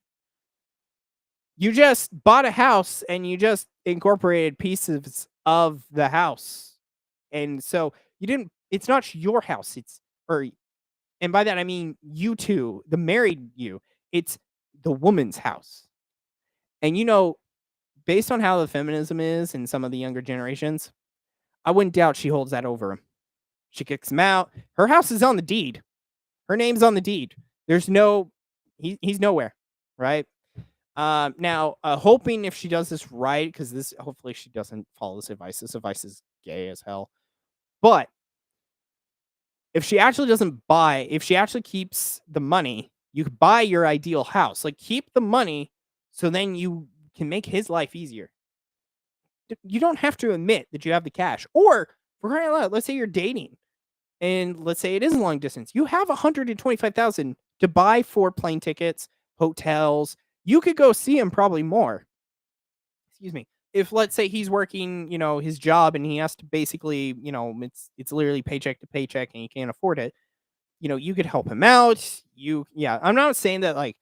You just bought a house and you just incorporated pieces of the house. And so it's not your house. And by that I mean you two, the married you. It's the woman's house. And based on how the feminism is in some of the younger generations, I wouldn't doubt she holds that over him. She kicks him out. Her house is on the deed. Her name's on the deed. There's he's nowhere, right? Now, hoping if she does this right, because hopefully she doesn't follow this advice. This advice is gay as hell. But if she actually if she actually keeps the money, you could buy your ideal house. Like, keep the money so then you can make his life easier. You don't have to admit that you have the cash. Or, for crying out loud, let's say you're dating and let's say it is a long distance. You have $125,000 to buy 4 plane tickets, hotels. You could go see him probably more. Excuse me. If, let's say, he's working, his job and he has to basically, it's literally paycheck to paycheck and he can't afford it. You could help him out. I'm not saying that, like,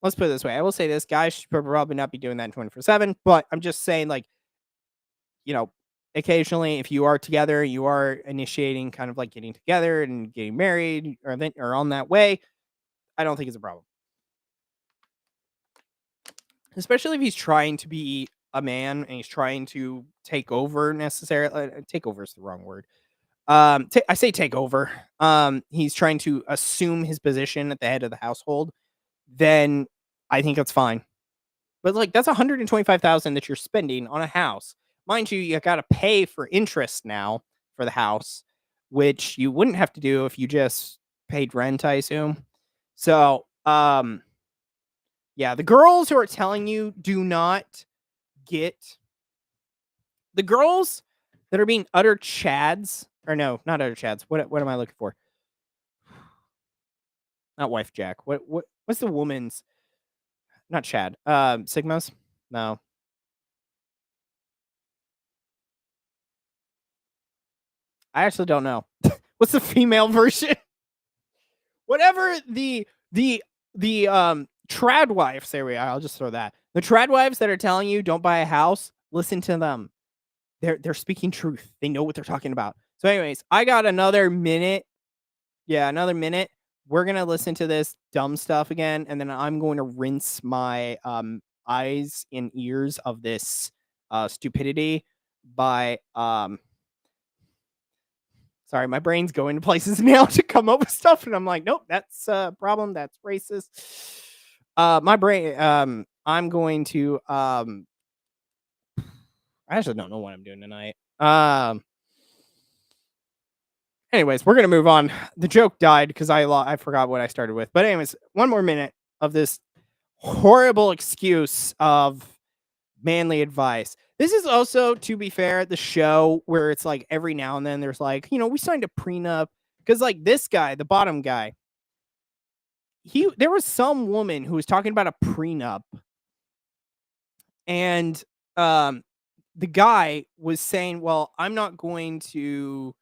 let's put it this way. I will say this, guys should probably not be doing that 24/7, but I'm just saying, like, occasionally if you are together, you are initiating kind of like getting together and getting married or on that way, I don't think it's a problem. Especially if he's trying to be a man and he's trying to take over necessarily. Take over is the wrong word. I say take over. He's trying to assume his position at the head of the household. Then I think that's fine. But, like, that's $125,000 that you're spending on a house. Mind you got to pay for interest now for the house, which you wouldn't have to do if you just paid rent, I assume. So, yeah, the girls who are telling you do not get the girls that are being utter chads, or no, not utter chads. What am I looking for? Not wife jack. What's the woman's? Not Chad. Sigmas? No. I actually don't know. What's the female version? Whatever the trad wives, there we are. I'll just throw that. The trad wives that are telling you don't buy a house, listen to them. They're speaking truth. They know what they're talking about. So anyways, I got another minute. Yeah, another minute. We're going to listen to this dumb stuff again, and then I'm going to rinse my eyes and ears of this stupidity by sorry, my brain's going to places now to come up with stuff, and I'm like, nope, that's a problem. That's racist. My brain, I'm going to I actually don't know what I'm doing tonight. Anyways, we're going to move on. The joke died because I forgot what I started with. But anyways, one more minute of this horrible excuse of manly advice. This is also, to be fair, the show where it's like every now and then there's like, we signed a prenup. Because, like, this guy, the bottom guy, there was some woman who was talking about a prenup. And the guy was saying, well, I'm not going to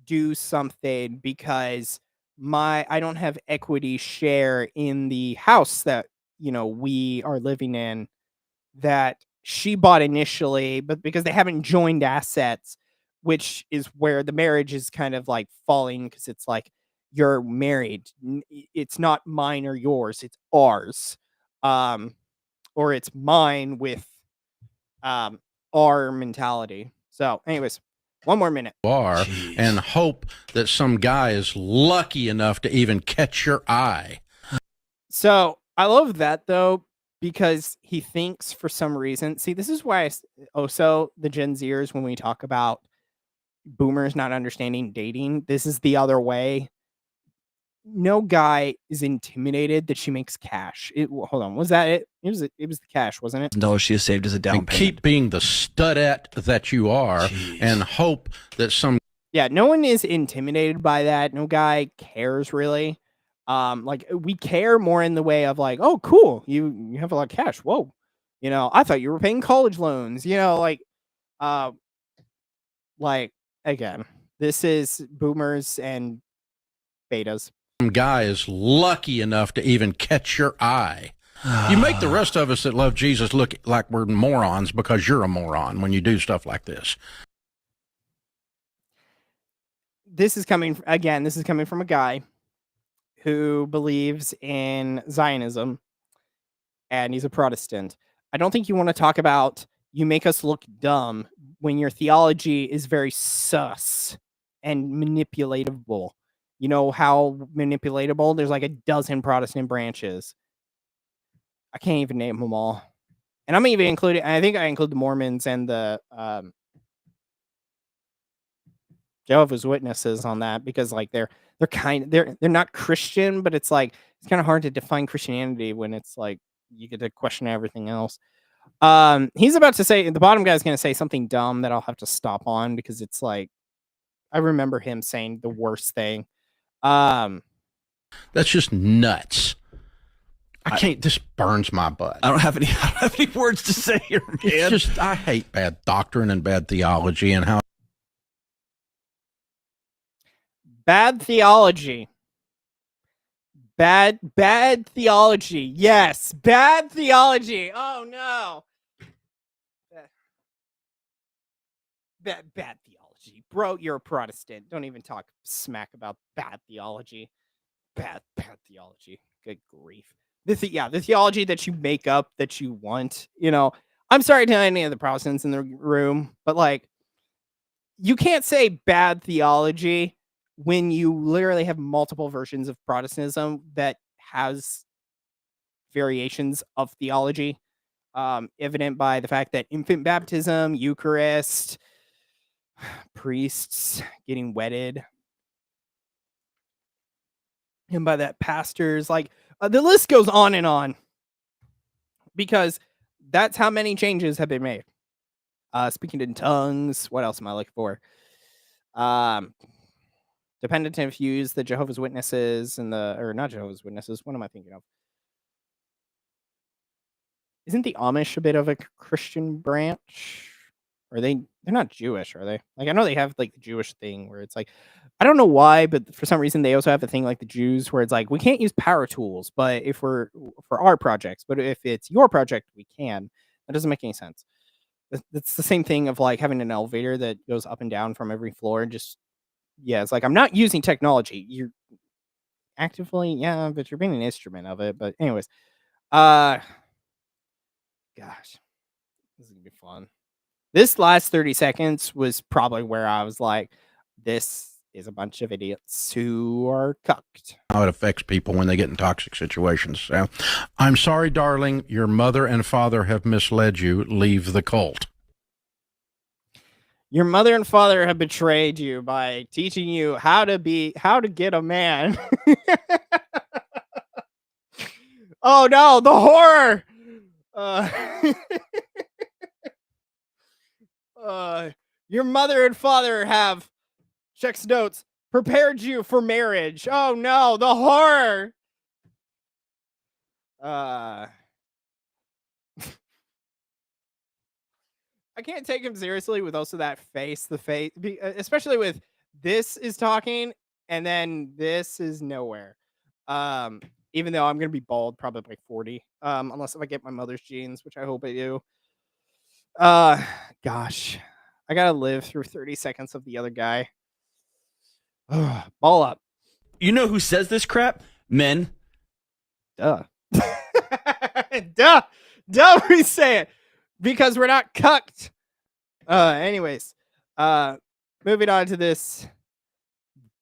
do something because I don't have equity share in the house that we are living in that she bought initially, but because they haven't joined assets, which is where the marriage is kind of like falling, because it's like, you're married, it's not mine or yours, it's ours. or it's mine with our mentality. So, anyways, one more minute. And hope that some guy is lucky enough to even catch your eye. So I love that though, because he thinks for some reason. See, this is why also the Gen Zers, when we talk about boomers not understanding dating, this is the other way. No guy is intimidated that she makes cash. Hold on, was that it? It was the cash, wasn't it? $1 she has saved as a down And payment. keep being the studette that you are, and hope that some. Yeah, no one is intimidated by that. No guy cares really. Like we care more in the way of like, oh, cool, you have a lot of cash. Whoa, I thought you were paying college loans. Like again, this is boomers and betas. Some guy is lucky enough to even catch your eye. You make the rest of us that love Jesus look like we're morons because you're a moron when you do stuff like this. This is coming from a guy who believes in Zionism, and he's a Protestant. I don't think you want to talk about you make us look dumb when your theology is very sus and manipulatable. You know how manipulatable? There's like a dozen Protestant branches. I can't even name them all. And I'm even including, I think I include the Mormons and the Jehovah's Witnesses on that, because like they're not Christian, but it's like it's kind of hard to define Christianity when it's like you get to question everything else. He's about to say, the bottom guy's going to say something dumb that I'll have to stop on because it's like I remember him saying the worst thing. That's just nuts. I can't. This burns my butt. I don't have any words to say here, man. It's just I hate bad doctrine and bad theology and how. Bad theology. Bad theology. Yes, bad theology. Oh no. Bad theology. Bro, you're a Protestant. Don't even talk smack about bad theology. Bad theology. Good grief. The theology that you make up that you want, I'm sorry to any of the Protestants in the room, but like you can't say bad theology when you literally have multiple versions of Protestantism that has variations of theology, evident by the fact that infant baptism, Eucharist, priests getting wedded, and by that pastors, like the list goes on, because that's how many changes have been made. Speaking in tongues, what else am I looking for? Dependent views, the Jehovah's Witnesses and not Jehovah's Witnesses. What am I thinking of? Isn't the Amish a bit of a Christian branch? Or they're not Jewish, are they? Like I know they have like the Jewish thing where it's like, I don't know why, but for some reason they also have a thing like the Jews where it's like we can't use power tools, but if we're for our projects, but if it's your project, we can. That doesn't make any sense. It's the same thing of like having an elevator that goes up and down from every floor. It's like I'm not using technology. You're actively, but you're being an instrument of it. But anyways, gosh, this is gonna be fun. This last 30 seconds was probably where I was like, this is a bunch of idiots who are cucked. How it affects people when they get in toxic situations. So, I'm sorry, darling. Your mother and father have misled you. Leave the cult. Your mother and father have betrayed you by teaching you how to get a man. Oh no, the horror. Your mother and father have, checks notes, prepared you for marriage. Oh no, the horror. I can't take him seriously with also that face, especially with this is talking and then this is nowhere. Even though I'm gonna be bald probably by 40, unless if I get my mother's genes, which I hope I do. Gosh, I gotta live through 30 seconds of the other guy. Ball up. You know who says this crap? Men. Duh. Duh. Duh, we say it. Because we're not cucked. Anyways. Moving on to this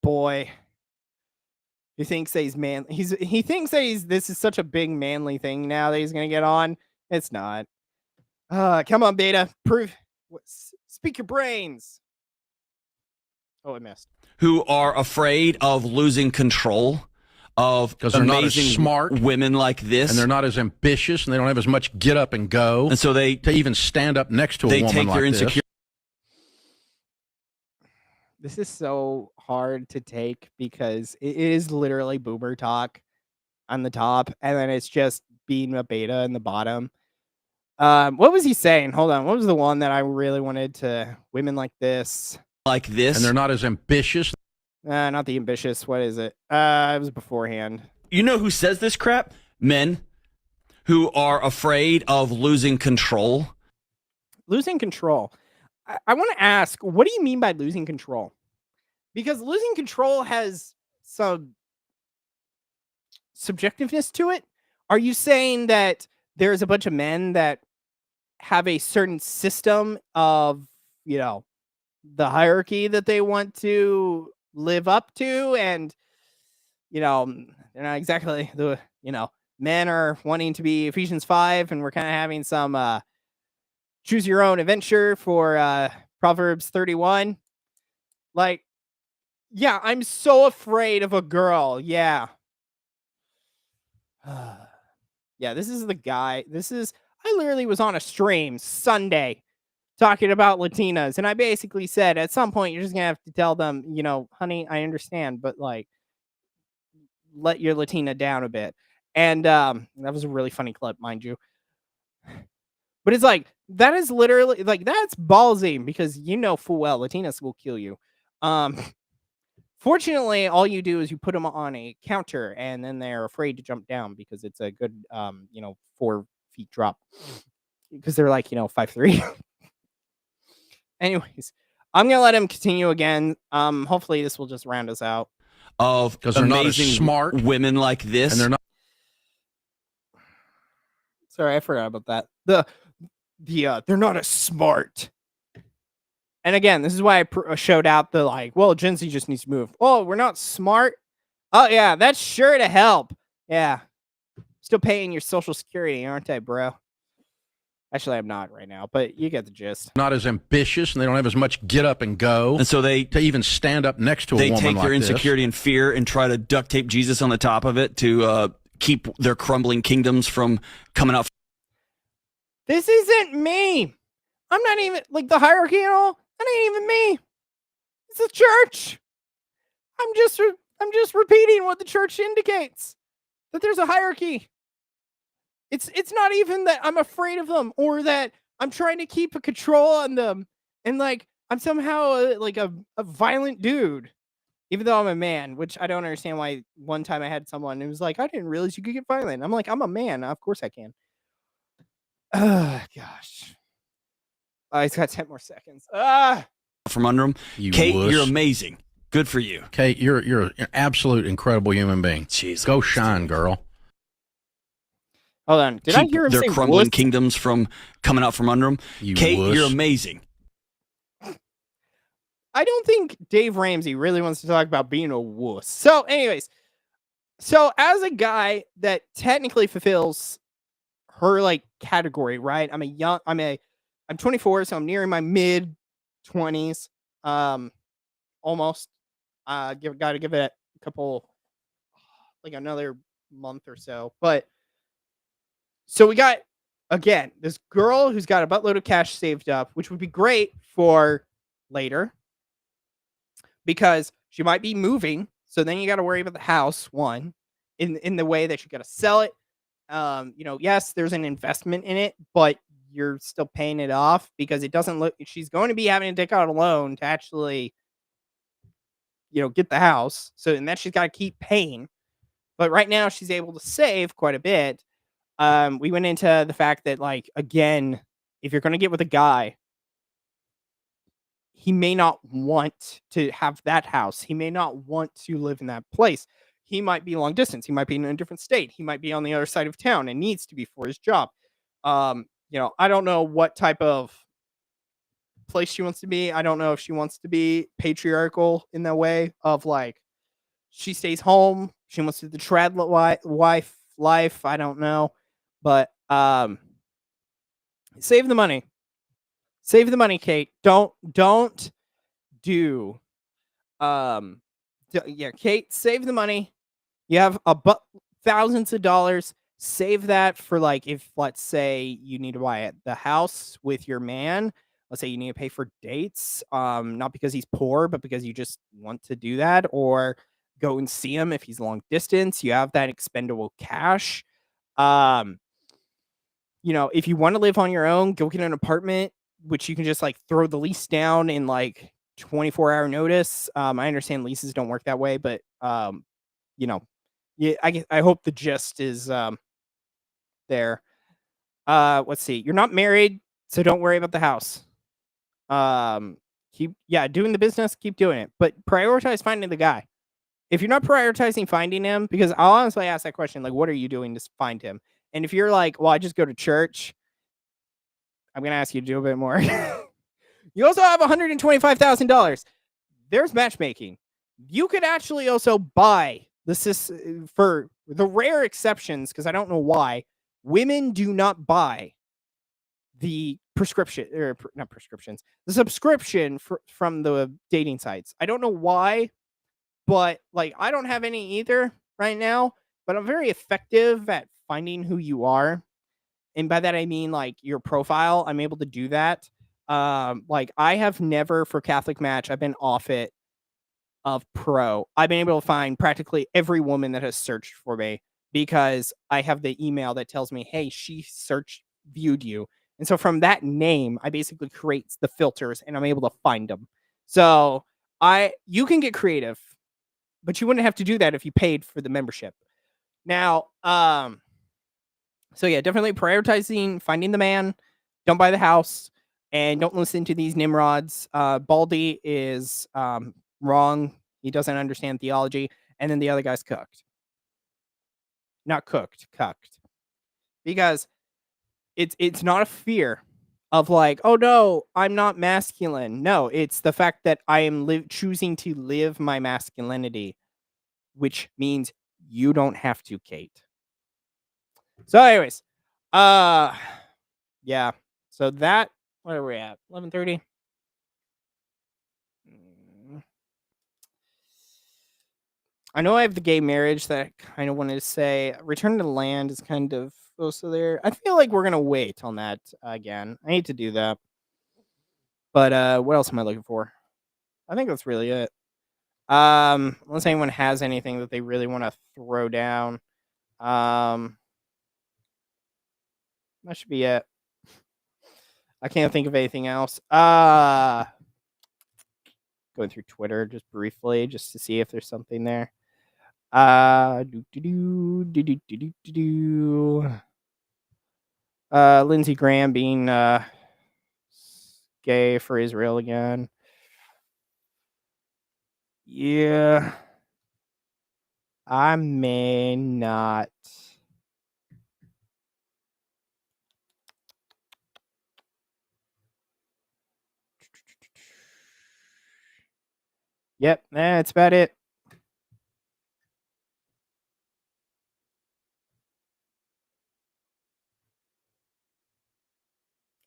boy. He thinks that he's man. He thinks that this is such a big manly thing now that he's gonna get on. It's not. Come on, Beta. Speak your brains. Oh, I missed. Who are afraid of losing control of because they're not as amazing smart women like this, and they're not as ambitious, and they don't have as much get up and go, and so they to even stand up next to a they woman take like their this. insecurity. This is so hard to take because it is literally boomer talk on the top, and then it's just being a beta in the bottom. What was he saying? Hold on. What was the one that I really wanted to women like this? Like this. And they're not as ambitious. Not the ambitious. What is it? It was beforehand. You know who says this crap? Men who are afraid of losing control. Losing control. I want to ask, what do you mean by losing control? Because losing control has some subjectiveness to it. Are you saying that there's a bunch of men that have a certain system of, the hierarchy that they want to live up to, and they're not exactly men are wanting to be Ephesians 5, and we're kind of having some choose your own adventure for Proverbs 31. Like, yeah, I'm so afraid of a girl. Yeah. Yeah, this is the guy. I literally was on a stream Sunday talking about Latinas, and I basically said at some point you're just gonna have to tell them, honey, I understand, but like, let your Latina down a bit. And that was a really funny clip, mind you. But it's like, that is literally like, that's ballsy, because full well Latinas will kill you. Fortunately, all you do is you put them on a counter, and then they're afraid to jump down because it's a good 4 feet drop, because they're like 5'3". Anyways, I'm gonna let him continue again. Hopefully this will just round us out. Of because they're not as amazing smart women like this, and they're not. Sorry, I forgot about that. They're not as smart. And again, this is why I showed out the Gen Z just needs to move. Oh, we're not smart. Oh yeah, that's sure to help. Yeah, still paying your Social Security, aren't I, bro? Actually, I'm not right now, but you get the gist. Not as ambitious, and they don't have as much get up and go, and so to even stand up next to a woman like this. They take their insecurity and fear and try to duct tape Jesus on the top of it to keep their crumbling kingdoms from coming out. This isn't me. I'm not even the hierarchy and all. That ain't even me. It's the church. I'm just repeating what the church indicates, that there's a hierarchy. It's not even that I'm afraid of them or that I'm trying to keep a control on them, and I'm somehow a violent dude, even though I'm a man, which I don't understand why. One time I had someone who was like, I didn't realize you could get violent. I'm like, I'm a man. Of course I can. Gosh. He's got 10 more seconds. From under him. Kate, you're amazing. Good for you. Kate, you're an absolute incredible human being. Jeez. Go shine, girl. Hold on. Did I hear him say their crumbling wuss? kingdoms from coming out from under them? Kate, wuss. you're amazing. I don't think Dave Ramsey really wants to talk about being a wuss. So, anyways, as a guy that technically fulfills her category, right? I'm 24, so I'm nearing my mid 20s. Almost. Gotta give it a couple, another month or so. But so we got, again, this girl who's got a buttload of cash saved up, which would be great for later, because she might be moving. So then you got to worry about the house, one, in the way that you got to sell it. Yes, there's an investment in it, but you're still paying it off, because it doesn't look, she's going to be having to take out a loan to actually, get the house. So, and then she's got to keep paying. But right now she's able to save quite a bit. We went into the fact that, again, if you're going to get with a guy, he may not want to have that house. He may not want to live in that place. he might be long distance. He might be in a different state. He might be on the other side of town and needs to be for his job. I don't know what type of place she wants to be. I don't know if she wants to be patriarchal in that way of like she stays home. She wants to do the trad wife life. I don't know, but save the money. Save the money, Kate. Don't do. Kate, save the money. You have thousands of dollars. Save that for like if let's say you need to buy the house with your man. Let's say you need to pay for dates, not because he's poor, but because you just want to do that, or go and see him if he's long distance. You have that expendable cash. If you want to live on your own, go get an apartment, which you can just like throw the lease down in like 24-hour notice. I understand leases don't work that way, but yeah, I hope the gist is there. Let's see. You're not married, so don't worry about the house. Keep doing the business, keep doing it, but prioritize finding the guy. If you're not prioritizing finding him, because I'll honestly ask that question, like, what are you doing to find him? And if you're like, well, I just go to church, I'm gonna ask you to do a bit more. You also have $125,000. There's matchmaking. You could actually also buy for the rare exceptions, because I don't know why women do not buy the prescription or not prescriptions, the subscription from the dating sites. I don't know why, but like I don't have any either right now, but I'm very effective at finding who you are. And by that I mean like your profile. I'm able to do that. Like I have never for Catholic Match, I've been off it of pro. I've been able to find practically every woman that has searched for me because I have the email that tells me, hey, she viewed you. And so from that name, I basically create the filters and I'm able to find them. So you can get creative, but you wouldn't have to do that if you paid for the membership. Now, so yeah, definitely prioritizing finding the man. Don't buy the house and don't listen to these nimrods. Baldy is wrong. He doesn't understand theology. And then the other guy's cooked. Not cooked, cucked. Because it's not a fear of like, oh no, I'm not masculine. No, it's the fact that I am choosing to live my masculinity, which means you don't have to, Kate. So anyways, yeah. So that, what are we at? 11:30. I know I have the gay marriage that I kind of wanted to say. Return to the Land is kind of also there. I feel like we're gonna wait on that again. I need to do that. But what else am I looking for? I think that's really it. Unless anyone has anything that they really want to throw down. That should be it. I can't think of anything else. Going through Twitter just briefly, just to see if there's something there. Lindsey Graham being gay for Israel again. Yeah. I may not. Yep, that's about it.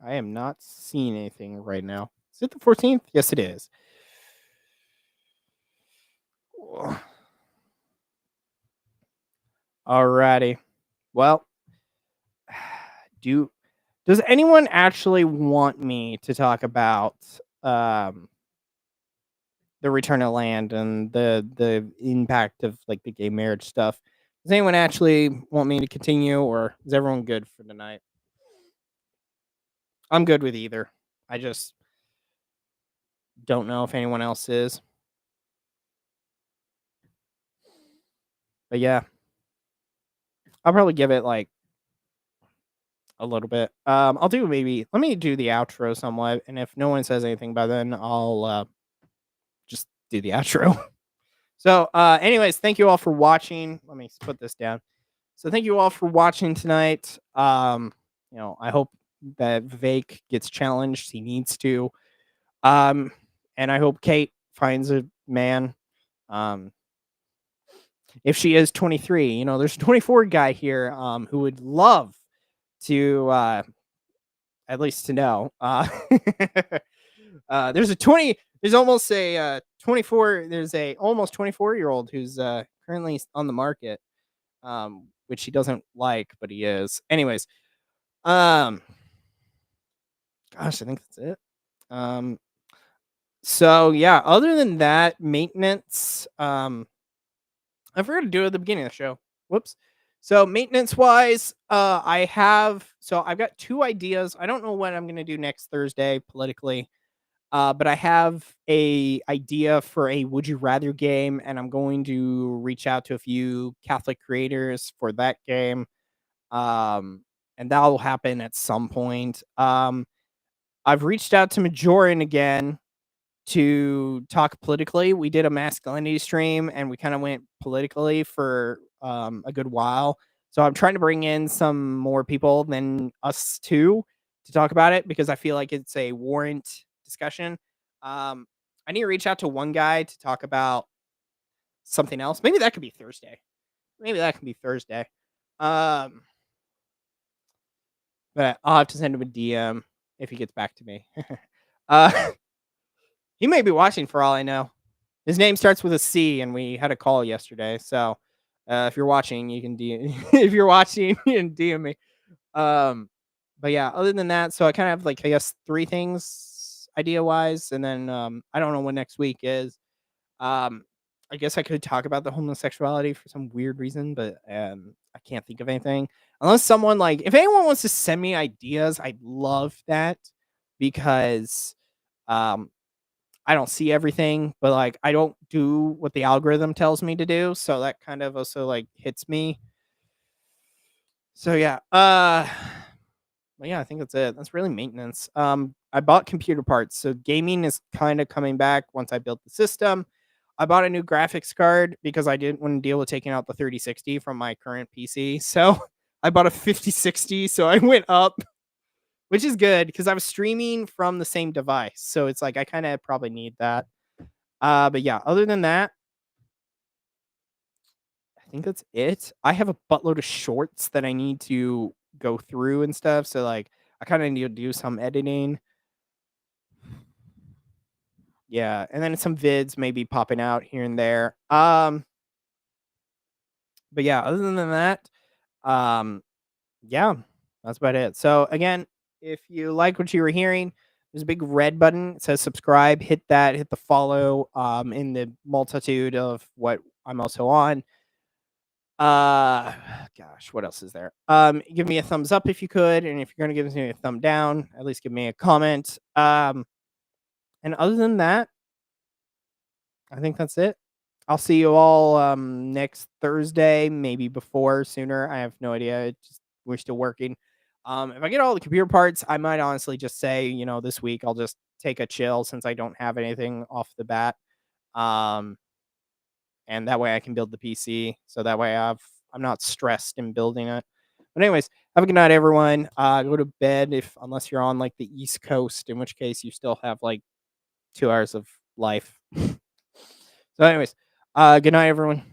I am not seeing anything right now. Is it the 14th? Yes, it is. Alrighty. Well, does anyone actually want me to talk about the Return to Land and the impact of like the gay marriage stuff? Does anyone actually want me to continue, or is everyone good for tonight? I'm good with either. I just don't know if anyone else is. But yeah. I'll probably give it like a little bit. I'll do let me do the outro somewhat, and if no one says anything by then, I'll just do the outro. So, anyways, thank you all for watching. Let me put this down. So, thank you all for watching tonight. I hope that Vivek gets challenged. He needs to. And I hope Kate finds a man. If she is 23, there's a 24 guy here who would love to at least to know. There's almost a 24, there's a almost 24-year-old who's currently on the market, which he doesn't like, but he is. Anyways, gosh, I think that's it. So yeah, other than that, maintenance, I forgot to do it at the beginning of the show. Whoops. So maintenance wise, I've got 2 ideas. I don't know what I'm gonna do next Thursday politically. But I have a idea for a would you rather game, and I'm going to reach out to a few Catholic creators for that game. And that will happen at some point. I've reached out to Majoran again to talk politically. We did a masculinity stream and we kind of went politically for a good while. So I'm trying to bring in some more people than us two to talk about it because I feel like it's a warrant discussion. I need to reach out to one guy to talk about something else. Maybe that could be Thursday. But I'll have to send him a DM if he gets back to me. He may be watching for all I know. His name starts with a C, and we had a call yesterday. So if you're watching, you can DM. If you're watching, you can DM me. But yeah, other than that, so I kind of have I guess 3 things idea wise, and then I don't know what next week is. I guess I could talk about the homosexuality for some weird reason, but I can't think of anything. Unless someone if anyone wants to send me ideas, I'd love that because I don't see everything, but I don't do what the algorithm tells me to do, so that kind of also hits me. So yeah, but yeah, I think that's it. That's really maintenance. I bought computer parts, so gaming is kind of coming back once I built the system. I bought a new graphics card because I didn't want to deal with taking out the 3060 from my current PC. So I bought a 5060, so I went up, which is good because I was streaming from the same device. So it's I kind of probably need that. But yeah, other than that, I think that's it. I have a buttload of shorts that I need to go through and stuff. So I kind of need to do some editing. Yeah, and then some vids maybe popping out here and there. But yeah, other than that, yeah, that's about it. So again, if you like what you were hearing, there's a big red button. It says subscribe. Hit that. Hit the follow. In the multitude of what I'm also on. Gosh, what else is there? Give me a thumbs up if you could, and if you're gonna give me a thumb down, at least give me a comment. And other than that, I think that's it. I'll see you all next Thursday, maybe sooner. I have no idea. We're still working. If I get all the computer parts, I might honestly just say, this week I'll just take a chill since I don't have anything off the bat. And that way I can build the PC. So that way I'm not stressed in building it. But anyways, have a good night, everyone. Go to bed unless you're on the East Coast, in which case you still have 2 hours of life. So anyways, good night, everyone.